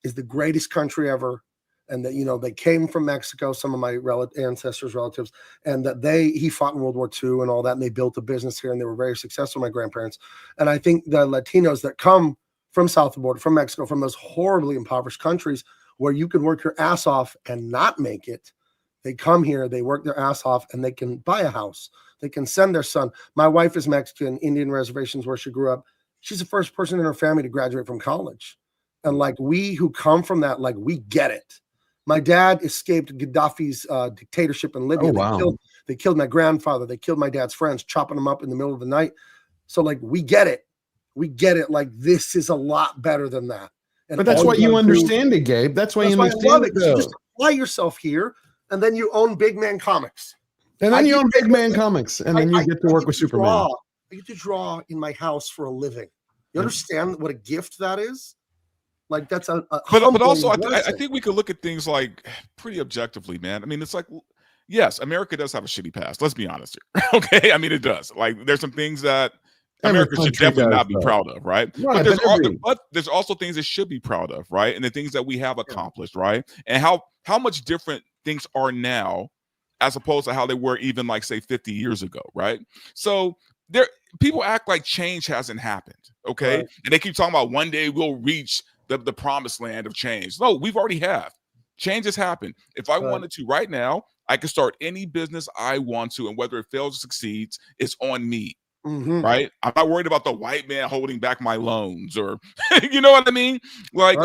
Speaker 16: is the greatest country ever. And that, you know, they came from Mexico, some of my relatives, and that he fought in World War II and all that. And they built a business here and they were very successful, my grandparents. And I think the Latinos that come from south of the border, from Mexico, from those horribly impoverished countries where you can work your ass off and not make it, they come here, they work their ass off, and they can buy a house. They can send their son. My wife is Mexican, Indian reservations where she grew up. She's the first person in her family to graduate from college. And like we who come from that, like we get it. My dad escaped Gaddafi's dictatorship in Libya.
Speaker 10: Oh, wow.
Speaker 16: They killed my grandfather. They killed my dad's friends, chopping them up in the middle of the night. So like, we get it. We get it. Like, this is a lot better than that. And
Speaker 10: but that's why you understand it, Gabe. That's why you understand it.
Speaker 16: You just apply yourself here, and then you own Big Man Comics.
Speaker 10: And then you own Big Man Comics, and then you get to work with Superman.
Speaker 16: I get to draw in my house for a living. You understand what a gift that is? Like, that's
Speaker 1: but also I think we could look at things like pretty objectively, man. I mean, it's like, yes, America does have a shitty past. Let's be honest here. Okay, I mean, it does. Like, there's some things that America should definitely not be proud of, right? But there's also things it should be proud of, right? And the things that we have accomplished, right? And how much different things are now as opposed to how they were even, like, say 50 years ago, right? So people act like change hasn't happened, okay? Right. And they keep talking about one day we'll reach the promised land of change. No, we've already have. Change has happened. If I wanted to right now, I could start any business I want to, and whether it fails or succeeds, it's on me. Right? I'm not worried about the white man holding back my loans, or you know what I mean? Like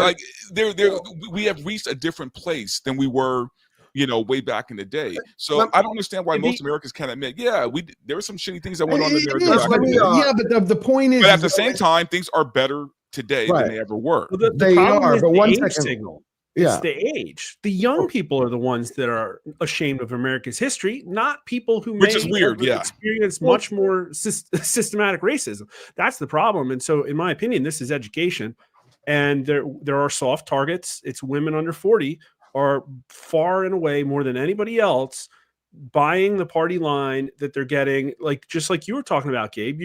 Speaker 1: we have reached a different place than we were, you know, way back in the day. So I don't understand why most Americans can't admit, there were some shitty things that went on in America.
Speaker 10: Yeah, but the point is,
Speaker 1: but at the same time, things are better today than they ever were.
Speaker 13: Well, the problem is the age signal. It's the age. The young people are the ones that are ashamed of America's history, not people who
Speaker 1: which is weird.
Speaker 13: Experience much more systematic racism. That's the problem. And so, in my opinion, this is education, and there are soft targets. It's women under 40 are far and away more than anybody else buying the party line that they're getting. Like, just like you were talking about, Gabe,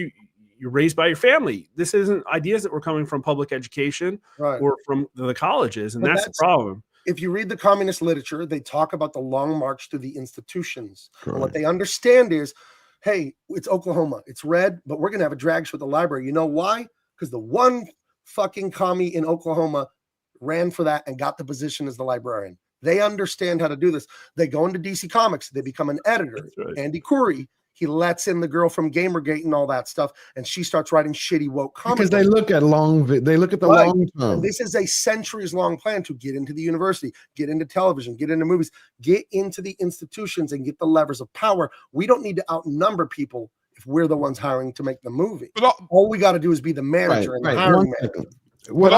Speaker 13: you're raised by your family. This isn't ideas that were coming from public education or from the colleges, and that's the problem.
Speaker 16: If you read the communist literature, they talk about the long march to the institutions. And what they understand is, hey, it's Oklahoma, it's red, but we're going to have a drag show at the library. You know why? Because the one fucking commie in Oklahoma ran for that and got the position as the librarian. They understand how to do this. They go into DC Comics. They become an editor. Andy Curry, he lets in the girl from Gamergate and all that stuff, and she starts writing shitty woke comics.
Speaker 10: Because they look at the long term.
Speaker 16: And this is a centuries-long plan to get into the university, get into television, get into movies, get into the institutions, and get the levers of power. We don't need to outnumber people if we're the ones hiring to make the movie. All we got to do is be the manager and the hiring manager.
Speaker 10: Wait,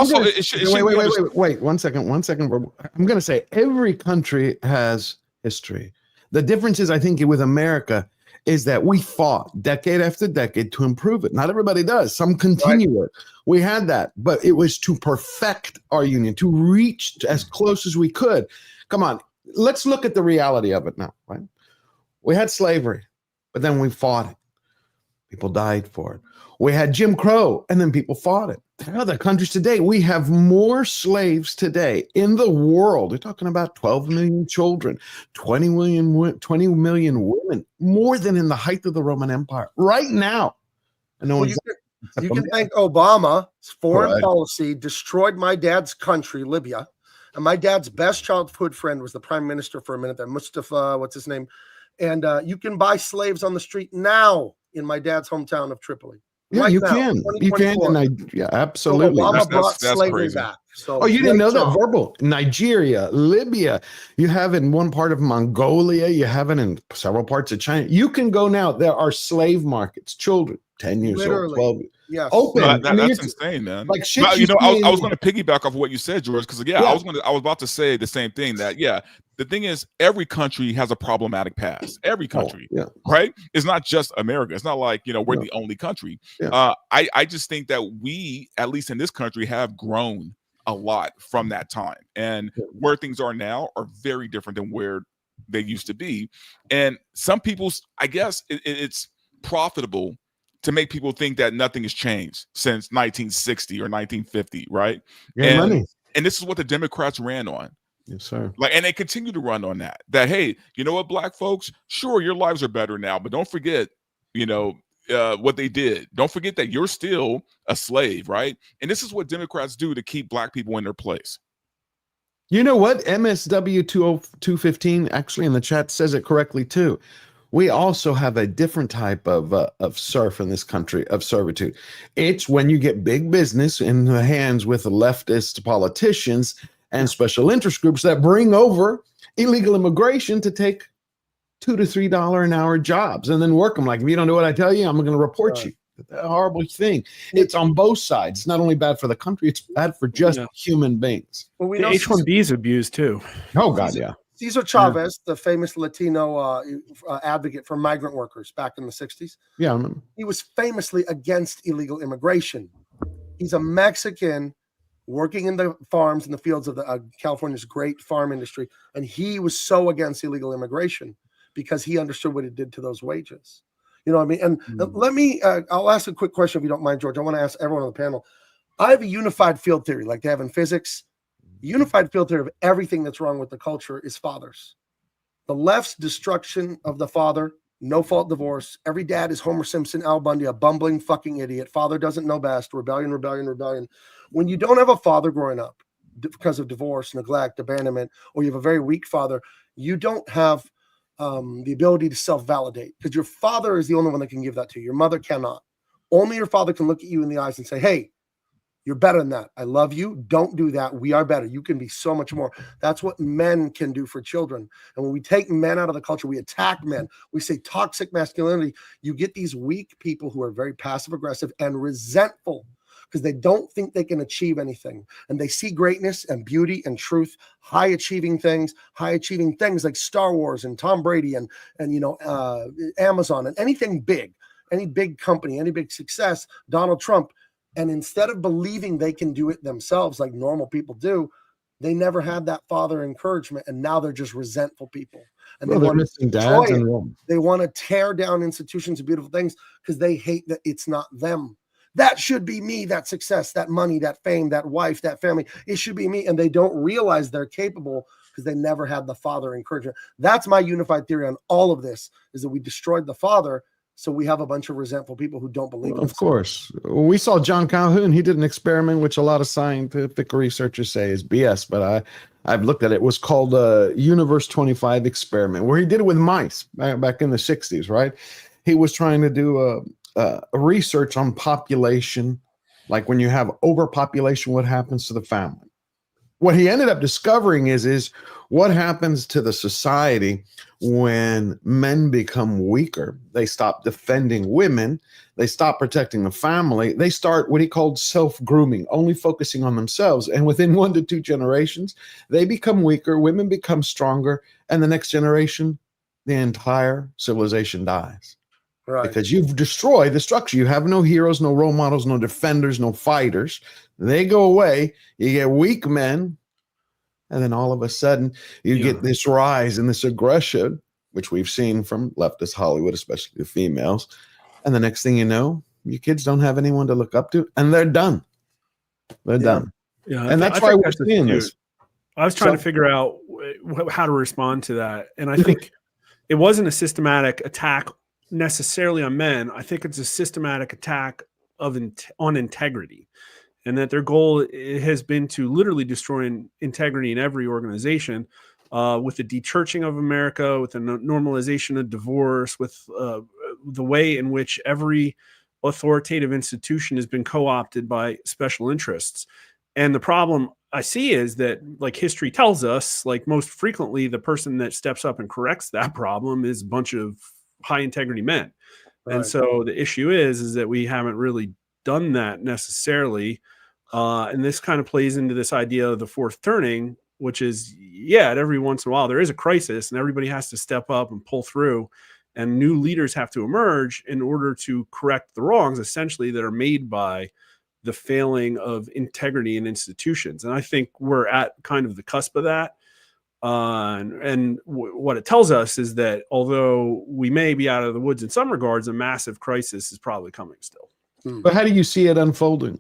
Speaker 10: 1 second. I'm going to say every country has history. The difference is, I think, with America is that we fought decade after decade to improve it. Not everybody does. Some continue it. We had that, but it was to perfect our union, to reach as close as we could. Come on, let's look at the reality of it now, right? We had slavery, but then we fought it. People died for it. We had Jim Crow, and then people fought it. There are other countries today. We have more slaves today in the world. We're talking about 12 million children, 20 million women, more than in the height of the Roman Empire right now.
Speaker 16: You can thank Obama's foreign policy destroyed my dad's country, Libya. And my dad's best childhood friend was the prime minister for a minute there, Mustafa, what's his name? And you can buy slaves on the street now in my dad's hometown of Tripoli.
Speaker 10: Yeah,
Speaker 16: right
Speaker 10: you
Speaker 16: now,
Speaker 10: can. You can. And absolutely.
Speaker 16: So Obama brought slavery back. So
Speaker 10: you didn't know that? Verbal. Nigeria, Libya. You have it in one part of Mongolia. You have it in several parts of China. You can go now. There are slave markets. Children, 10 years old, 12 years.
Speaker 16: Yes.
Speaker 10: Open.
Speaker 1: That's insane, man.
Speaker 10: Like shit.
Speaker 1: I was going to piggyback off what you said, George, because I was about to say the same thing. That the thing is, every country has a problematic past. Every country, right? It's not just America. It's not like we're the only country. I just think that we, at least in this country, have grown a lot from that time, and where things are now are very different than where they used to be. And some people's, I guess, it's profitable to make people think that nothing has changed since 1960 or 1950, right?
Speaker 10: Yeah, money.
Speaker 1: And this is what the Democrats ran on.
Speaker 10: Yes, sir.
Speaker 1: Like, and they continue to run on that. That, hey, you know what, black folks? Sure, your lives are better now, but don't forget, what they did. Don't forget that you're still a slave, right? And this is what Democrats do to keep black people in their place.
Speaker 10: You know what? MSW 215 actually in the chat says it correctly too. We also have a different type of serf in this country, of servitude. It's when you get big business in the hands with the leftist politicians and special interest groups that bring over illegal immigration to take $2 to $3 an hour jobs and then work them. Like, if you don't do what I tell you, I'm going to report you. A horrible thing. It's on both sides. It's not only bad for the country, it's bad for just human beings.
Speaker 16: Well, we
Speaker 13: the
Speaker 16: know
Speaker 13: H-1B is abused too.
Speaker 10: Oh God, yeah.
Speaker 16: Cesar Chavez, the famous Latino advocate for migrant workers back in the 60s.
Speaker 10: Yeah, I remember.
Speaker 16: He was famously against illegal immigration. He's a Mexican working in the farms in the fields of the California's great farm industry, and he was so against illegal immigration because he understood what it did to those wages. You know what I mean? And let me, I'll ask a quick question if you don't mind, George. I want to ask everyone on the panel. I have a unified field theory like they have in physics. Unified field theory of everything that's wrong with the culture is fathers. The left's destruction of the father, no fault divorce. Every dad is Homer Simpson, Al Bundy, a bumbling fucking idiot. Father doesn't know best. Rebellion, rebellion, rebellion. When you don't have a father growing up because of divorce, neglect, abandonment, or you have a very weak father, you don't have the ability to self-validate because your father is the only one that can give that to you. Your mother cannot. Only your father can look at you in the eyes and say, hey, you're better than that. I love you. Don't do that. We are better. You can be so much more. That's what men can do for children. And when we take men out of the culture, we attack men. We say toxic masculinity. You get these weak people who are very passive aggressive and resentful because they don't think they can achieve anything. And they see greatness and beauty and truth, high achieving things like Star Wars and Tom Brady and Amazon and anything big, any big company, any big success, Donald Trump. And instead of believing they can do it themselves like normal people do, they never had that father encouragement. And now they're just resentful people. And they want to tear down institutions and beautiful things because they hate that it's not them. That should be me, that success, that money, that fame, that wife, that family. It should be me. And they don't realize they're capable because they never had the father encouragement. That's my unified theory on all of this, is that we destroyed the father. So we have a bunch of resentful people who don't believe in
Speaker 10: Of course. We saw John Calhoun. He did an experiment, which a lot of scientific researchers say is BS, but I've looked at it. It was called a Universe 25 experiment, where he did it with mice back in the 60s, right? He was trying to do a research on population, like when you have overpopulation, what happens to the family? What he ended up discovering is what happens to the society when men become weaker. They stop defending women. They stop protecting the family. They start what he called self-grooming, only focusing on themselves. And within 1 to 2 generations, they become weaker. Women become stronger. And the next generation, the entire civilization dies. Right. Because you've destroyed the structure. You have no heroes, no role models, no defenders, no fighters. They go away. You get weak men. And then all of a sudden, you get this rise and this aggression, which we've seen from leftist Hollywood, especially the females. And the next thing you know, your kids don't have anyone to look up to, and they're done. They're done.
Speaker 13: Yeah,
Speaker 10: and that's why we're seeing this.
Speaker 13: I was trying to figure out how to respond to that. And I think it wasn't a systematic attack necessarily on men. I think it's a systematic attack on integrity. And that their goal has been to literally destroy integrity in every organization, with the dechurching of America, with the normalization of divorce, with the way in which every authoritative institution has been co-opted by special interests. And the problem I see is that, like history tells us, like most frequently, the person that steps up and corrects that problem is a bunch of high integrity men. Right. And so the issue is that we haven't really done that necessarily. And this kind of plays into this idea of the fourth turning, which is, at every once in a while, there is a crisis and everybody has to step up and pull through, and new leaders have to emerge in order to correct the wrongs, essentially, that are made by the failing of integrity in institutions. And I think we're at kind of the cusp of that. What it tells us is that although we may be out of the woods in some regards, a massive crisis is probably coming still.
Speaker 10: But how do you see it unfolding?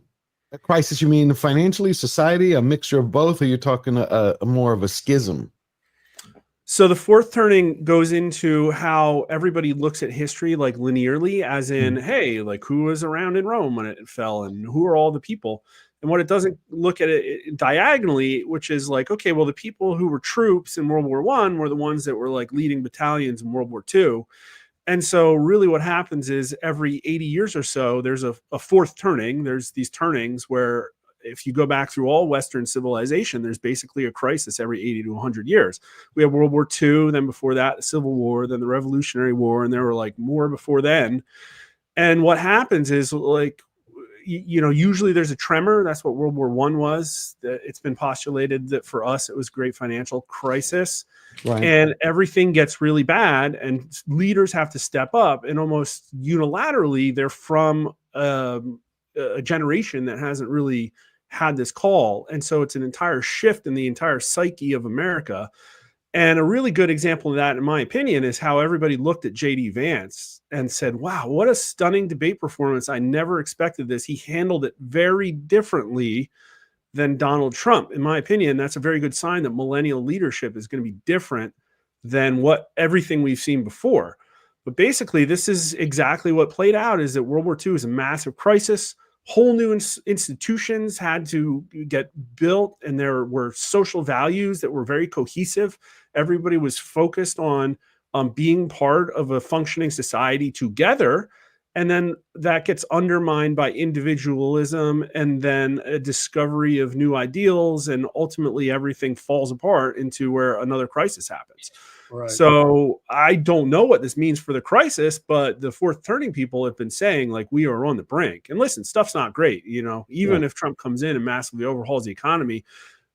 Speaker 10: A crisis, you mean financially, society, a mixture of both? Or you're talking a more of a schism?
Speaker 13: So the fourth turning goes into how everybody looks at history like linearly, as in, hey, like who was around in Rome when it fell and who are all the people? And what it doesn't look at it diagonally, which is like, okay, well, the people who were troops in World War I were the ones that were like leading battalions in World War II. And so really what happens is every 80 years or so, there's a fourth turning. There's these turnings where if you go back through all Western civilization, there's basically a crisis every 80 to 100 years. We have World War II, then before that, the Civil War, then the Revolutionary War, and there were like more before then. And what happens is like, you know, usually there's a tremor. That's what World War I was. It's been postulated that for us, it was a great financial crisis. Right. And everything gets really bad and leaders have to step up, and almost unilaterally, they're from a generation that hasn't really had this call. And so it's an entire shift in the entire psyche of America. And a really good example of that, in my opinion, is how everybody looked at J.D. Vance and said, wow, what a stunning debate performance. I never expected this. He handled it very differently than Donald Trump. In my opinion, that's a very good sign that millennial leadership is going to be different than what everything we've seen before. But basically, this is exactly what played out, is that World War II is a massive crisis. Whole new institutions had to get built, and there were social values that were very cohesive. Everybody was focused on being part of a functioning society together. And then that gets undermined by individualism and then a discovery of new ideals. And ultimately, everything falls apart into where another crisis happens. Right. So I don't know what this means for the crisis, but the fourth turning people have been saying, like, we are on the brink. And listen, stuff's not great. You know, even if Trump comes in and massively overhauls the economy,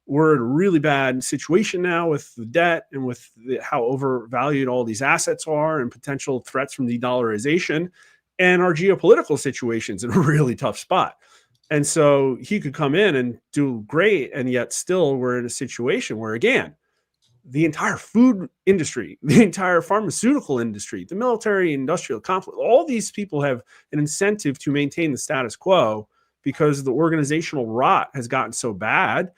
Speaker 13: we're in a really bad situation now with the debt and with how overvalued all these assets are and potential threats from de-dollarization. And our geopolitical situation's in a really tough spot. And so he could come in and do great. And yet still we're in a situation where, again, the entire food industry, the entire pharmaceutical industry, the military industrial complex, all these people have an incentive to maintain the status quo because the organizational rot has gotten so bad.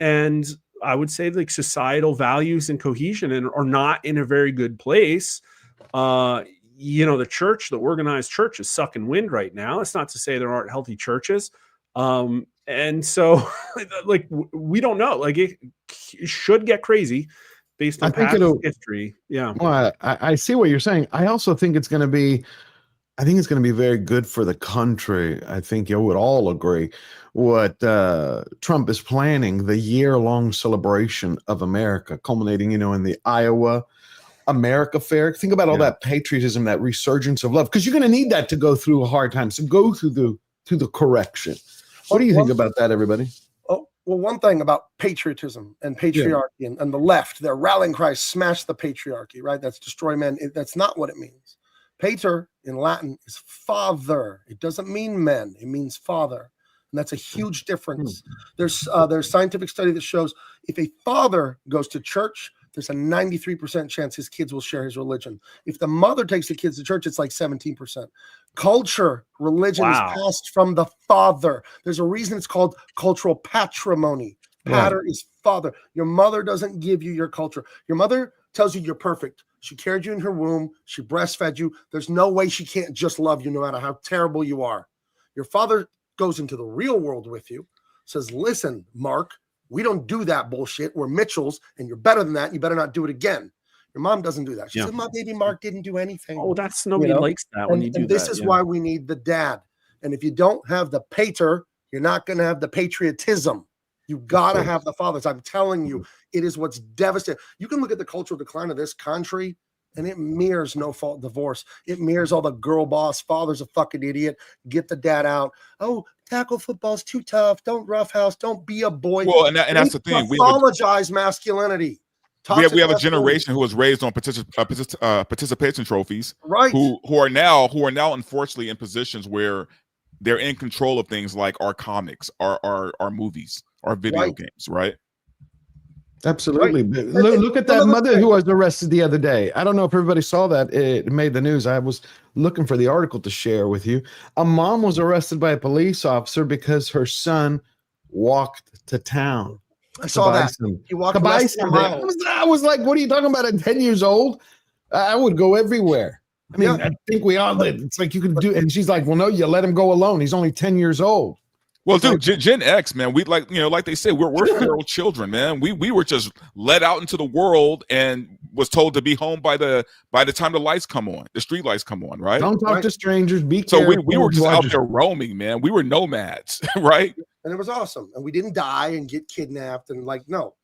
Speaker 13: And I would say like societal values and cohesion are not in a very good place. You know, the church, the organized church is sucking wind right now. It's not to say there aren't healthy churches. And so like, we don't know, like it should get crazy based on past history. Yeah.
Speaker 10: Well, I see what you're saying. I also think it's going to be, very good for the country. I think you would all agree what Trump is planning, the year-long celebration of America, culminating, you know, in the Iowa America Fair. Think about all that patriotism, that resurgence of love, because you're going to need that to go through a hard time. So go through the correction. What do you think about that, everybody?
Speaker 16: Oh, well, one thing about patriotism and patriarchy and the left, their rallying cry, smash the patriarchy, right? That's destroy men. That's not what it means. Pater in Latin is father. It doesn't mean men. It means father. And that's a huge difference. There's scientific study that shows if a father goes to church, there's a 93% chance his kids will share his religion. If the mother takes the kids to church, it's like 17%. Culture, religion is passed from the father. There's a reason it's called cultural patrimony. Pater is father. Your mother doesn't give you your culture. Your mother tells you you're perfect. She carried you in her womb. She breastfed you. There's no way she can't just love you no matter how terrible you are. Your father goes into the real world with you, says, listen, Mark, we don't do that bullshit. We're Mitchells, and you're better than that. You better not do it again. Your mom doesn't do that. She said, my baby Mark didn't do anything.
Speaker 13: Oh, that's nobody likes that when you do that.
Speaker 16: And this is why we need the dad. And if you don't have the pater, you're not going to have the patriotism. You got to have the fathers. I'm telling you, it is what's devastating. You can look at the cultural decline of this country, and it mirrors no-fault divorce. It mirrors all the girl boss. Father's a fucking idiot. Get the dad out. Oh, tackle football's too tough. Don't roughhouse. Don't be a boy.
Speaker 1: Well, and that's the thing.
Speaker 16: We pathologize masculinity.
Speaker 1: We have a generation who was raised on participation trophies,
Speaker 16: right?
Speaker 1: Who are now unfortunately in positions where they're in control of things like our comics, our movies, our video games, right?
Speaker 10: Absolutely.
Speaker 16: Right.
Speaker 10: Look at that mother who was arrested the other day. I don't know if everybody saw that. It made the news. I was looking for the article to share with you. A mom was arrested by a police officer because her son walked to town.
Speaker 16: I saw that. He walked less than a mile.
Speaker 10: I was like, what are you talking about at 10 years old? I would go everywhere. I mean, I think we all did. It's like you can do. And she's like, well, no, you let him go alone. He's only 10 years old.
Speaker 1: Well, dude, Gen X, man, we like they say, we're feral children, man. We were just let out into the world and was told to be home by the time the lights come on, the street lights come on, right?
Speaker 10: Don't talk to strangers. Be
Speaker 1: so
Speaker 10: careful.
Speaker 1: we were just out there roaming, man. We were nomads, right?
Speaker 16: And it was awesome. And we didn't die and get kidnapped and no.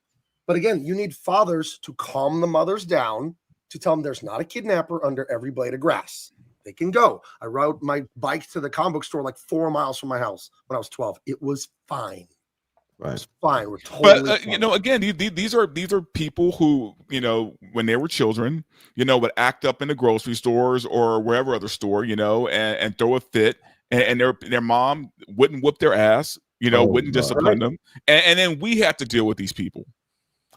Speaker 16: But again, you need fathers to calm the mothers down, to tell them there's not a kidnapper under every blade of grass. They can go. I rode my bike to the comic book store like 4 miles from my house when I was 12. It was fine.
Speaker 10: Right.
Speaker 16: It's fine. We're totally
Speaker 1: fine. Again, these are people who, when they were children, would act up in the grocery stores or wherever other store, and throw a fit, and their mom wouldn't whoop their ass, wouldn't discipline them. And then we have to deal with these people.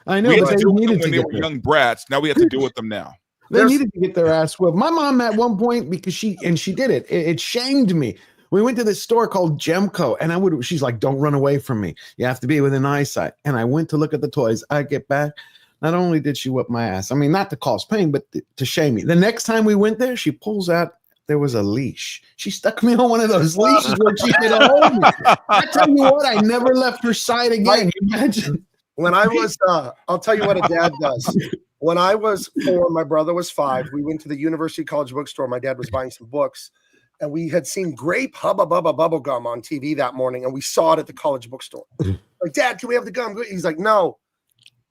Speaker 10: I know.
Speaker 1: We had to deal with them when they were young brats. Now we have to deal with them now.
Speaker 10: They needed to get their ass whipped. My mom at one point, because she did it. It shamed me. We went to this store called Gemco, and she's like, don't run away from me. You have to be within eyesight. And I went to look at the toys. I get back. Not only did she whip my ass, I mean, not to cause pain, but to shame me. The next time we went there, she pulls out, there was a leash. She stuck me on one of those leashes where she could hold me. I tell you what, I never left her side again. Imagine.
Speaker 16: When I was, I'll tell you what a dad does. When I was 4, my brother was 5. We went to the University College bookstore. My dad was buying some books, and we had seen Grape Hubba Bubba Bubblegum on TV that morning, and we saw it at the college bookstore. Like, Dad, can we have the gum? He's like, no.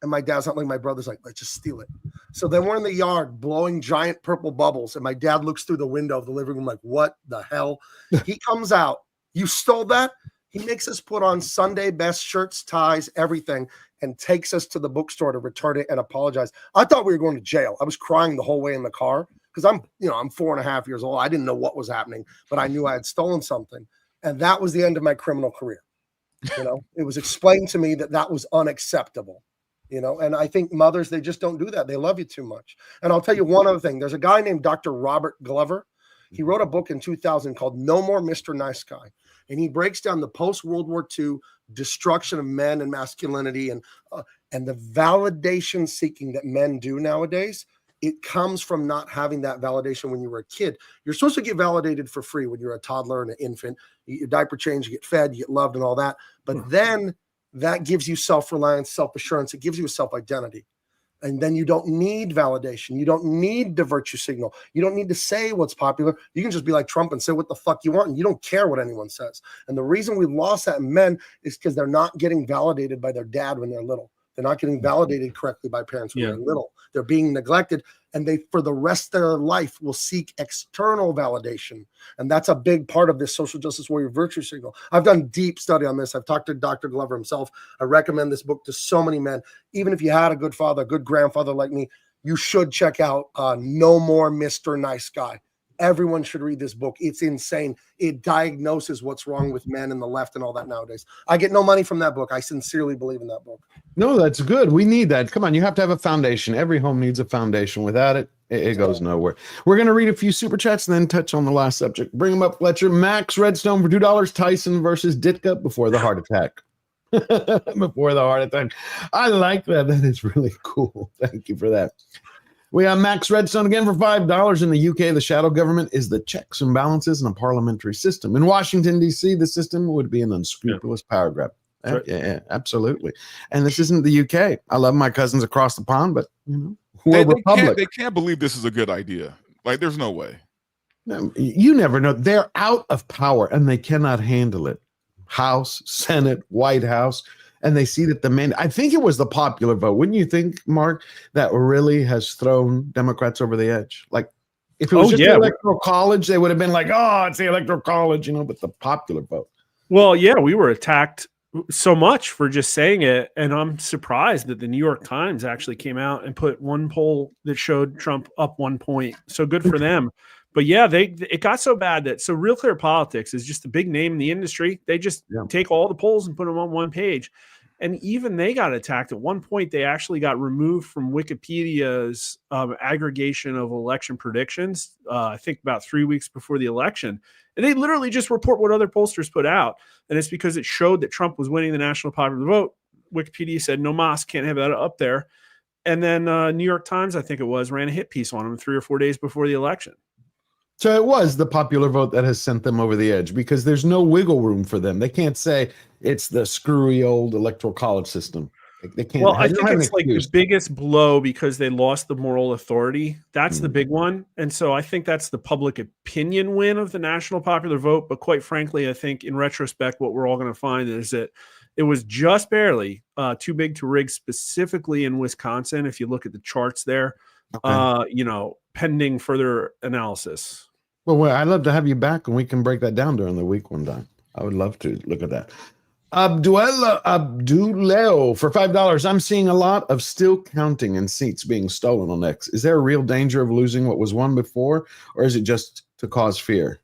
Speaker 16: And my dad's not like, my brother's like, let's just steal it. So then we're in the yard blowing giant purple bubbles, and my dad looks through the window of the living room like, what the hell? He comes out. You stole that? He makes us put on Sunday best shirts, ties, everything, and takes us to the bookstore to return it and apologize. I thought we were going to jail. I was crying the whole way in the car because I'm 4.5 years old. I didn't know what was happening, but I knew I had stolen something. And that was the end of my criminal career. It was explained to me that was unacceptable, and I think mothers, they just don't do that. They love you too much. And I'll tell you one other thing. There's a guy named Dr. Robert Glover. He wrote a book in 2000 called No More Mr. Nice Guy. And he breaks down the post-World War II destruction of men and masculinity and the validation seeking that men do nowadays. It comes from not having that validation when you were a kid. You're supposed to get validated for free when you're a toddler and an infant. You get your diaper changed, you get fed, you get loved and all that. But then that gives you self-reliance, self-assurance. It gives you a self-identity. And then you don't need validation. You don't need the virtue signal. You don't need to say what's popular. You can just be like Trump and say what the fuck you want, and you don't care what anyone says. And the reason we lost that in men is because they're not getting validated by their dad when they're little. They're not getting validated correctly by parents when they're little. They're being neglected, and they, for the rest of their life, will seek external validation. And that's a big part of this social justice warrior virtue signal. I've done deep study on this. I've talked to Dr. Glover himself. I recommend this book to so many men. Even if you had a good father, a good grandfather like me, you should check out No More Mr. Nice Guy. Everyone should read this book. It's insane. It diagnoses what's wrong with men and the left and all that nowadays. I get no money from that book. I sincerely believe in that book.
Speaker 10: No, that's good. We need that. Come on, you have to have a foundation. Every home needs a foundation. Without it, it goes nowhere. We're going to read a few super chats and then touch on the last subject. Bring them up, Fletcher. Max Redstone for $2. Tyson versus Ditka before the heart attack. Before the heart attack. I like that. That is really cool. Thank you for that. We have Max Redstone again for $5. In the UK, the shadow government is the checks and balances in a parliamentary system. In Washington, D.C., the system would be an unscrupulous power grab. Right. Yeah, absolutely. And this isn't the UK. I love my cousins across the pond, but we're republic.
Speaker 1: They can't believe this is a good idea. Like, there's no way.
Speaker 10: No, you never know. They're out of power and they cannot handle it. House, Senate, White House. And they see that the men, I think it was the popular vote. Wouldn't you think, Mark, that really has thrown Democrats over the edge? Like, if it was just the Electoral College, they would have been like, oh, it's the Electoral College, but the popular vote.
Speaker 13: Well, yeah, we were attacked so much for just saying it. And I'm surprised that the New York Times actually came out and put one poll that showed Trump up 1 point. So good for them. But yeah, it got so bad that Real Clear Politics is just a big name in the industry. They just take all the polls and put them on one page. And even they got attacked. At one point, they actually got removed from Wikipedia's aggregation of election predictions, I think about 3 weeks before the election. And they literally just report what other pollsters put out. And it's because it showed that Trump was winning the national popular vote. Wikipedia said, no mas, can't have that up there. And then New York Times, I think it was, ran a hit piece on him 3 or 4 days before the election.
Speaker 10: So it was the popular vote that has sent them over the edge because there's no wiggle room for them. They can't say it's the screwy old electoral college system. They can't.
Speaker 13: Well, I think it's like the biggest blow because they lost the moral authority. That's the big one. And so I think that's the public opinion win of the national popular vote. But quite frankly, I think in retrospect, what we're all going to find is that it was just barely too big to rig, specifically in Wisconsin. If you look at the charts there, pending further analysis.
Speaker 10: Well, I'd love to have you back and we can break that down during the week one time. I would love to look at that. Abduleo for $5. I'm seeing a lot of still counting and seats being stolen on X. Is there a real danger of losing what was won before, or is it just to cause fear?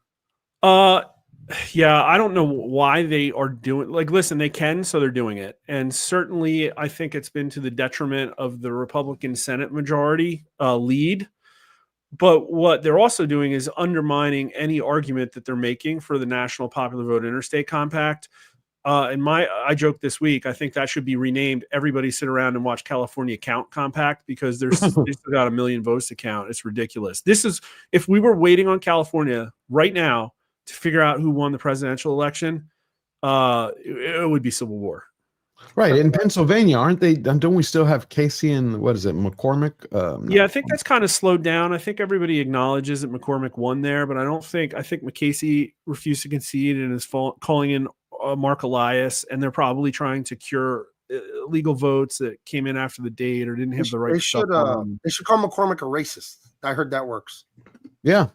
Speaker 13: Yeah, I don't know why they are doing, listen, they can, so they're doing it. And certainly I think it's been to the detriment of the Republican Senate majority lead. But what they're also doing is undermining any argument that they're making for the National Popular Vote Interstate Compact. I joked this week, I think that should be renamed Everybody Sit Around and Watch California Count Compact, because they still got 1 million votes to count. It's ridiculous. This is, if we were waiting on California right now to figure out who won the presidential election, it would be civil war.
Speaker 10: Right. In Pennsylvania, aren't they? Don't we still have Casey and what is it, McCormick?
Speaker 13: Yeah, I think that's kind of slowed down. I think everybody acknowledges that McCormick won there, but I think McCasey refused to concede and is calling in Mark Elias, and they're probably trying to cure illegal votes that came in after the date or didn't have the right stuff.
Speaker 16: They should call McCormick a racist. I heard that works.
Speaker 10: Yeah.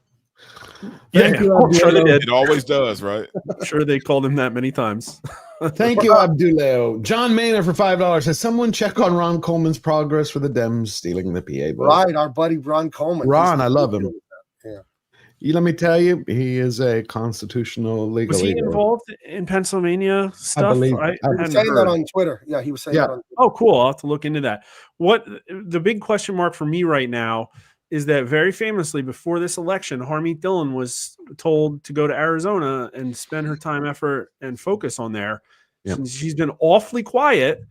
Speaker 13: Thank you,
Speaker 1: I'm sure they did. It always does, right?
Speaker 13: I'm sure they called him that many times.
Speaker 10: Thank you, Abduleo. John Maynard for $5. Has someone check on Ron Coleman's progress for the Dems stealing the PA vote?
Speaker 16: Right, our buddy Ron Coleman.
Speaker 10: Ron, I love him.
Speaker 16: Yeah.
Speaker 10: Let me tell you, he is a constitutional legal.
Speaker 13: Was he involved in Pennsylvania stuff?
Speaker 10: I believe.
Speaker 16: He was saying that on Twitter. Yeah, he was saying that on Twitter.
Speaker 13: Oh, cool. I'll have to look into that. What the big question mark for me right now is that very famously before this election, Harmeet Dillon was told to go to Arizona and spend her time, effort, and focus on there.
Speaker 10: Yep.
Speaker 13: She's been awfully quiet.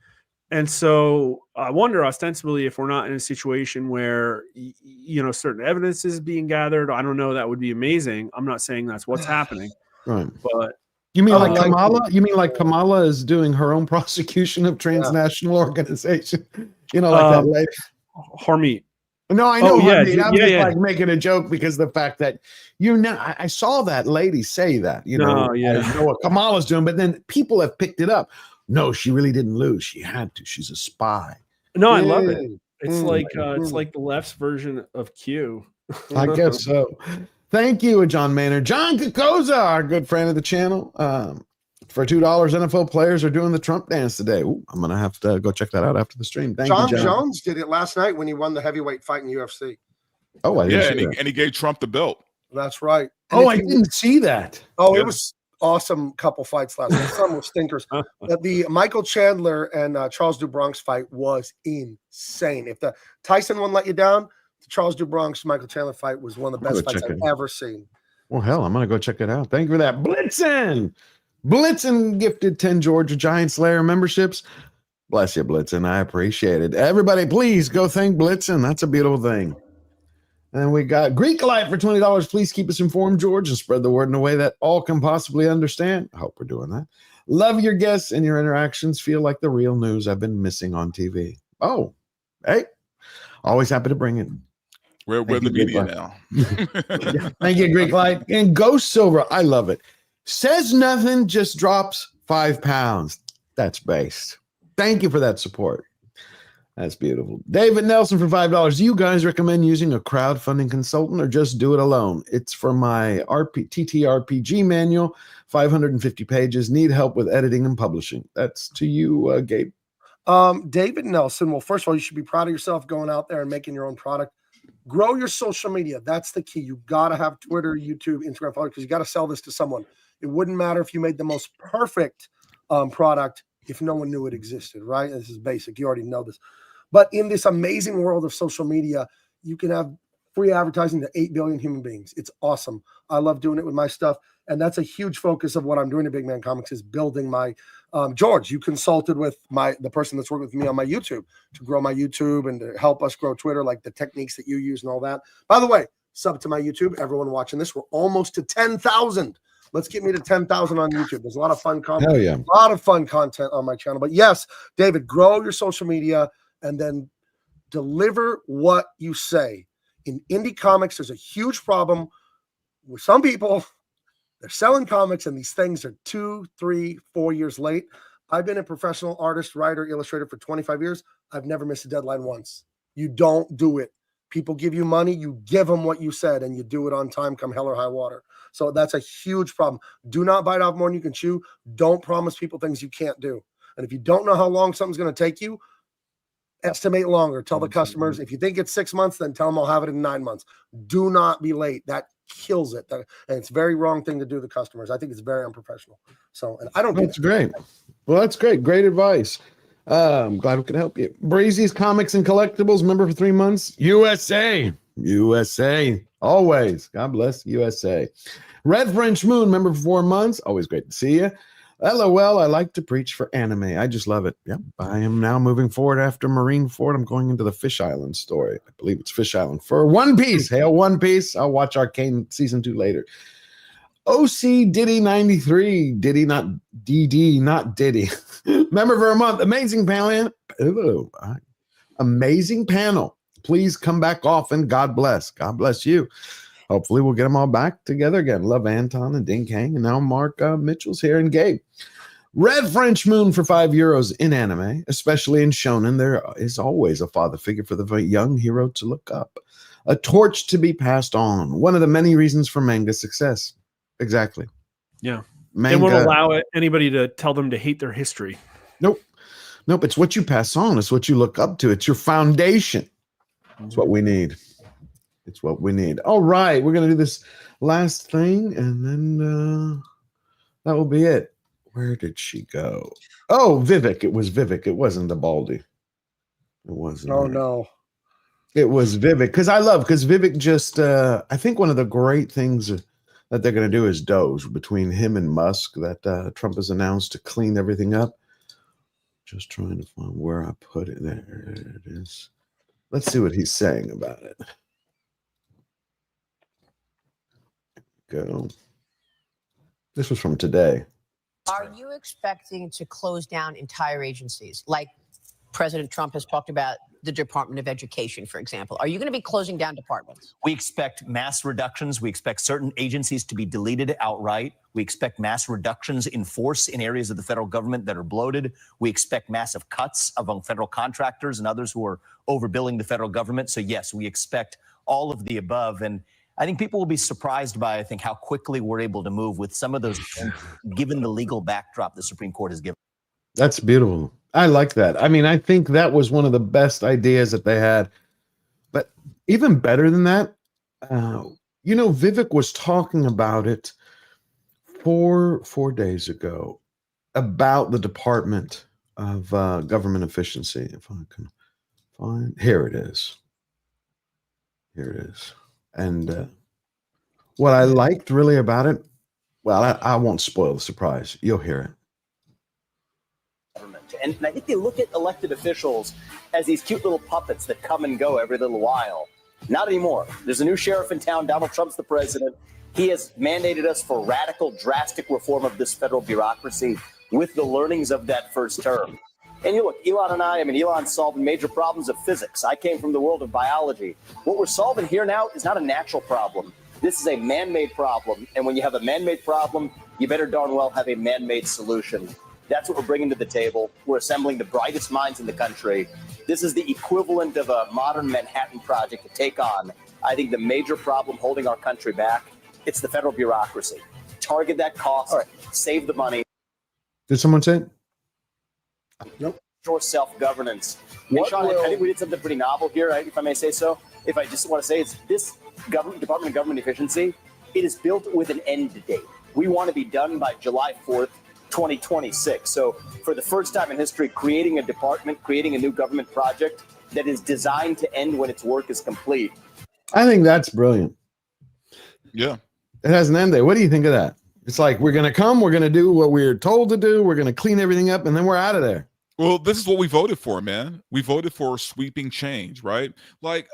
Speaker 13: And so I wonder ostensibly if we're not in a situation where, certain evidence is being gathered. I don't know. That would be amazing. I'm not saying that's what's happening.
Speaker 10: Right.
Speaker 13: But
Speaker 10: you mean like Kamala? You mean like Kamala is doing her own prosecution of transnational organization? Like that lady.
Speaker 13: Harmeet.
Speaker 10: No, I know.
Speaker 13: Yeah,
Speaker 10: I'm just like making a joke because the fact that I saw that lady say that. I know what Kamala's doing, but then people have picked it up. No, she really didn't lose. She had to. She's a spy.
Speaker 13: No, I love it. It's like the left's version of Q.
Speaker 10: I guess so. Thank you, John Maynard. John Kokoza, our good friend of the channel. For $2, NFL players are doing the Trump dance today. Ooh, I'm going to have to go check that out after the stream. Thank you, John.
Speaker 16: Jones did it last night when he won the heavyweight fight in UFC.
Speaker 10: Oh,
Speaker 1: and he gave Trump the belt.
Speaker 16: That's right.
Speaker 10: And I didn't see that.
Speaker 16: Oh, it was awesome couple fights last night. Some were stinkers. The Michael Chandler and Charles DuBronx fight was insane. If the Tyson one let you down, the Charles DuBronx Michael Chandler fight was one of the best fights I've ever seen.
Speaker 10: Well, hell, I'm going to go check it out. Thank you for that. Blitzen gifted 10 Georgia Giant Slayer memberships. Bless you, Blitzen. I appreciate it. Everybody, please go thank Blitzen. That's a beautiful thing. And we got Greek Life for $20. Please keep us informed, George, and spread the word in a way that all can possibly understand. I hope we're doing that. Love your guests and your interactions. Feel like the real news I've been missing on TV. Oh, hey, always happy to bring it.
Speaker 1: We're the media now.
Speaker 10: Thank you, Greek Life. And Ghost Silver, I love it. Says nothing, just drops 5 pounds. That's based. Thank you for that support. That's beautiful. David Nelson for $5. Do you guys recommend using a crowdfunding consultant or just do it alone? It's for my TTRPG manual, 550 pages. Need help with editing and publishing. That's to you, Gabe.
Speaker 16: David Nelson. Well, first of all, you should be proud of yourself going out there and making your own product. Grow your social media. That's the key. You got to have Twitter, YouTube, Instagram, because you got to sell this to someone. It wouldn't matter if you made the most perfect product if no one knew it existed, right? This is basic. You already know this. But in this amazing world of social media, you can have free advertising to 8 billion human beings. It's awesome. I love doing it with my stuff. And that's a huge focus of what I'm doing at Big Man Comics is building my George, you consulted with the person that's working with me on my YouTube to grow my YouTube and to help us grow Twitter, like the techniques that you use and all that. By the way, sub to my YouTube. Everyone watching this, we're almost to 10,000. Let's get me to 10,000 on YouTube. There's a lot of fun content.
Speaker 10: Hell yeah.
Speaker 16: A lot of fun content on my channel. But yes, David, grow your social media and then deliver what you say. In indie comics, there's a huge problem with some people. They're selling comics and these things are 2, 3, 4 years late. I've been a professional artist, writer, illustrator for 25 years. I've never missed a deadline once. You don't do it. People give you money, you give them what you said, and you do it on time, come hell or high water. So that's a huge problem. Do not bite off more than you can chew. Don't promise people things you can't do. And if you don't know how long something's going to take you, estimate longer. Tell the customers, if you think it's 6 months, then tell them I'll have it in 9 months. Do not be late. That kills it. And it's a very wrong thing to do to customers. I think it's very unprofessional. So, and I don't do
Speaker 10: That's great. Well, that's great. Great advice. I'm glad we could help you. Breezy's Comics and Collectibles, member for 3 months. USA. Always. God bless USA. Red French Moon, member for 4 months. Always great to see you. LOL, I like to preach for anime. I just love it. Yep. I am now moving forward after Marineford. I'm going into the Fish Island story. I believe it's Fish Island for One Piece. Hail One Piece. I'll watch Arcane season 2 later. OC Diddy 93. Diddy, not DD, not Diddy. Member for a month. Amazing panel. Amazing panel. Please come back often. God bless. God bless you. Hopefully we'll get them all back together again. Love Anton and Dean Cain. And now Mark Mitchell's here and Gabe. Red French Moon for €5 in anime, especially in shonen. There is always a father figure for the young hero to look up. A torch to be passed on. One of the many reasons for manga success. Exactly.
Speaker 13: Yeah.
Speaker 10: Manga,
Speaker 13: they won't allow anybody to tell them to hate their history.
Speaker 10: Nope. It's what you pass on. It's what you look up to. It's your foundation. It's what we need. It's what we need. All right. We're going to do this last thing, and then that will be it. Where did she go? Oh, Vivek. It was Vivek. It wasn't the Baldy. It wasn't.
Speaker 16: Oh, no.
Speaker 10: It was Vivek. Because Vivek just, I think one of the great things that they're going to do is DOGE between him and Musk that Trump has announced to clean everything up. Just trying to find where I put it. There it is. Let's see what he's saying about it. Go. This was from today.
Speaker 3: Are you expecting to close down entire agencies like President Trump has talked about the Department of Education, for example? Are you going to be closing down departments?
Speaker 11: We expect mass reductions. We expect certain agencies to be deleted outright. We expect mass reductions in force in areas of the federal government that are bloated. We expect massive cuts among federal contractors and others who are overbilling the federal government. So yes, we expect all of the above. And I think people will be surprised by, I think, how quickly we're able to move with some of those, given the legal backdrop the Supreme Court has given.
Speaker 10: That's beautiful. I like that. I mean, I think that was one of the best ideas that they had. But even better than that, Vivek was talking about it 4 days ago about the Department of Government Efficiency. If I can find, here it is. Here it is. And what I liked really about it, well, I won't spoil the surprise. You'll hear it.
Speaker 11: And I think they look at elected officials as these cute little puppets that come and go every little while. Not anymore. There's a new sheriff in town. Donald Trump's the president. He has mandated us for radical, drastic reform of this federal bureaucracy with the learnings of that first term. And you look, Elon and Elon's solving major problems of physics. I came from the world of biology. What we're solving here now is not a natural problem. This is a man-made problem. And when you have a man-made problem, you better darn well have a man-made solution. That's what we're bringing to the table. We're assembling the brightest minds in the country. This is the equivalent of a modern Manhattan Project to take on, I think, the major problem holding our country back. It's the federal bureaucracy. Target that cost, save the money.
Speaker 10: Did someone say it?
Speaker 16: Nope.
Speaker 11: Ensure self-governance. And Sean, I think we did something pretty novel here, right, if I may say so. If I just want to say, it's this Department of Government Efficiency, it is built with an end date. We want to be done by July 4th. 2026. So for the first time in history, creating a department, creating a new government project that is designed to end when its work is complete.
Speaker 10: I think that's brilliant.
Speaker 1: Yeah.
Speaker 10: It has an end date. What do you think of that? It's like, we're going to come, we're going to do what we're told to do, we're going to clean everything up, and then we're out of there.
Speaker 1: Well, this is what we voted for, man. We voted for sweeping change, right? Like,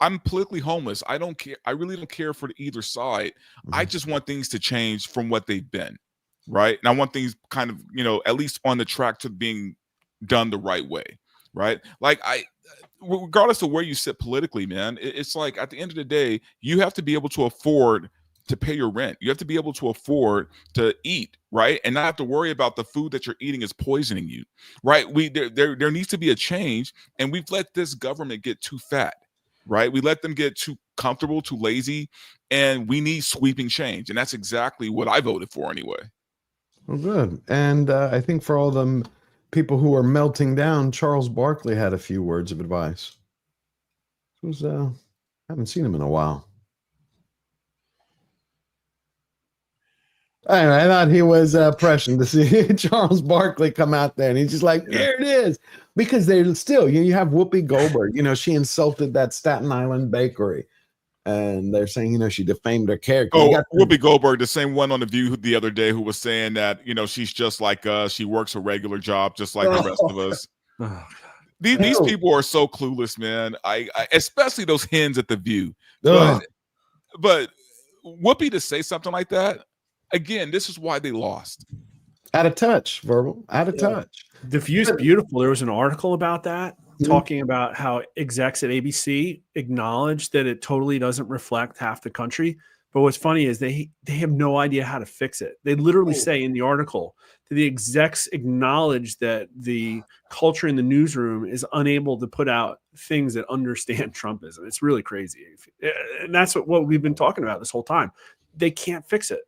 Speaker 1: I'm politically homeless. I don't care. I really don't care for either side. I just want things to change from what they've been, right? And I want things kind of, at least on the track to being done the right way, right? Like, regardless of where you sit politically, man, it's like at the end of the day, you have to be able to afford to pay your rent. You have to be able to afford to eat, right? And not have to worry about the food that you're eating is poisoning you, right? There needs to be a change, and we've let this government get too fat, right? We let them get too comfortable, too lazy, and we need sweeping change. And that's exactly what I voted for anyway.
Speaker 10: Well, good. And I think for all them people who are melting down, Charles Barkley had a few words of advice. I haven't seen him in a while. Anyway, I thought he was prescient to see Charles Barkley come out there, and he's just like, here it is. Because they're still, you have Whoopi Goldberg, she insulted that Staten Island bakery, and they're saying, she defamed her character.
Speaker 1: Oh, Whoopi Goldberg, the same one on The View the other day, who was saying that, she's just like us. She works a regular job just like the rest of us. These people are so clueless, man. I especially those hens at The View. But Whoopi to say something like that, again, this is why they lost.
Speaker 10: Out of touch, verbal. Out of touch.
Speaker 13: The View's beautiful. There was an article about that, talking about how execs at ABC acknowledged that it totally doesn't reflect half the country. But what's funny is they have no idea how to fix it. They literally say in the article that the execs acknowledge that the culture in the newsroom is unable to put out things that understand Trumpism. It's really crazy. And that's what we've been talking about this whole time. They can't fix it.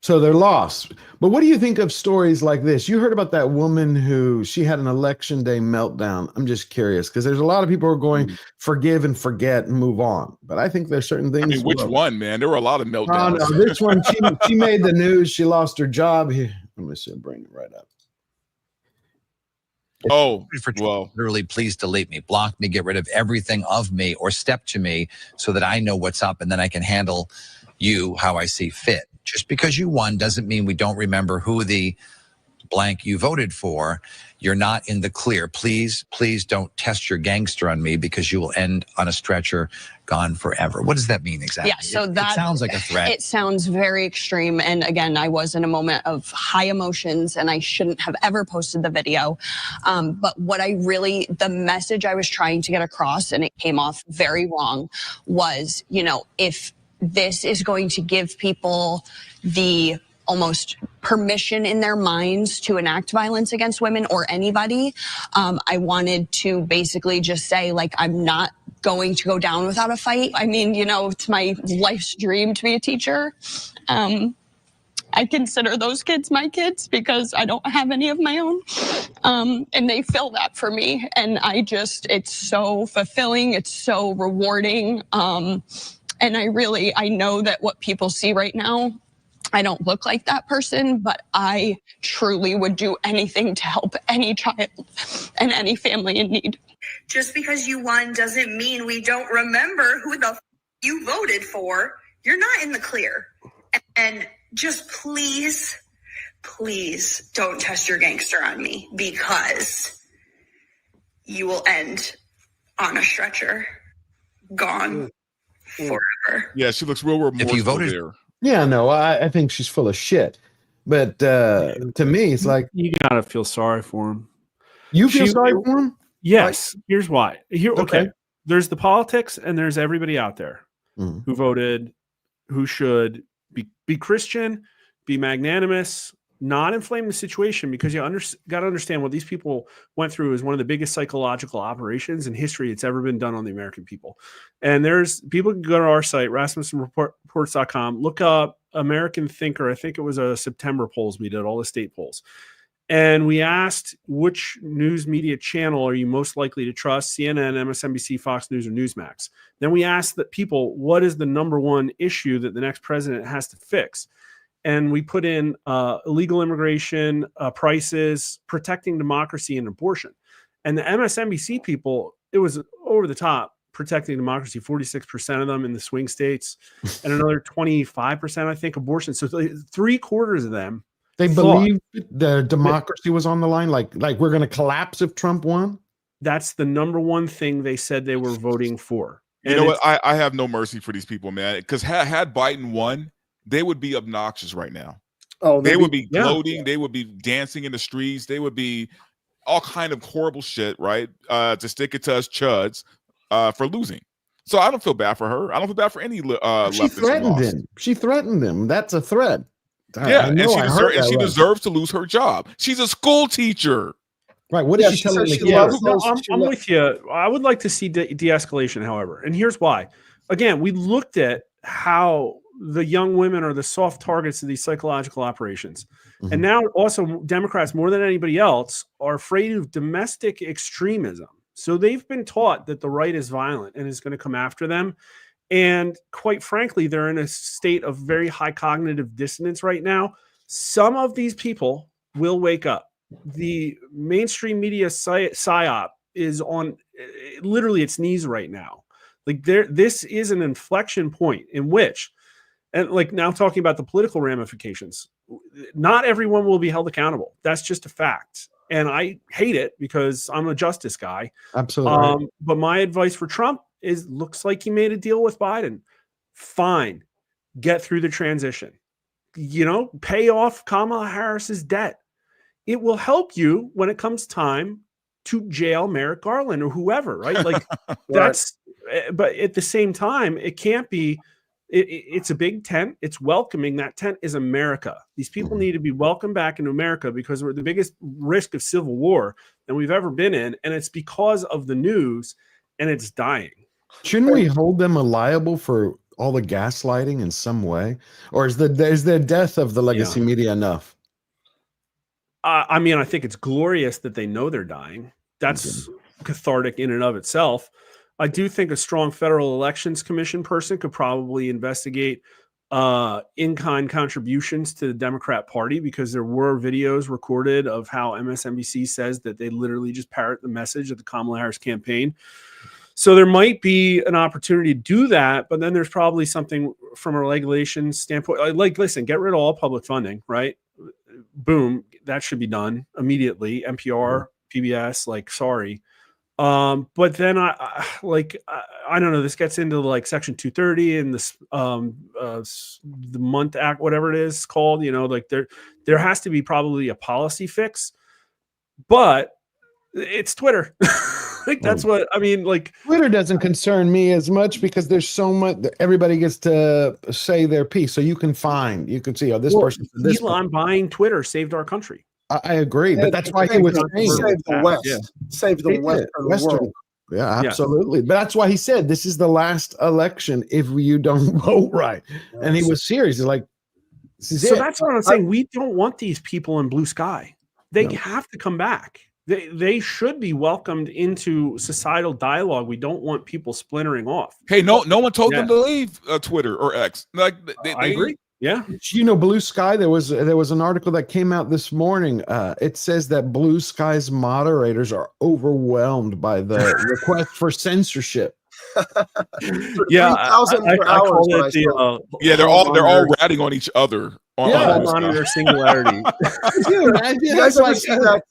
Speaker 10: So they're lost. But what do you think of stories like this? You heard about that woman she had an election day meltdown. I'm just curious, because there's a lot of people who are going forgive and forget and move on. But I think there's certain things.
Speaker 1: Which one, man? There were a lot of meltdowns.
Speaker 10: Oh, no, this one, she made the news. She lost her job. Here, let me see. I'll bring it right up.
Speaker 1: Oh, well.
Speaker 2: Literally, please delete me, block me, get rid of everything of me, or step to me so that I know what's up and then I can handle you how I see fit. Just because you won doesn't mean we don't remember who the blank you voted for. You're not in the clear. Please don't test your gangster on me, because you will end on a stretcher, gone forever. What does that mean exactly?
Speaker 12: Yeah, so
Speaker 2: it sounds like a threat.
Speaker 12: It sounds very extreme. And again, I was in a moment of high emotions, and I shouldn't have ever posted the video. But the message I was trying to get across, and it came off very wrong, was, if this is going to give people the almost permission in their minds to enact violence against women or anybody, I wanted to basically just say, I'm not going to go down without a fight. I mean, it's my life's dream to be a teacher. I consider those kids my kids because I don't have any of my own. And they fill that for me. And it's so fulfilling. It's so rewarding. And I know that what people see right now, I don't look like that person, but I truly would do anything to help any child and any family in need.
Speaker 23: Just because you won doesn't mean we don't remember who the you voted for. You're not in the clear. And just please don't test your gangster on me, because you will end on a stretcher, gone forever.
Speaker 1: Yeah, she looks real remorseful
Speaker 2: if you voted
Speaker 1: there.
Speaker 10: Yeah, no, I think she's full of shit. But to me, it's like,
Speaker 13: you gotta feel sorry for him.
Speaker 10: You feel sorry for him?
Speaker 13: Yes. Here's why. Okay. There's the politics, and there's everybody out there who voted, who should be Christian, be magnanimous, not inflame the situation, because you got to understand what these people went through is one of the biggest psychological operations in history that's ever been done on the American people. And there's people can go to our site, rasmussenreports.com, look up American Thinker. I think it was a September polls we did, all the state polls. And we asked, which news media channel are you most likely to trust? CNN, MSNBC, Fox News, or Newsmax? Then we asked the people, what is the number one issue that the next president has to fix? and we put in illegal immigration, prices, protecting democracy, and abortion. And the MSNBC people, it was over the top, protecting democracy, 46% of them in the swing states, and another 25%, I think, abortion. So 3/4 of them.
Speaker 10: They believe the democracy was on the line, like we're going to collapse if Trump won.
Speaker 13: That's the number one thing they said they were voting for.
Speaker 1: You know what? I have no mercy for these people, man. Because had Biden won, they would be obnoxious right now.
Speaker 16: Oh,
Speaker 1: they would be gloating. They would be dancing in the streets. They would be all kind of horrible shit, right? To stick it to us chuds for losing. So I don't feel bad for her. I don't feel bad for any
Speaker 10: She threatened him. She threatened him. That's a threat.
Speaker 1: Yeah, and she deserves to lose her job. She's a school teacher.
Speaker 10: Right. What did she tell him?
Speaker 13: I'm with you. I would like to see de-escalation, however. And here's why. Again, we looked at how the young women are the soft targets of these psychological operations. Mm-hmm. And now also Democrats, more than anybody else, are afraid of domestic extremism. So they've been taught that the right is violent and is going to come after them. And quite frankly, they're in a state of very high cognitive dissonance right now. Some of these people will wake up. The mainstream media psyop is on literally its knees right now. Like this is an inflection point in which, and like now talking about the political ramifications, not everyone will be held accountable. That's just a fact. And I hate it because I'm a justice guy.
Speaker 10: Absolutely.
Speaker 13: But my advice for Trump is, looks like he made a deal with Biden. Fine. Get through the transition. Pay off Kamala Harris's debt. It will help you when it comes time to jail Merrick Garland or whoever, right? Like that's, but at the same time, it can't be, it's a big tent. It's welcoming. That tent is America. These people need to be welcomed back into America because we're the biggest risk of civil war than we've ever been in. And it's because of the news, and it's dying.
Speaker 10: Shouldn't we hold them liable for all the gaslighting in some way? Or is the death of the legacy media enough?
Speaker 13: I mean, I think it's glorious that they know they're dying. That's cathartic in and of itself. I do think a strong Federal Elections Commission person could probably investigate in-kind contributions to the Democrat Party, because there were videos recorded of how MSNBC says that they literally just parrot the message of the Kamala Harris campaign. So there might be an opportunity to do that, but then there's probably something from a regulation standpoint. Like, listen, get rid of all public funding, right? Boom, that should be done immediately. NPR, PBS, like, sorry. But then I don't know, this gets into like Section 230 and this the Month Act, whatever it is called, like there has to be probably a policy fix, but it's Twitter. Like that's what I mean. Like
Speaker 10: Twitter doesn't concern me as much because there's so much. Everybody gets to say their piece, so you can see, oh, this person.
Speaker 13: Elon buying Twitter saved our country.
Speaker 10: I agree, but that's why he was saying
Speaker 16: save the West, save the Western world.
Speaker 10: Yeah, absolutely. But that's why he said this is the last election if you don't vote right, and he was serious. He's like,
Speaker 13: that's what I'm saying. We don't want these people in blue sky. They have to come back. They should be welcomed into societal dialogue. We don't want people splintering off.
Speaker 1: Hey, no one told them to leave Twitter or X. Like
Speaker 13: I agree. Yeah.
Speaker 10: Blue Sky, there was an article that came out this morning. It says that Blue Sky's moderators are overwhelmed by the request for censorship.
Speaker 13: Yeah, I call it
Speaker 1: they're all ratting on each other.
Speaker 13: Monitor singularity.
Speaker 16: You guys ever see that?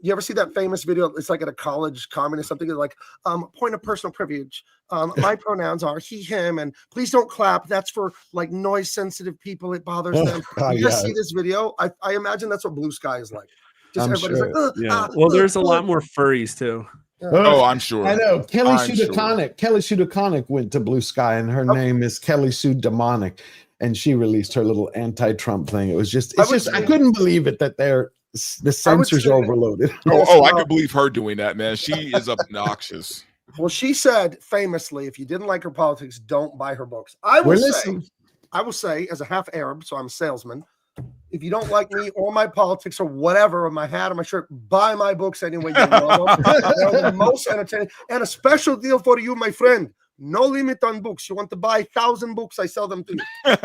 Speaker 16: You ever see that famous video? It's like at a college comment or something. Like, point of personal privilege. My pronouns are he, him, and please don't clap. That's for like noise sensitive people. It bothers them. You guys see this video? I imagine that's what Blue Sky is like. Just everybody's like,
Speaker 13: well, there's a lot more furries too.
Speaker 1: Oh, I'm sure.
Speaker 10: I know. Kelly Sue DeConnick went to Blue Sky, and her name is Kelly Sue Demonic, and she released her little anti-Trump thing. It was I couldn't believe it that the censors are overloaded.
Speaker 1: I could believe her doing that, man. She is obnoxious.
Speaker 16: Well, she said famously, if you didn't like her politics, don't buy her books. I will say, as a half Arab, so I'm a salesman, if you don't like me or my politics or whatever, or my hat or my shirt, buy my books anyway. They're the most entertaining. And a special deal for you, my friend. No limit on books. You want to buy 1,000 books, I sell them to you. You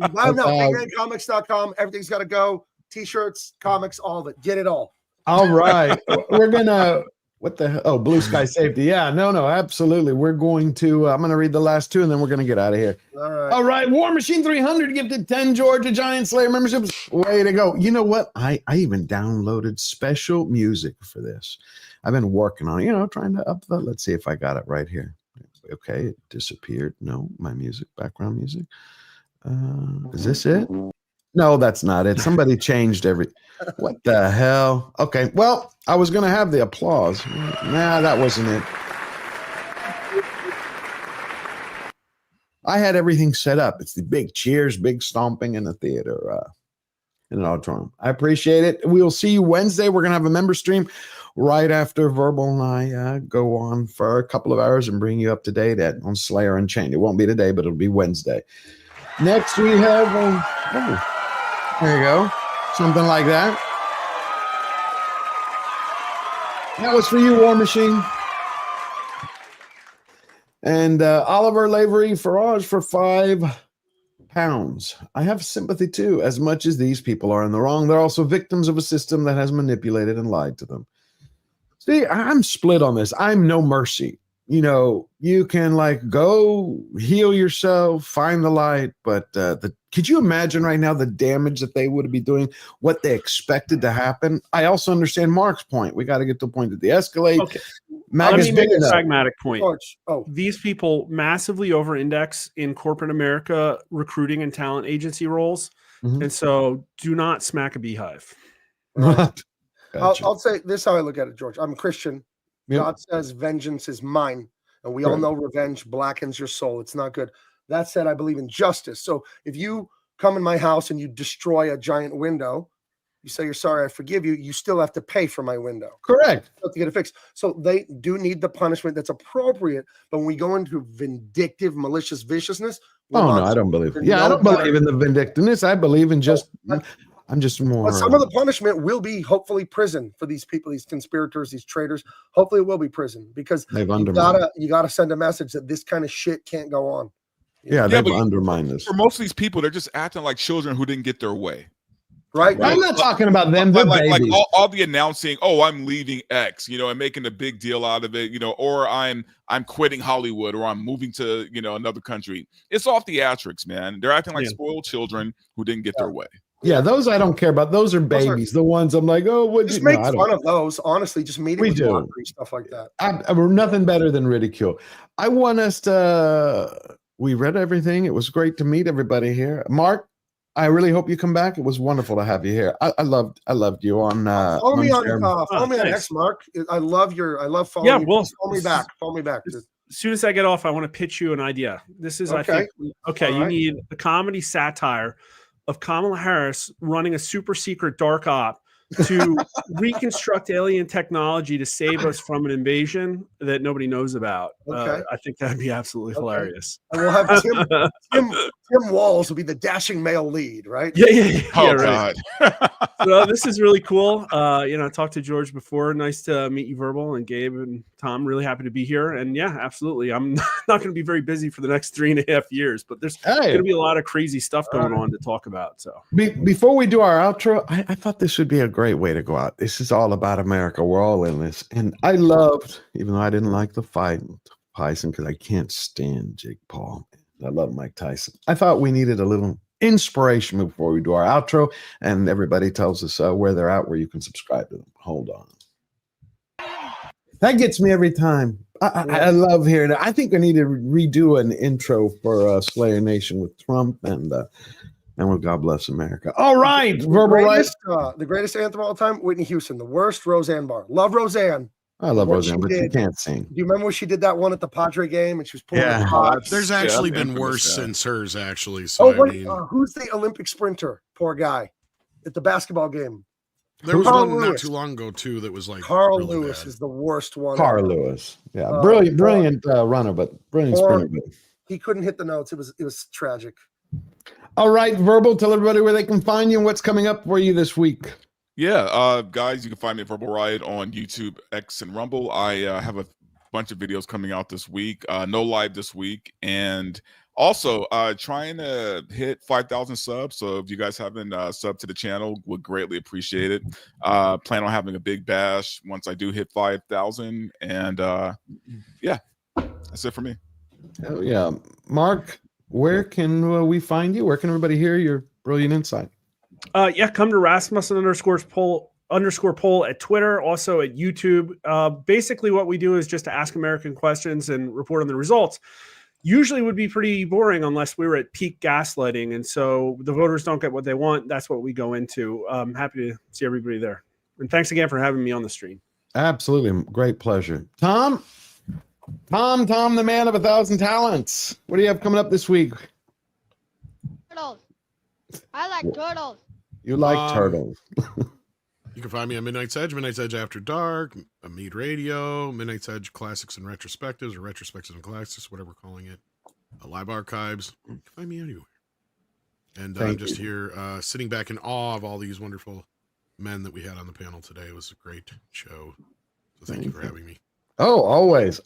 Speaker 16: buy them now. BigManComics.com. Everything's got to go. T-shirts, comics, all of it. Get it all.
Speaker 10: All right. We're going to, what the hell? Oh, Blue Sky Safety. Yeah, no, absolutely. We're going to, I'm going to read the last two and then we're going to get out of here. All right. War Machine 300 gifted 10 Georgia Giant Slayer memberships. Way to go. You know what? I even downloaded special music for this. I've been working on it, trying to up the, let's see if I got it right here. Okay, it disappeared. No, my music, background music. Is this it? No, that's not it. Somebody changed what the hell? Okay, well, I was going to have the applause. Nah, that wasn't it. I had everything set up. It's the big cheers, big stomping in the theater, in an auditorium. I appreciate it. We'll see you Wednesday. We're going to have a member stream right after Verbal and I go on for a couple of hours and bring you up to date on Slayer Unchained. It won't be today, but it'll be Wednesday. Next, we have, there you go. Something like that. That was for you, War Machine. And Oliver Lavery Farage for £5. I have sympathy too, as much as these people are in the wrong. They're also victims of a system that has manipulated and lied to them. See, I'm split on this. I'm no mercy. You can go heal yourself, find the light, but could you imagine right now the damage that they would be doing, what they expected to happen? I also understand Mark's point. We got to get to the point that they escalate.
Speaker 13: Okay. Let me make a pragmatic point. These people massively over-index in corporate America recruiting and talent agency roles, and so do not smack a beehive.
Speaker 16: Gotcha. I'll say this: how I look at it, George. I'm a Christian. Yep. God says, "Vengeance is mine," and we all know revenge blackens your soul. It's not good. That said, I believe in justice. So if you come in my house and you destroy a giant window, you say you're sorry, I forgive you. You still have to pay for my window.
Speaker 10: Correct.
Speaker 16: To get it fixed. So they do need the punishment that's appropriate. But when we go into vindictive, malicious viciousness,
Speaker 10: I don't believe it. Yeah, I don't believe in the vindictiveness. I believe in just. I'm just more.
Speaker 16: But some of the punishment will be hopefully prison for these people, these conspirators, these traitors. Hopefully, it will be prison because you gotta send a message that this kind of shit can't go on.
Speaker 10: Yeah, they've undermined this.
Speaker 1: For most of these people, they're just acting like children who didn't get their way.
Speaker 16: Right.
Speaker 10: I'm not talking about them. They're
Speaker 1: like all the announcing, oh, I'm leaving X, and making a big deal out of it, or I'm quitting Hollywood, or I'm moving to another country. It's all theatrics, man. They're acting like spoiled children who didn't get their way.
Speaker 10: Yeah, those I don't care about. Those are babies. The ones I'm like,
Speaker 16: just make fun of those. Honestly, just meeting with mockery, stuff like that.
Speaker 10: We're nothing better than ridicule. I want us to. We read everything. It was great to meet everybody here. Mark, I really hope you come back. It was wonderful to have you here. I loved you on.
Speaker 16: Follow me on X, Mark. I love following.
Speaker 13: Yeah,
Speaker 16: you.
Speaker 13: well,
Speaker 16: follow me back.
Speaker 13: As soon as I get off, I want to pitch you an idea. This is, I think, you need a comedy satire of Kamala Harris running a super secret dark op to reconstruct alien technology to save us from an invasion that nobody knows about. I think that'd be absolutely hilarious.
Speaker 16: And we'll have Tim Walls will be the dashing male lead, right?
Speaker 13: Yeah,
Speaker 1: God.
Speaker 13: So this is really cool. I talked to George before. Nice to meet you, Verbal, and Gabe and Tom. Really happy to be here. And yeah, absolutely. I'm not going to be very busy for the next 3.5 years, but there's going to be a lot of crazy stuff going on to talk about. So
Speaker 10: before we do our outro, I thought this would be a great way to go out. This is all about America. We're all in this. And I loved, even though I didn't like the fight with Tyson, because I can't stand Jake Paul. I love Mike Tyson. I thought we needed a little inspiration before we do our outro, and everybody tells us where they're at, where you can subscribe to them. Hold on. That gets me every time. I love hearing it. I think I need to redo an intro for Slayer Nation with Trump and with God Bless America. All right.
Speaker 16: The greatest anthem of all time, Whitney Houston. The worst, Roseanne Barr. Love Roseanne.
Speaker 10: I love Roseanne, but she can't sing.
Speaker 16: Do you remember when she did that one at the Padre game and she was pulling the
Speaker 20: pots? There's actually been worse since hers, actually. So
Speaker 16: who's the Olympic sprinter? Poor guy at the basketball game.
Speaker 20: There was one not too long ago too that was like
Speaker 16: Carl
Speaker 20: really
Speaker 16: Lewis
Speaker 20: bad.
Speaker 16: is the worst one.
Speaker 10: Carl Lewis, brilliant runner, but brilliant sprinter.
Speaker 16: He couldn't hit the notes. It was tragic.
Speaker 10: All right, Verbal, tell everybody where they can find you and what's coming up for you this week.
Speaker 1: Yeah, guys, you can find me at Verbal Riot on YouTube, X, and Rumble. I have a bunch of videos coming out this week. No live this week, and also trying to hit 5,000 subs. So if you guys haven't subbed to the channel, would greatly appreciate it. Plan on having a big bash once I do hit 5,000, and yeah, that's it for me.
Speaker 10: Oh yeah, Mark, where can we find you? Where can everybody hear your brilliant insight?
Speaker 13: Yeah, come to Rasmussen_poll at Twitter, also at YouTube. Basically, what we do is just to ask American questions and report on the results. Usually would be pretty boring unless we were at peak gaslighting. And so the voters don't get what they want. That's what we go into. I'm happy to see everybody there. And thanks again for having me on the stream.
Speaker 10: Absolutely. Great pleasure. Tom, the man of 1,000 talents. What do you have coming up this week?
Speaker 17: Turtles. I like turtles.
Speaker 10: You like turtles.
Speaker 20: You can find me on Midnight's Edge, Midnight's Edge After Dark, Mead Radio, Midnight's Edge Classics and Retrospectives, or Retrospectives and Classics, whatever we're calling it. Live Archives. You can find me anywhere. And I'm just here sitting back in awe of all these wonderful men that we had on the panel today. It was a great show. So thank you for having me.
Speaker 10: Oh, always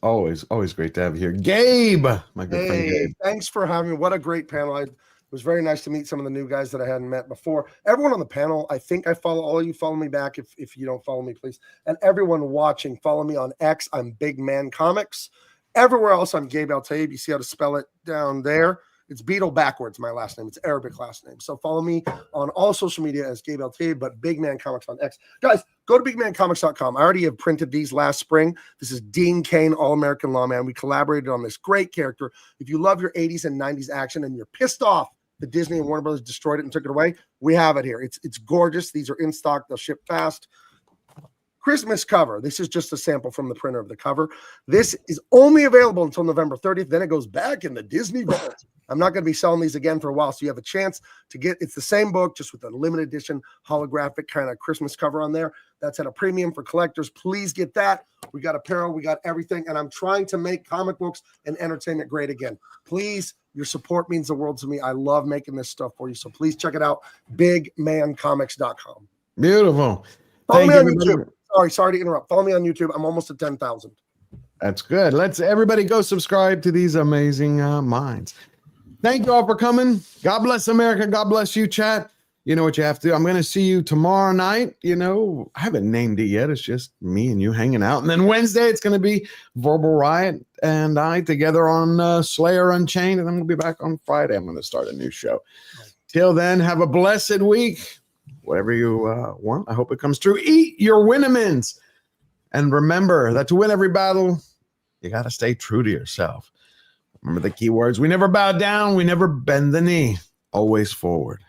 Speaker 10: great to have you here. Gabe, my good friend Gabe.
Speaker 16: Thanks for having me. What a great panel. It was very nice to meet some of the new guys that I hadn't met before. Everyone on the panel, I think I follow all of you. Follow me back if you don't follow me, please. And everyone watching, follow me on X. I'm Big Man Comics. Everywhere else, I'm Gabe Eltaeb. You see how to spell it down there? It's Beetle backwards, my last name. It's Arabic last name. So follow me on all social media as Gabe Eltaeb, but Big Man Comics on X. Guys, go to bigmancomics.com. I already have printed these last spring. This is Dean Cain, All-American Lawman. We collaborated on this great character. If you love your 80s and 90s action and you're pissed off that Disney and Warner Brothers destroyed it and took it away, we have it here. It's gorgeous. These are in stock. They'll ship fast. Christmas cover. This is just a sample from the printer of the cover. This is only available until November 30th. Then it goes back in the Disney vault. I'm not going to be selling these again for a while, so you have a chance to get, it's the same book, just with a limited edition holographic kind of Christmas cover on there. That's at a premium for collectors. Please get that. We got apparel, we got everything, and I'm trying to make comic books and entertainment great again. Please, your support means the world to me. I love making this stuff for you, so please check it out, bigmancomics.com.
Speaker 10: Beautiful.
Speaker 16: Follow me on YouTube. Sorry to interrupt. Follow me on YouTube. I'm almost at 10,000.
Speaker 10: That's good. Let's everybody go subscribe to these amazing minds. Thank you all for coming. God bless America. God bless you, chat. You know what you have to do. I'm going to see you tomorrow night. You know, I haven't named it yet. It's just me and you hanging out. And then Wednesday, it's going to be Verbal Riot and I together on Slayer Unchained. And then we'll be back on Friday. I'm going to start a new show. Till then, have a blessed week. Whatever you want, I hope it comes true. Eat your Winnemans. And remember that to win every battle, you got to stay true to yourself. Remember the key words. We never bow down. We never bend the knee. Always forward.